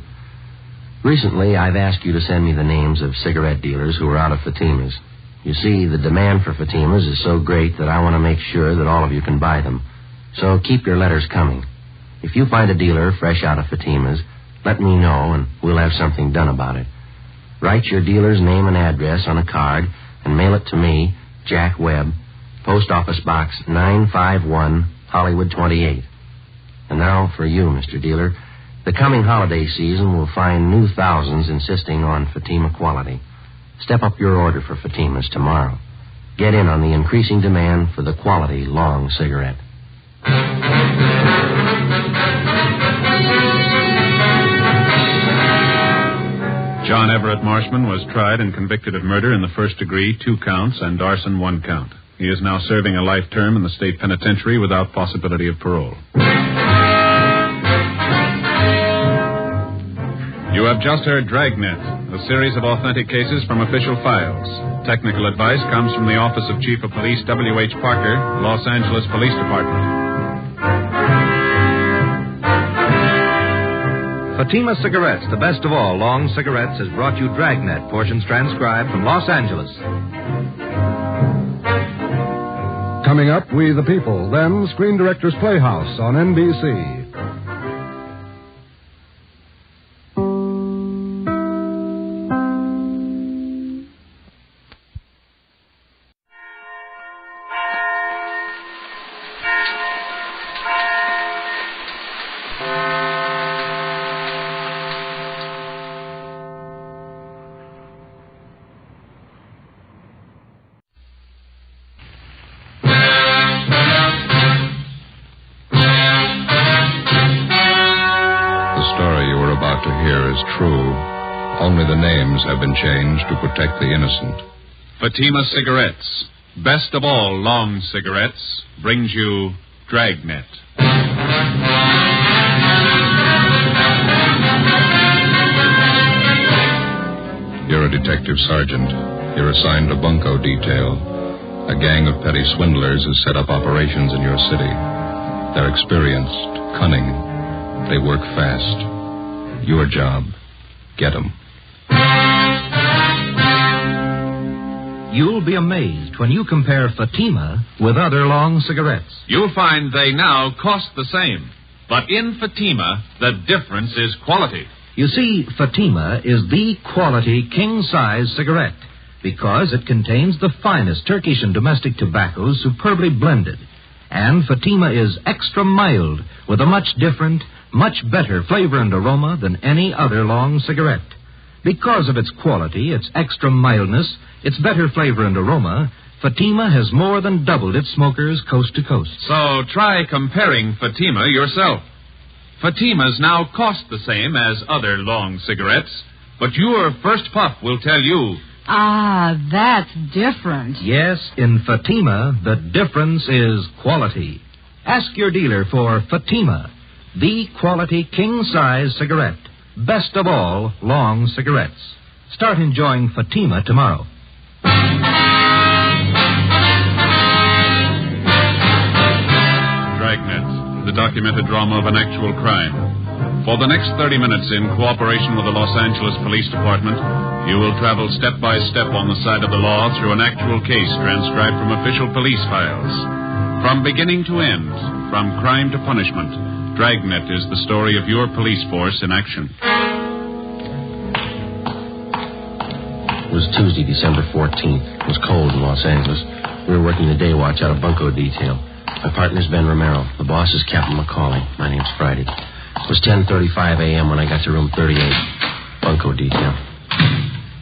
Recently, I've asked you to send me the names of cigarette dealers who are out of Fatimas. You see, the demand for Fatimas is so great that I want to make sure that all of you can buy them. So keep your letters coming. If you find a dealer fresh out of Fatimas, let me know and we'll have something done about it. Write your dealer's name and address on a card and mail it to me, Jack Webb, Post Office Box 951, Hollywood 28. And now for you, Mr. Dealer. The coming holiday season will find new thousands insisting on Fatima quality. Step up your order for Fatimas tomorrow. Get in on the increasing demand for the quality long cigarette. John Everett Marshman was tried and convicted of murder in the first degree, 2 counts, and arson, 1 count. He is now serving a life term in the state penitentiary without possibility of parole. You have just heard Dragnet, a series of authentic cases from official files. Technical advice comes from the Office of Chief of Police W.H. Parker, Los Angeles Police Department. Fatima Cigarettes, the best of all long cigarettes, has brought you Dragnet, portions transcribed from Los Angeles. Coming up, We the People, then Screen Directors Playhouse on NBC. Only the names have been changed to protect the innocent. Fatima Cigarettes, best of all long cigarettes, brings you Dragnet. You're a detective sergeant. You're assigned a bunco detail. A gang of petty swindlers has set up operations in your city. They're experienced, cunning. They work fast. Your job, get 'em. You'll be amazed when you compare Fatima with other long cigarettes. You'll find they now cost the same. But in Fatima, the difference is quality. You see, Fatima is the quality king-size cigarette because it contains the finest Turkish and domestic tobaccos superbly blended. And Fatima is extra mild with a much different, much better flavor and aroma than any other long cigarette. Because of its quality, its extra mildness, its better flavor and aroma, Fatima has more than doubled its smokers coast to coast. So try comparing Fatima yourself. Fatimas now cost the same as other long cigarettes, but your first puff will tell you... Ah, that's different. Yes, in Fatima, the difference is quality. Ask your dealer for Fatima, the quality king-size cigarette. Best of all, long cigarettes. Start enjoying Fatima tomorrow. Dragnet, the documented drama of an actual crime. For the next 30 minutes, in cooperation with the Los Angeles Police Department, you will travel step by step on the side of the law through an actual case transcribed from official police files. From beginning to end, from crime to punishment, Dragnet is the story of your police force in action. It was Tuesday, December 14th. It was cold in Los Angeles. We were working the day watch out of bunco detail. My partner's Ben Romero. The boss is Captain McCauley. My name's Freddie. It was 10:35 a.m. when I got to room 38. Bunco detail.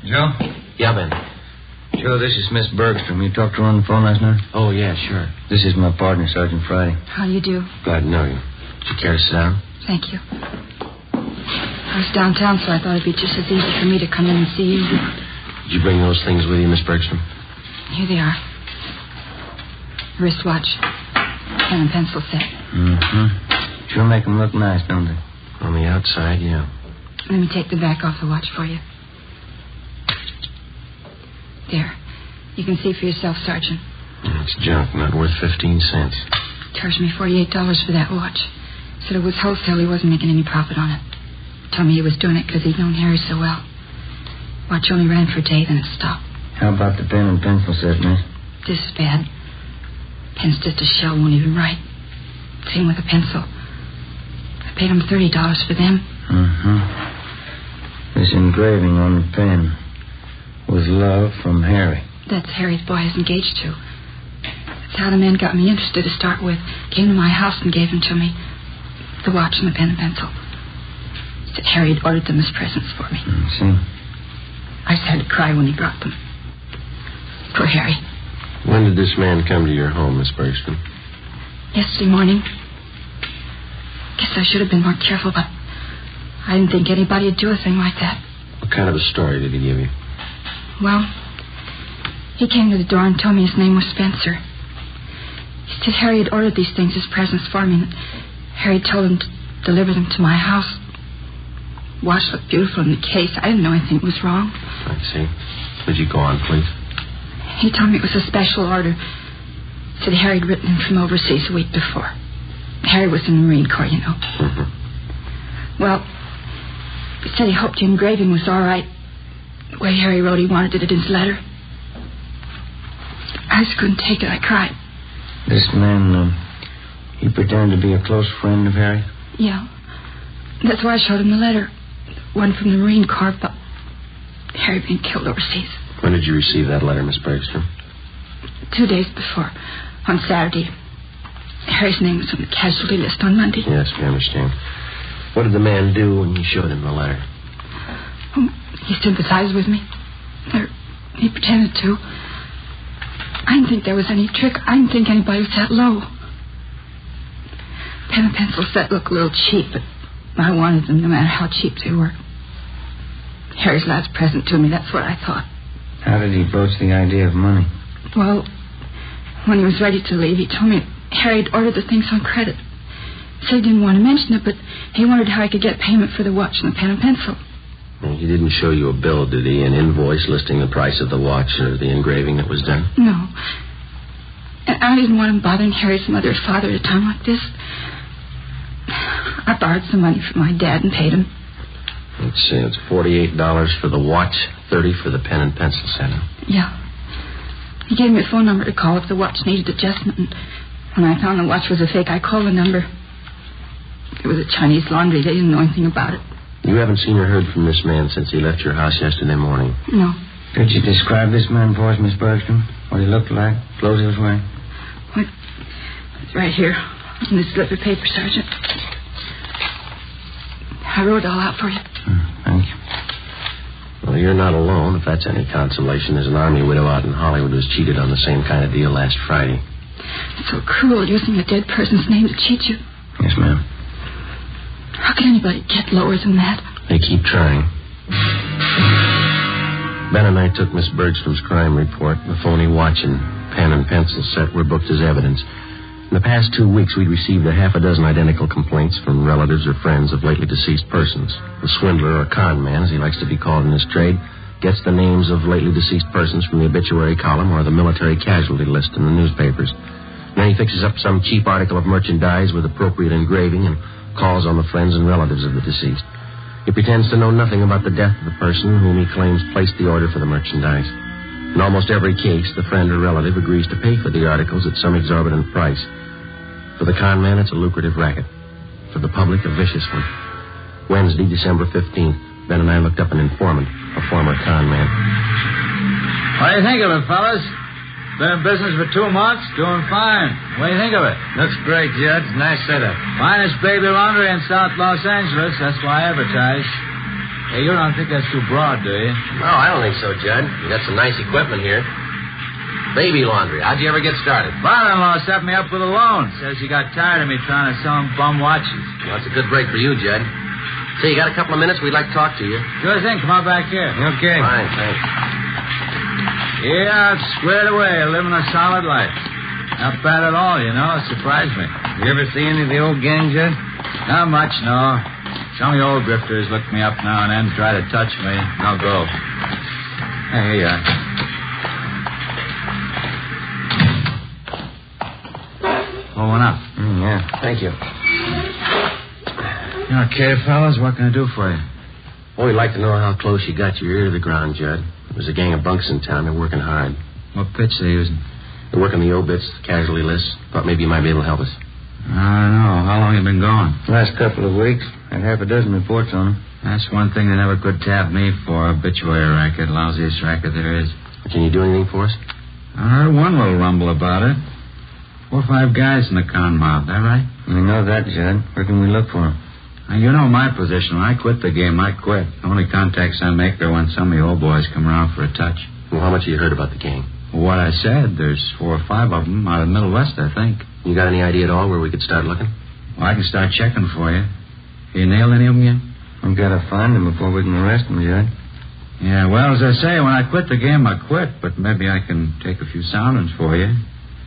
Joe? Yeah, Ben. Joe, this is Miss Bergstrom. You talked to her on the phone last night? Oh, yeah, sure. This is my partner, Sergeant Friday. How you do? Glad to know you. Would you care to sit down? Thank you. I was downtown, so I thought it'd be just as easy for me to come in and see you. Did you bring those things with you, Miss Bergstrom? Here they are. Wristwatch. Pen and pencil set. Mm-hmm. Sure make them look nice, don't they? On the outside, yeah. Let me take the back off the watch for you. There. You can see for yourself, Sergeant. It's junk, not worth 15 cents. Charged me $48 for that watch. Said it was wholesale. He wasn't making any profit on it. Told me he was doing it because he'd known Harry so well. Watch only ran for a day, then it stopped. How about the pen and pencil set, miss? This is bad. Pen's just a shell, won't even write. Same with the pencil. I paid him $30 for them. Mm-hmm. This engraving on the pen was love from Harry. That's Harry's boy I was engaged to. That's how the man got me interested to start with. Came to my house and gave them to me. The watch and the pen and pencil. Said Harry had ordered them as presents for me. See? I started to cry when he brought them. Poor Harry. When did this man come to your home, Miss Bergstrom? Yesterday morning. Guess I should have been more careful, but I didn't think anybody would do a thing like that. What kind of a story did he give you? Well, he came to the door and told me his name was Spencer. He said Harry had ordered these things as presents for me, and Harry told him to deliver them to my house. Watch looked beautiful in the case. I didn't know anything was wrong. I see. Would you go on, please? He told me it was a special order. Said Harry had written him from overseas a week before. Harry was in the Marine Corps, you know. Mm-hmm. Well, he said he hoped the engraving was all right. The way Harry wrote, he wanted it in his letter. I just couldn't take it. I cried. This man, he pretended to be a close friend of Harry? Yeah. That's why I showed him the letter. One from the Marine Corps about Harry being killed overseas. When did you receive that letter, Miss Bergstrom? 2 days before. On Saturday. Harry's name was on the casualty list on Monday. Yes, we understand. What did the man do when you showed him the letter? He sympathized with me. Or he pretended to. I didn't think there was any trick. I didn't think anybody was that low. Pen and pencil set looked a little cheap, but I wanted them no matter how cheap they were. Harry's last present to me, that's what I thought. How did he broach the idea of money? Well, when he was ready to leave, he told me Harry had ordered the things on credit. Said he didn't want to mention it, but he wondered how I could get payment for the watch and the pen and pencil. Well, he didn't show you a bill, did he? An invoice listing the price of the watch or the engraving that was done? No. I didn't want him bothering Harry's mother or father at a time like this. I borrowed some money from my dad and paid him. Let's see, it's $48 for the watch, $30 for the pen and pencil set. Yeah. He gave me a phone number to call if the watch needed adjustment. And when I found the watch was a fake, I called the number. It was a Chinese laundry. They didn't know anything about it. You haven't seen or heard from this man since he left your house yesterday morning? No. Could you describe this man for us, Miss Bergstrom? What he looked like? Clothes he was wearing? It's right here in this slip of paper, Sergeant. I wrote it all out for you. Thank you. Well, you're not alone, if that's any consolation. There's an army widow out in Hollywood who was cheated on the same kind of deal last Friday. It's so cruel using a dead person's name to cheat you. Yes, ma'am. How can anybody get lower than that? They keep trying. Ben and I took Miss Bergstrom's crime report. The phony watch and pen and pencil set were booked as evidence. In the past 2 weeks, we'd received a half a dozen identical complaints from relatives or friends of lately deceased persons. The swindler, or con man, as he likes to be called in his trade, gets the names of lately deceased persons from the obituary column or the military casualty list in the newspapers. Then he fixes up some cheap article of merchandise with appropriate engraving and calls on the friends and relatives of the deceased. He pretends to know nothing about the death of the person whom he claims placed the order for the merchandise. In almost every case, the friend or relative agrees to pay for the articles at some exorbitant price. For the con man, it's a lucrative racket. For the public, a vicious one. Wednesday, December 15th, Ben and I looked up an informant, a former con man. What do you think of it, fellas? Been in business for 2 months, doing fine. What do you think of it? Looks great, Judge. Nice setup. Finest baby laundry in South Los Angeles. That's why I advertise. Hey, you don't think that's too broad, do you? No, I don't think so, Judd. You got some nice equipment here. Baby laundry. How'd you ever get started? Father-in-law set me up with a loan. Says he got tired of me trying to sell him bum watches. Well, that's a good break for you, Judd. Say, you got a couple of minutes? We'd like to talk to you. Sure thing. Come on back here. Okay. Fine, thanks. Yeah, it's squared away, living a solid life. Not bad at all, you know. It surprised me. You ever see any of the old gang, Judd? Not much, no. Some of the old grifters look me up now and then, try to touch me. I'll go. Hey, here you are. Pull one up. Yeah. Thank you. Okay, fellas, what can I do for you? Well, we'd like to know how close you got your ear to the ground, Judd. There's a gang of bunks in town. They're working hard. What pitch they using? They're working the obits, the casualty lists. Thought maybe you might be able to help us. I don't know. How long you been gone? Last couple of weeks. Had half a dozen reports on them. That's one thing they never could tap me for. Obituary racket. Lousiest racket there is. Can you do anything for us? I heard one little rumble about it. 4 or 5 guys in the con mob. That right? We know that, Judd. Where can we look for them? Now, you know my position. When I quit the game, I quit. The only contacts I make are when some of the old boys come around for a touch. Well, how much have you heard about the gang? Well, what I said, there's 4 or 5 of them out of the Middle West, I think. You got any idea at all where we could start looking? Well, I can start checking for you. You nailed any of them yet? We've got to find them before we can arrest them, Judd. Yeah, well, as I say, when I quit the game, I quit. But maybe I can take a few soundings for you.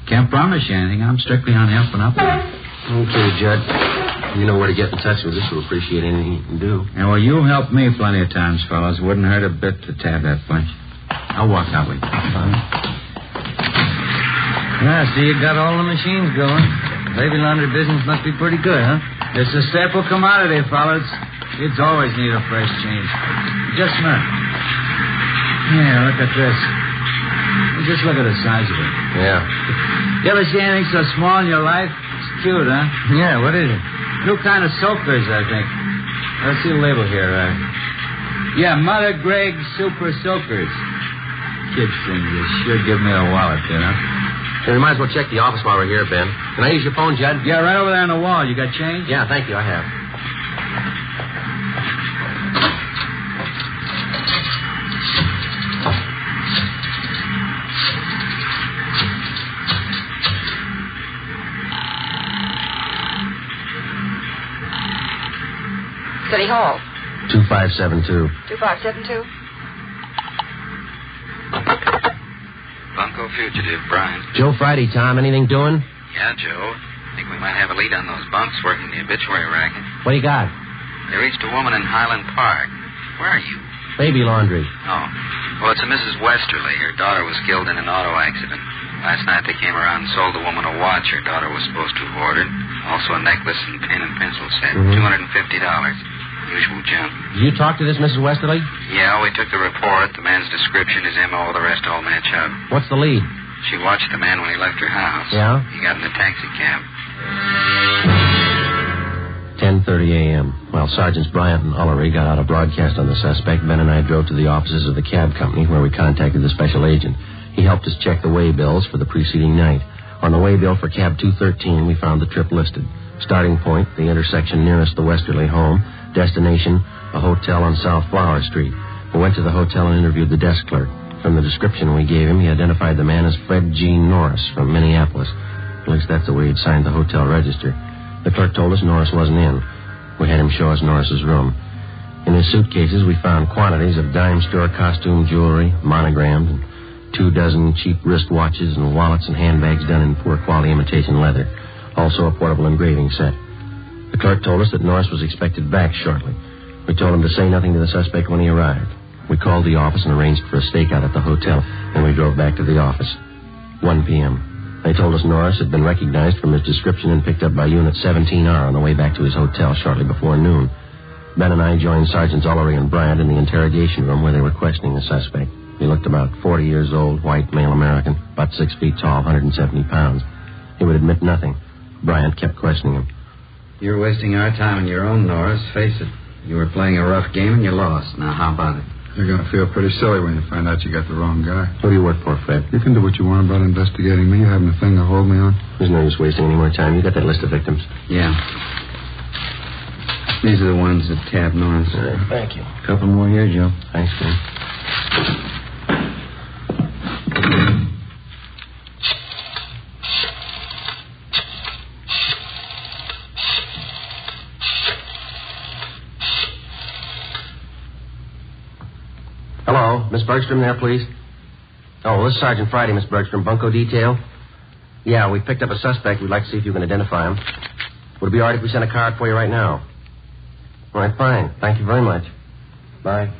Can't promise you anything. I'm strictly on the up and up. Okay, Judd. You know where to get in touch with us. We'll appreciate anything you can do. Yeah, well, you've helped me plenty of times, fellas. Wouldn't hurt a bit to tab that bunch. I'll walk that way. Yeah, see, you got all the machines going. Baby laundry business must be pretty good, huh? It's a staple commodity, fellas. Kids always need a fresh change. Just a minute. Yeah, look at this. Just look at the size of it. Yeah. You ever see anything so small in your life? It's cute, huh? Yeah, what is it? New kind of soakers, I think. Let's see the label here. Yeah, Mother Greg Super Soakers. Kids thing, you sure give me a wallet, you know? Hey, we might as well check the office while we're here, Ben. Can I use your phone, Judd? Yeah, right over there on the wall. You got change? Yeah, thank you. I have. City Hall. 2572. 2572? Bunko fugitive, Brian. Joe Friday, Tom. Anything doing? Yeah, Joe. Think we might have a lead on those bunks working the obituary racket. What do you got? They reached a woman in Highland Park. Where are you? Baby laundry. Oh. Well, it's a Mrs. Westerly. Her daughter was killed in an auto accident. Last night they came around and sold the woman a watch her daughter was supposed to have ordered. Also a necklace and pen and pencil set. $250. Usual junk. Did you talk to this Mrs. Westerly? Yeah, we took the report. The man's description, his M.O., the rest all match up. What's the lead? She watched the man when he left her house. Yeah? He got in the taxi cab. 10:30 a.m. While Sergeants Bryant and Ullery got out a broadcast on the suspect, Ben and I drove to the offices of the cab company where we contacted the special agent. He helped us check the way bills for the preceding night. On the way bill for cab 213, we found the trip listed. Starting point, the intersection nearest the Westerly home. Destination, a hotel on South Flower Street. We went to the hotel and interviewed the desk clerk. From the description we gave him, he identified the man as Fred G. Norris from Minneapolis. At least that's the way he'd signed the hotel register. The clerk told us Norris wasn't in. We had him show us Norris's room. In his suitcases, we found quantities of dime store costume jewelry, monogrammed, and 24 cheap wristwatches and wallets and handbags done in poor quality imitation leather. Also a portable engraving set. The clerk told us that Norris was expected back shortly. We told him to say nothing to the suspect when he arrived. We called the office and arranged for a stakeout at the hotel, and we drove back to the office. 1 p.m. They told us Norris had been recognized from his description and picked up by Unit 17R on the way back to his hotel shortly before noon. Ben and I joined Sergeants Ullery and Bryant in the interrogation room where they were questioning the suspect. He looked about 40 years old, white, male American, about 6 feet tall, 170 pounds. He would admit nothing. Bryant kept questioning him. You're wasting our time on your own, Norris. Face it. You were playing a rough game and you lost. Now, how about it? You're going to feel pretty silly when you find out you got the wrong guy. Who do you work for, Fred? You can do what you want about investigating me. You haven't a thing to hold me on. There's no use wasting any more time. You got that list of victims? Yeah. These are the ones that tabbed Norris. Thank you. Couple more here, Joe. Thanks, man. Hello, Miss Bergstrom there, please? Oh, this is Sergeant Friday, Miss Bergstrom. Bunko detail? Yeah, we picked up a suspect. We'd like to see if you can identify him. Would it be all right if we sent a card for you right now? All right, fine. Thank you very much. Bye.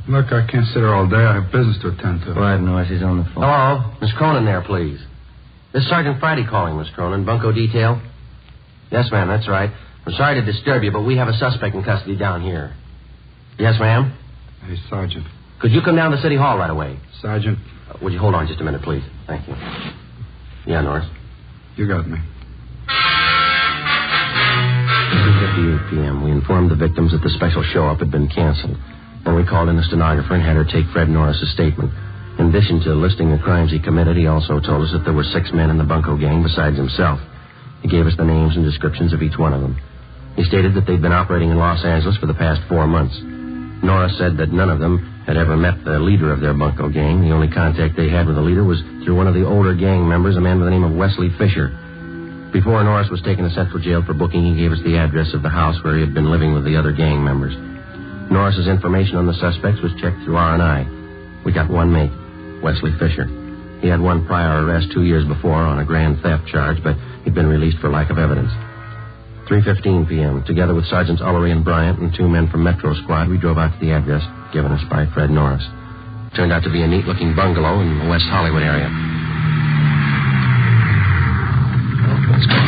Look, I can't sit here all day. I have business to attend to. Quiet, Norris. He's on the phone. Hello? Miss Cronin there, please. This is Sergeant Friday calling, Miss Cronin. Bunko detail? Yes, ma'am, that's right. I'm sorry to disturb you, but we have a suspect in custody down here. Yes, ma'am? Hey, Sergeant. Could you come down to City Hall right away? Sergeant. Would you hold on just a minute, please? Thank you. Yeah, Norris? You got me. 2:58 p.m. We informed the victims that the special show-up had been canceled. Then we called in a stenographer and had her take Fred Norris's statement. In addition to listing the crimes he committed, he also told us that there were 6 men in the Bunko gang besides himself. He gave us the names and descriptions of each one of them. He stated that they'd been operating in Los Angeles for the past 4 months. Norris said that none of them had ever met the leader of their Bunko gang. The only contact they had with the leader was through one of the older gang members, a man by the name of Wesley Fisher. Before Norris was taken to Central Jail for booking, he gave us the address of the house where he had been living with the other gang members. Norris's information on the suspects was checked through R&I. We got one mate, Wesley Fisher. He had one prior arrest 2 years before on a grand theft charge, but he'd been released for lack of evidence. 3:15 p.m., together with Sergeants Ullery and Bryant and 2 men from Metro Squad, we drove out to the address given us by Fred Norris. Turned out to be a neat-looking bungalow in the West Hollywood area. Let's go.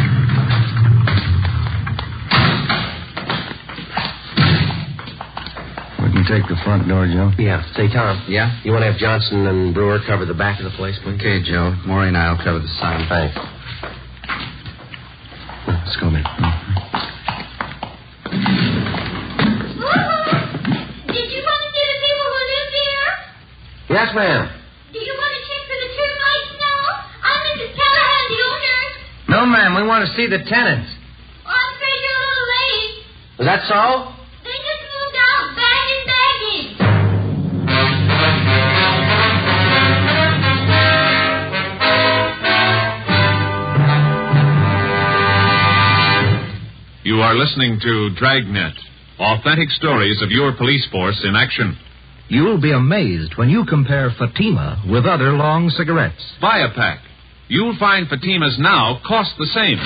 We can take the front door, Joe. Yeah. Say, Tom. Yeah? You want to have Johnson and Brewer cover the back of the place, please? Okay, Joe. Maury and I'll cover the side. Thanks. Let's go, man. Did you want to see the people who live here? Yes, ma'am. Do you want to check for the termites now? I'm Mrs. Callahan, the owner. No, ma'am. We want to see the tenants. Oh, I'm afraid you're a little late. Is that so? They just moved out, bagging baggage. You are listening to Dragnet, authentic stories of your police force in action. You'll be amazed when you compare Fatima with other long cigarettes. Buy a pack. you'll find Fatimas now cost the same.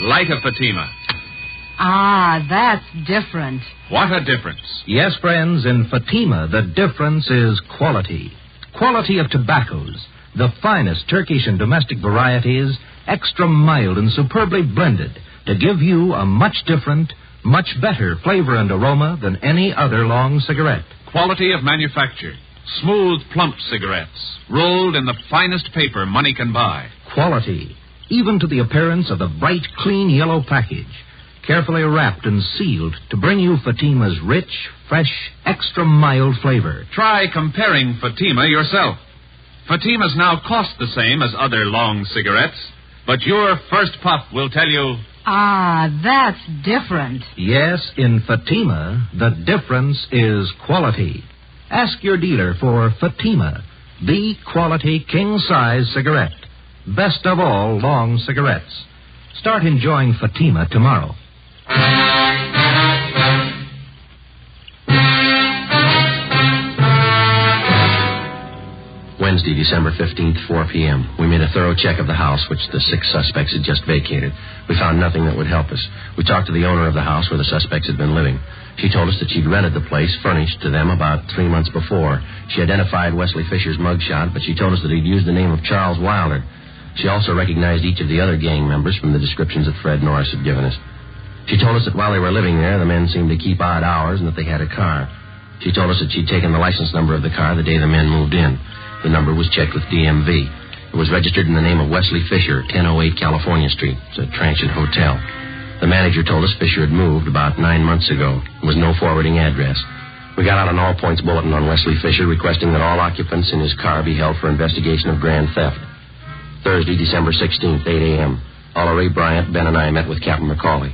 Lighter Fatima. Ah, that's different. What a difference. Yes, friends, in Fatima, the difference is quality. Quality of tobaccos. The finest Turkish and domestic varieties, extra mild and superbly blended to give you a much different, much better flavor and aroma than any other long cigarette. Quality of manufacture. Smooth, plump cigarettes, rolled in the finest paper money can buy. Quality, even to the appearance of the bright, clean yellow package, carefully wrapped and sealed to bring you Fatima's rich, fresh, extra mild flavor. Try comparing Fatima yourself. Fatimas now cost the same as other long cigarettes, but your first puff will tell you... Ah, that's different. Yes, in Fatima, the difference is quality. Ask your dealer for Fatima, the quality king-size cigarette. Best of all long cigarettes. Start enjoying Fatima tomorrow. Wednesday, December 15th, 4 p.m. We made a thorough check of the house, which the 6 suspects had just vacated. We found nothing that would help us. We talked to the owner of the house where the suspects had been living. She told us that she'd rented the place, furnished to them, about 3 months before. She identified Wesley Fisher's mugshot, but she told us that he'd used the name of Charles Wilder. She also recognized each of the other gang members from the descriptions that Fred Norris had given us. She told us that while they were living there, the men seemed to keep odd hours and that they had a car. She told us that she'd taken the license number of the car the day the men moved in. The number was checked with DMV. It was registered in the name of Wesley Fisher, 1008 California Street. It's a transient hotel. The manager told us Fisher had moved about 9 months ago. There was no forwarding address. We got out an all-points bulletin on Wesley Fisher requesting that all occupants in his car be held for investigation of grand theft. Thursday, December 16th, 8 a.m. Oliver Ray Bryant, Ben, and I met with Captain McCauley.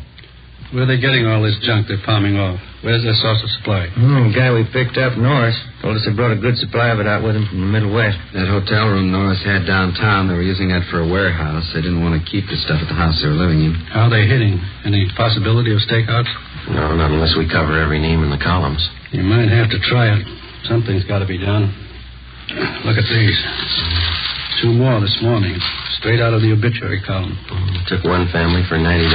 Where are they getting all this junk they're palming off? Where's their source of supply? The guy we picked up, Norris, told us they brought a good supply of it out with him from the Middle West. That hotel room Norris had downtown, they were using that for a warehouse. They didn't want to keep the stuff at the house they were living in. How are they hitting? Any possibility of stakeouts? No, not unless we cover every name in the columns. You might have to try it. Something's got to be done. Look at these. 2 more this morning, straight out of the obituary column. Took one family for $90.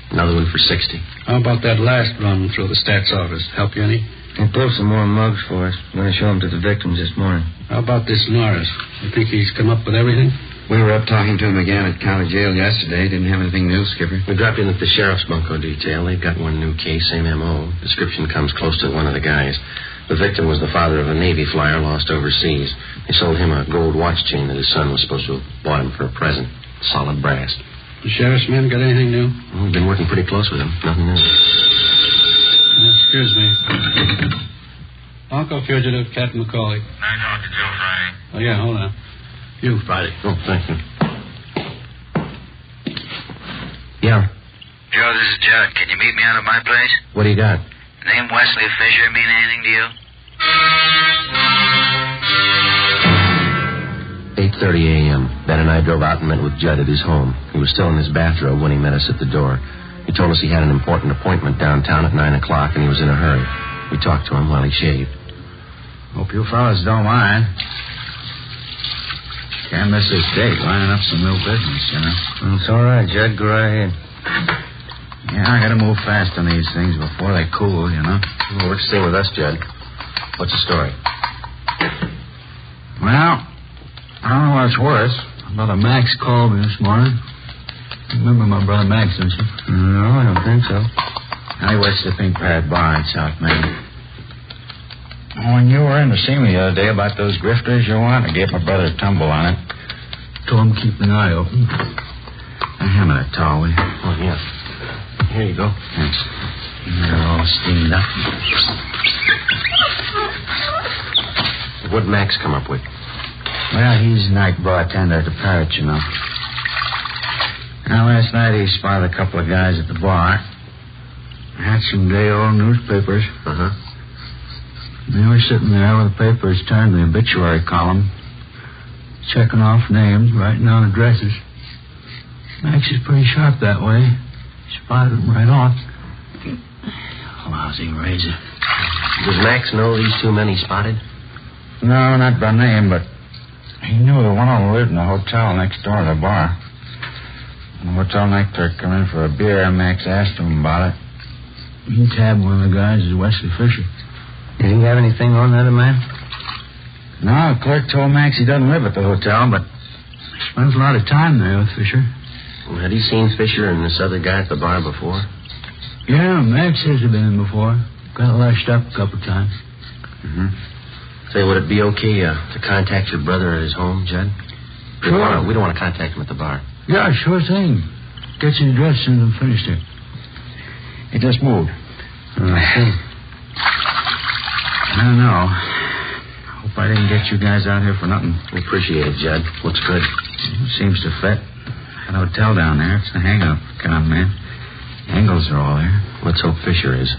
Another one for $60. How about that last run through the stats office? Help you any? They pulled some more mugs for us. I'm going to show them to the victims this morning. How about this Norris? You think he's come up with everything? We were up talking to him again at county jail yesterday. Didn't have anything new, Skipper. We dropped in at the sheriff's bunco detail. They've got one new case, same M.O. Description comes close to one of the guys. The victim was the father of a Navy flyer lost overseas. They sold him a gold watch chain that his son was supposed to have bought him for a present. Solid brass. The sheriff's men got anything new? Well, we've been working pretty close with him. Nothing new. Excuse me. Uncle Fugitive, Captain McCauley. I talked to Joe Friday. Oh, yeah, hold on. You, Friday. Oh, thank you. Yeah. Joe, this is Judd. Can you meet me out at my place? What do you got? The name Wesley Fisher mean anything to you? 8:30 a.m. Ben and I drove out and met with Judd at his home. He was still in his bathrobe when he met us at the door. He told us he had an important appointment downtown at 9 o'clock and he was in a hurry. We talked to him while he shaved. Hope you fellas don't mind. Can't miss this date. Lining up some new business, you know. It's all right, Judd. Go right ahead. Yeah, I gotta move fast on these things before they cool, you know. Well, what you say with us, Judd? What's the story? Well, I don't know what's worse. Brother Max called me this morning. You remember my brother Max, don't you? No, I don't think so. He works at the Pink Parrot Bar in South Main. When you were in to see me the other day about those grifters you want, I gave my brother a tumble on it. Told him keep an eye open. Now, hand me that towel, will you? Oh, yeah. Here you go. Thanks. They're all steamed up. What'd Max come up with? Well, he's night bartender at the Parrot, you know. Now, last night he spotted a couple of guys at the bar. Had some day-old newspapers. Uh-huh. They were sitting there with the papers turned to the obituary column, checking off names, writing down addresses. Max is pretty sharp that way. He spotted them right off. Lousy razor. Does Max know these 2 men he spotted? No, not by name, but He knew the one who lived in the hotel next door to the bar. When the hotel night clerk come in for a beer, Max asked him about it. He tabbed one of the guys as Wesley Fisher. Did he have anything on that man? No, the clerk told Max he doesn't live at the hotel, but he spends a lot of time there with Fisher. Well, had he seen Fisher and this other guy at the bar before? Yeah, Max says he's been in before. Got lashed up a couple times. Say, would it be okay to contact your brother at his home, Judd? Sure. We don't want to contact him at the bar. Yeah, sure thing. Get your address as soon as I'm finished here. He just moved. I don't know. Hope I didn't get you guys out here for nothing. We appreciate it, Judd. Looks good. Seems to fit. That hotel down there, it's the hang-up con, man. Angles are all there. Let's hope Fisher is.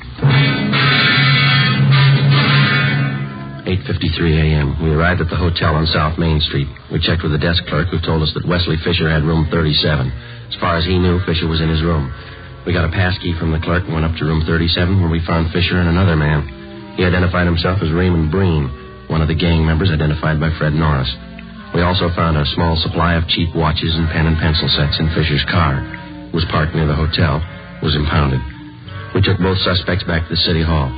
8:53 a.m. We arrived at the hotel on South Main Street. We checked with the desk clerk, who told us that Wesley Fisher had room 37. As far as he knew, Fisher was in his room. We got a pass key from the clerk and went up to room 37, where we found Fisher and another man. He identified himself as Raymond Breen, one of the gang members identified by Fred Norris. We also found a small supply of cheap watches and pen and pencil sets in Fisher's car. It was parked near the hotel. It was impounded. We took both suspects back to the city hall.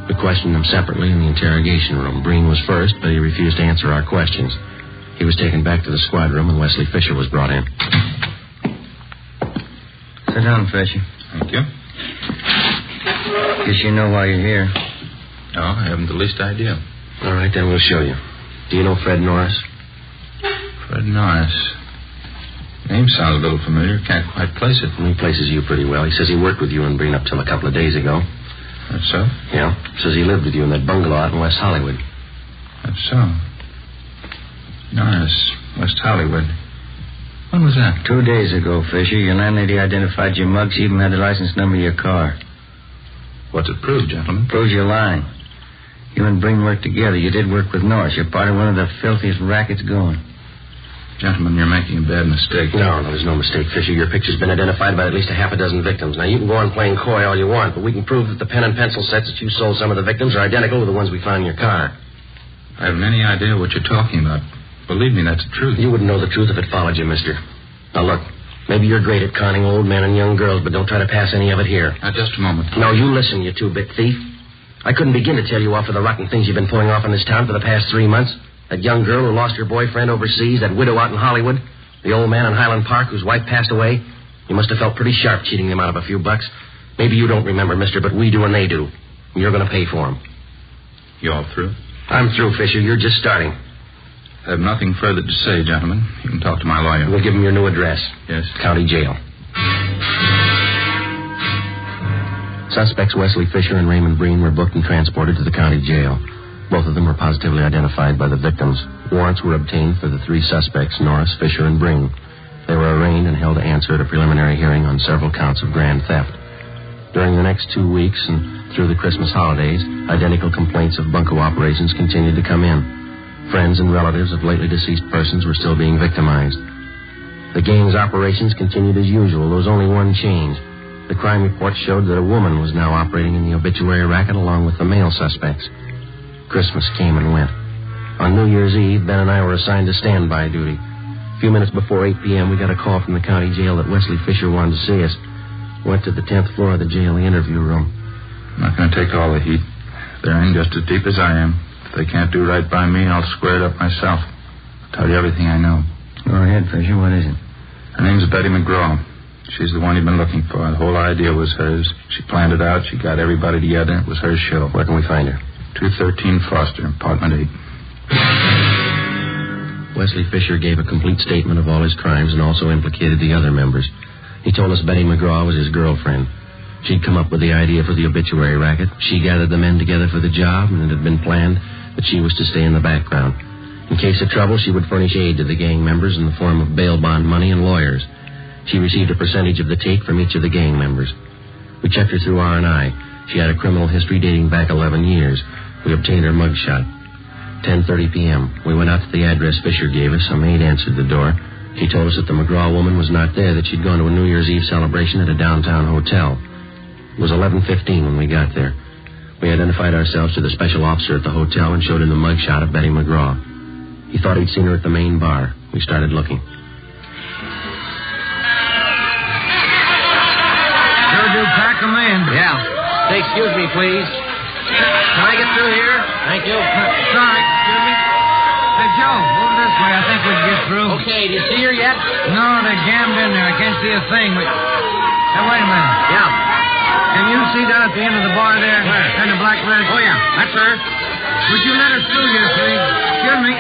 We questioned them separately in the interrogation room. Breen was first, but he refused to answer our questions. He was taken back to the squad room, and Wesley Fisher was brought in. Sit down, Fisher. Thank you. Guess you know why you're here. No, I haven't the least idea. All right, then we'll show you. Do you know Fred Norris? Fred Norris. Name sounds a little familiar. Can't quite place it. He places you pretty well. He says he worked with you and Breen up till a couple of days ago. That's so? Yeah. Says he lived with you in that bungalow out in West Hollywood. That's so. Norris, West Hollywood. When was that? 2 days ago, Fisher. Your landlady identified your mugs. She even had the license number of your car. What's it prove, gentlemen? Proves you're lying. You and Breen worked together. You did work with Norris. You're part of one of the filthiest rackets going. Gentlemen, you're making a bad mistake. No, there's no mistake, Fisher. Your picture's been identified by at least a half a dozen victims. Now, you can go on playing coy all you want, but we can prove that the pen and pencil sets that you sold some of the victims are identical to the ones we found in your car. I haven't any idea what you're talking about. Believe me, that's the truth. You wouldn't know the truth if it followed you, mister. Now, look, maybe you're great at conning old men and young girls, but don't try to pass any of it here. Now, just a moment. No, you listen, you two-bit thief. I couldn't begin to tell you off for the rotten things you've been pulling off in this town for the past 3 months. That young girl who lost her boyfriend overseas, that widow out in Hollywood, the old man in Highland Park whose wife passed away. You must have felt pretty sharp cheating them out of a few bucks. Maybe you don't remember, mister, but we do and they do. And you're going to pay for them. You all through? I'm through, Fisher. You're just starting. I have nothing further to say, gentlemen. You can talk to my lawyer. We'll give him your new address. Yes. County jail. Suspects Wesley Fisher and Raymond Breen were booked and transported to the county jail. Both of them were positively identified by the victims. Warrants were obtained for the 3 suspects, Norris, Fisher, and Breen. They were arraigned and held to answer at a preliminary hearing on several counts of grand theft. During the next 2 weeks and through the Christmas holidays, identical complaints of bunco operations continued to come in. Friends and relatives of lately deceased persons were still being victimized. The gang's operations continued as usual. There was only one change. The crime report showed that a woman was now operating in the obituary racket along with the male suspects. Christmas came and went. On New Year's Eve, Ben and I were assigned to standby duty. A few minutes before 8 p.m., we got a call from the county jail that Wesley Fisher wanted to see us. Went to the 10th floor of the jail, the interview room. I'm not going to take all the heat. They're in just as deep as I am. If they can't do right by me, I'll square it up myself. I'll tell you everything I know. Go ahead, Fisher. What is it? Her name's Betty McGraw. She's the one you've been looking for. The whole idea was hers. She planned it out. She got everybody together. It was her show. Where can we find her? 213 Foster, apartment 8. Wesley Fisher gave a complete statement of all his crimes and also implicated the other members. He told us Betty McGraw was his girlfriend. She'd come up with the idea for the obituary racket. She gathered the men together for the job, and it had been planned that she was to stay in the background. In case of trouble, she would furnish aid to the gang members in the form of bail bond money and lawyers. She received a percentage of the take from each of the gang members. We checked her through R&I. She had a criminal history dating back 11 years. We obtained her mugshot. 10:30 p.m. We went out to the address Fisher gave us. A maid answered the door. She told us that the McGraw woman was not there, that she'd gone to a New Year's Eve celebration at a downtown hotel. It was 11:15 when we got there. We identified ourselves to the special officer at the hotel and showed him the mugshot of Betty McGraw. He thought he'd seen her at the main bar. We started looking. Sure do pack 'em in. Yeah. Say, excuse me, please. Can I get through here? Thank you. Sorry, excuse me. Hey, Joe, move this way. I think we can get through. Okay, do you see her yet? No, they're jammed in there. I can't see a thing. But... Hey, wait a minute. Yeah. Can you see down at the end of the bar there? Where? In the black dress? Oh, yeah. That's her. Would you let us through here, please? Excuse me.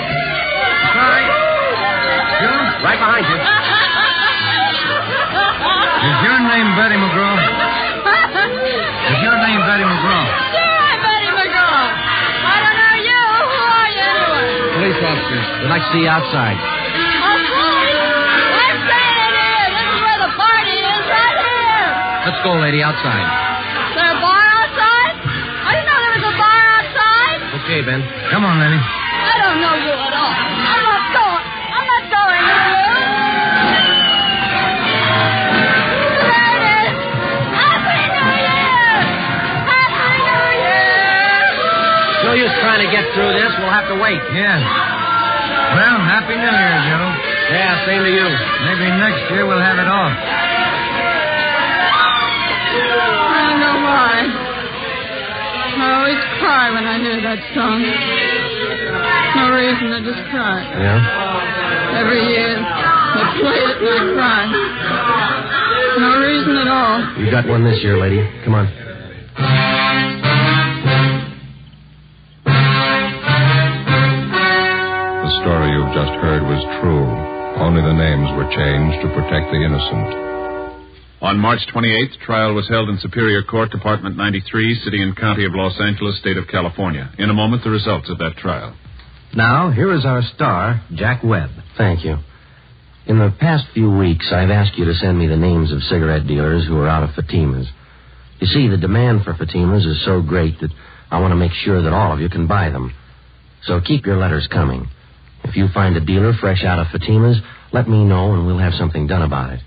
Sorry. You? Right behind you. Is your name Betty McGraw? Is your name Betty McGraw? Sure, I'm Betty McGraw. I don't know you. Who are you anyway? Police officers. We'd like to see you outside. I'm saying it is. This is where the party is, right here. Let's go, lady, outside. Is there a bar outside? I didn't know there was a bar outside. Okay, Ben. Come on, Lenny. I don't know you at all. I'm not going. I'm not going with you. There it is. Happy New Year! Happy New Year! No use trying to get through this. We'll have to wait. Yeah. Well, Happy New Year, Joe. Yeah, same to you. Maybe next year we'll have it off. I don't know why. I always cry when I hear that song. No reason, I just cry. Yeah? Every year, they play it and I cry. No reason at all. You got one this year, lady. Come on. The story you've just heard was true. Only the names were changed to protect the innocent. On March 28th, trial was held in Superior Court, Department 93, City and County of Los Angeles, State of California. In a moment, the results of that trial. Now, here is our star, Jack Webb. Thank you. In the past few weeks, I've asked you to send me the names of cigarette dealers who are out of Fatimas. You see, the demand for Fatimas is so great that I want to make sure that all of you can buy them. So keep your letters coming. If you find a dealer fresh out of Fatimas, let me know and we'll have something done about it.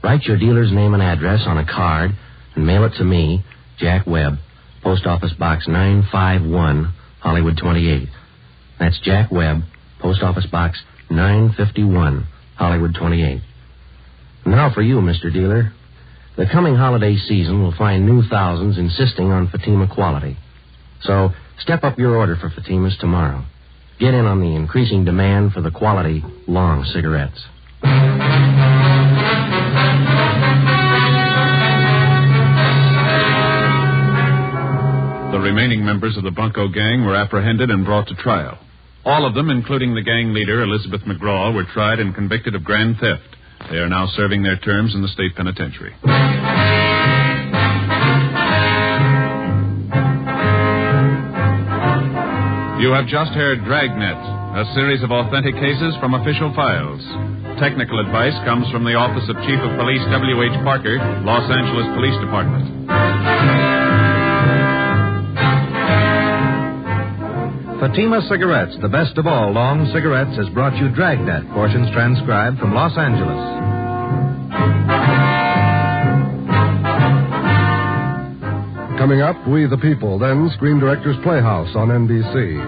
Write your dealer's name and address on a card and mail it to me, Jack Webb, Post Office Box 951, Hollywood 28. That's Jack Webb, Post Office Box 951, Hollywood 28. Now for you, Mr. Dealer. The coming holiday season will find new thousands insisting on Fatima quality. So step up your order for Fatimas tomorrow. Get in on the increasing demand for the quality long cigarettes. The remaining members of the Bunko gang were apprehended and brought to trial. All of them, including the gang leader, Elizabeth McGraw, were tried and convicted of grand theft. They are now serving their terms in the state penitentiary. You have just heard Dragnet, a series of authentic cases from official files. Technical advice comes from the Office of Chief of Police W.H. Parker, Los Angeles Police Department. Fatima Cigarettes, the best of all long cigarettes, has brought you Dragnet, portions transcribed from Los Angeles. Coming up, We the People, then Screen Directors Playhouse on NBC.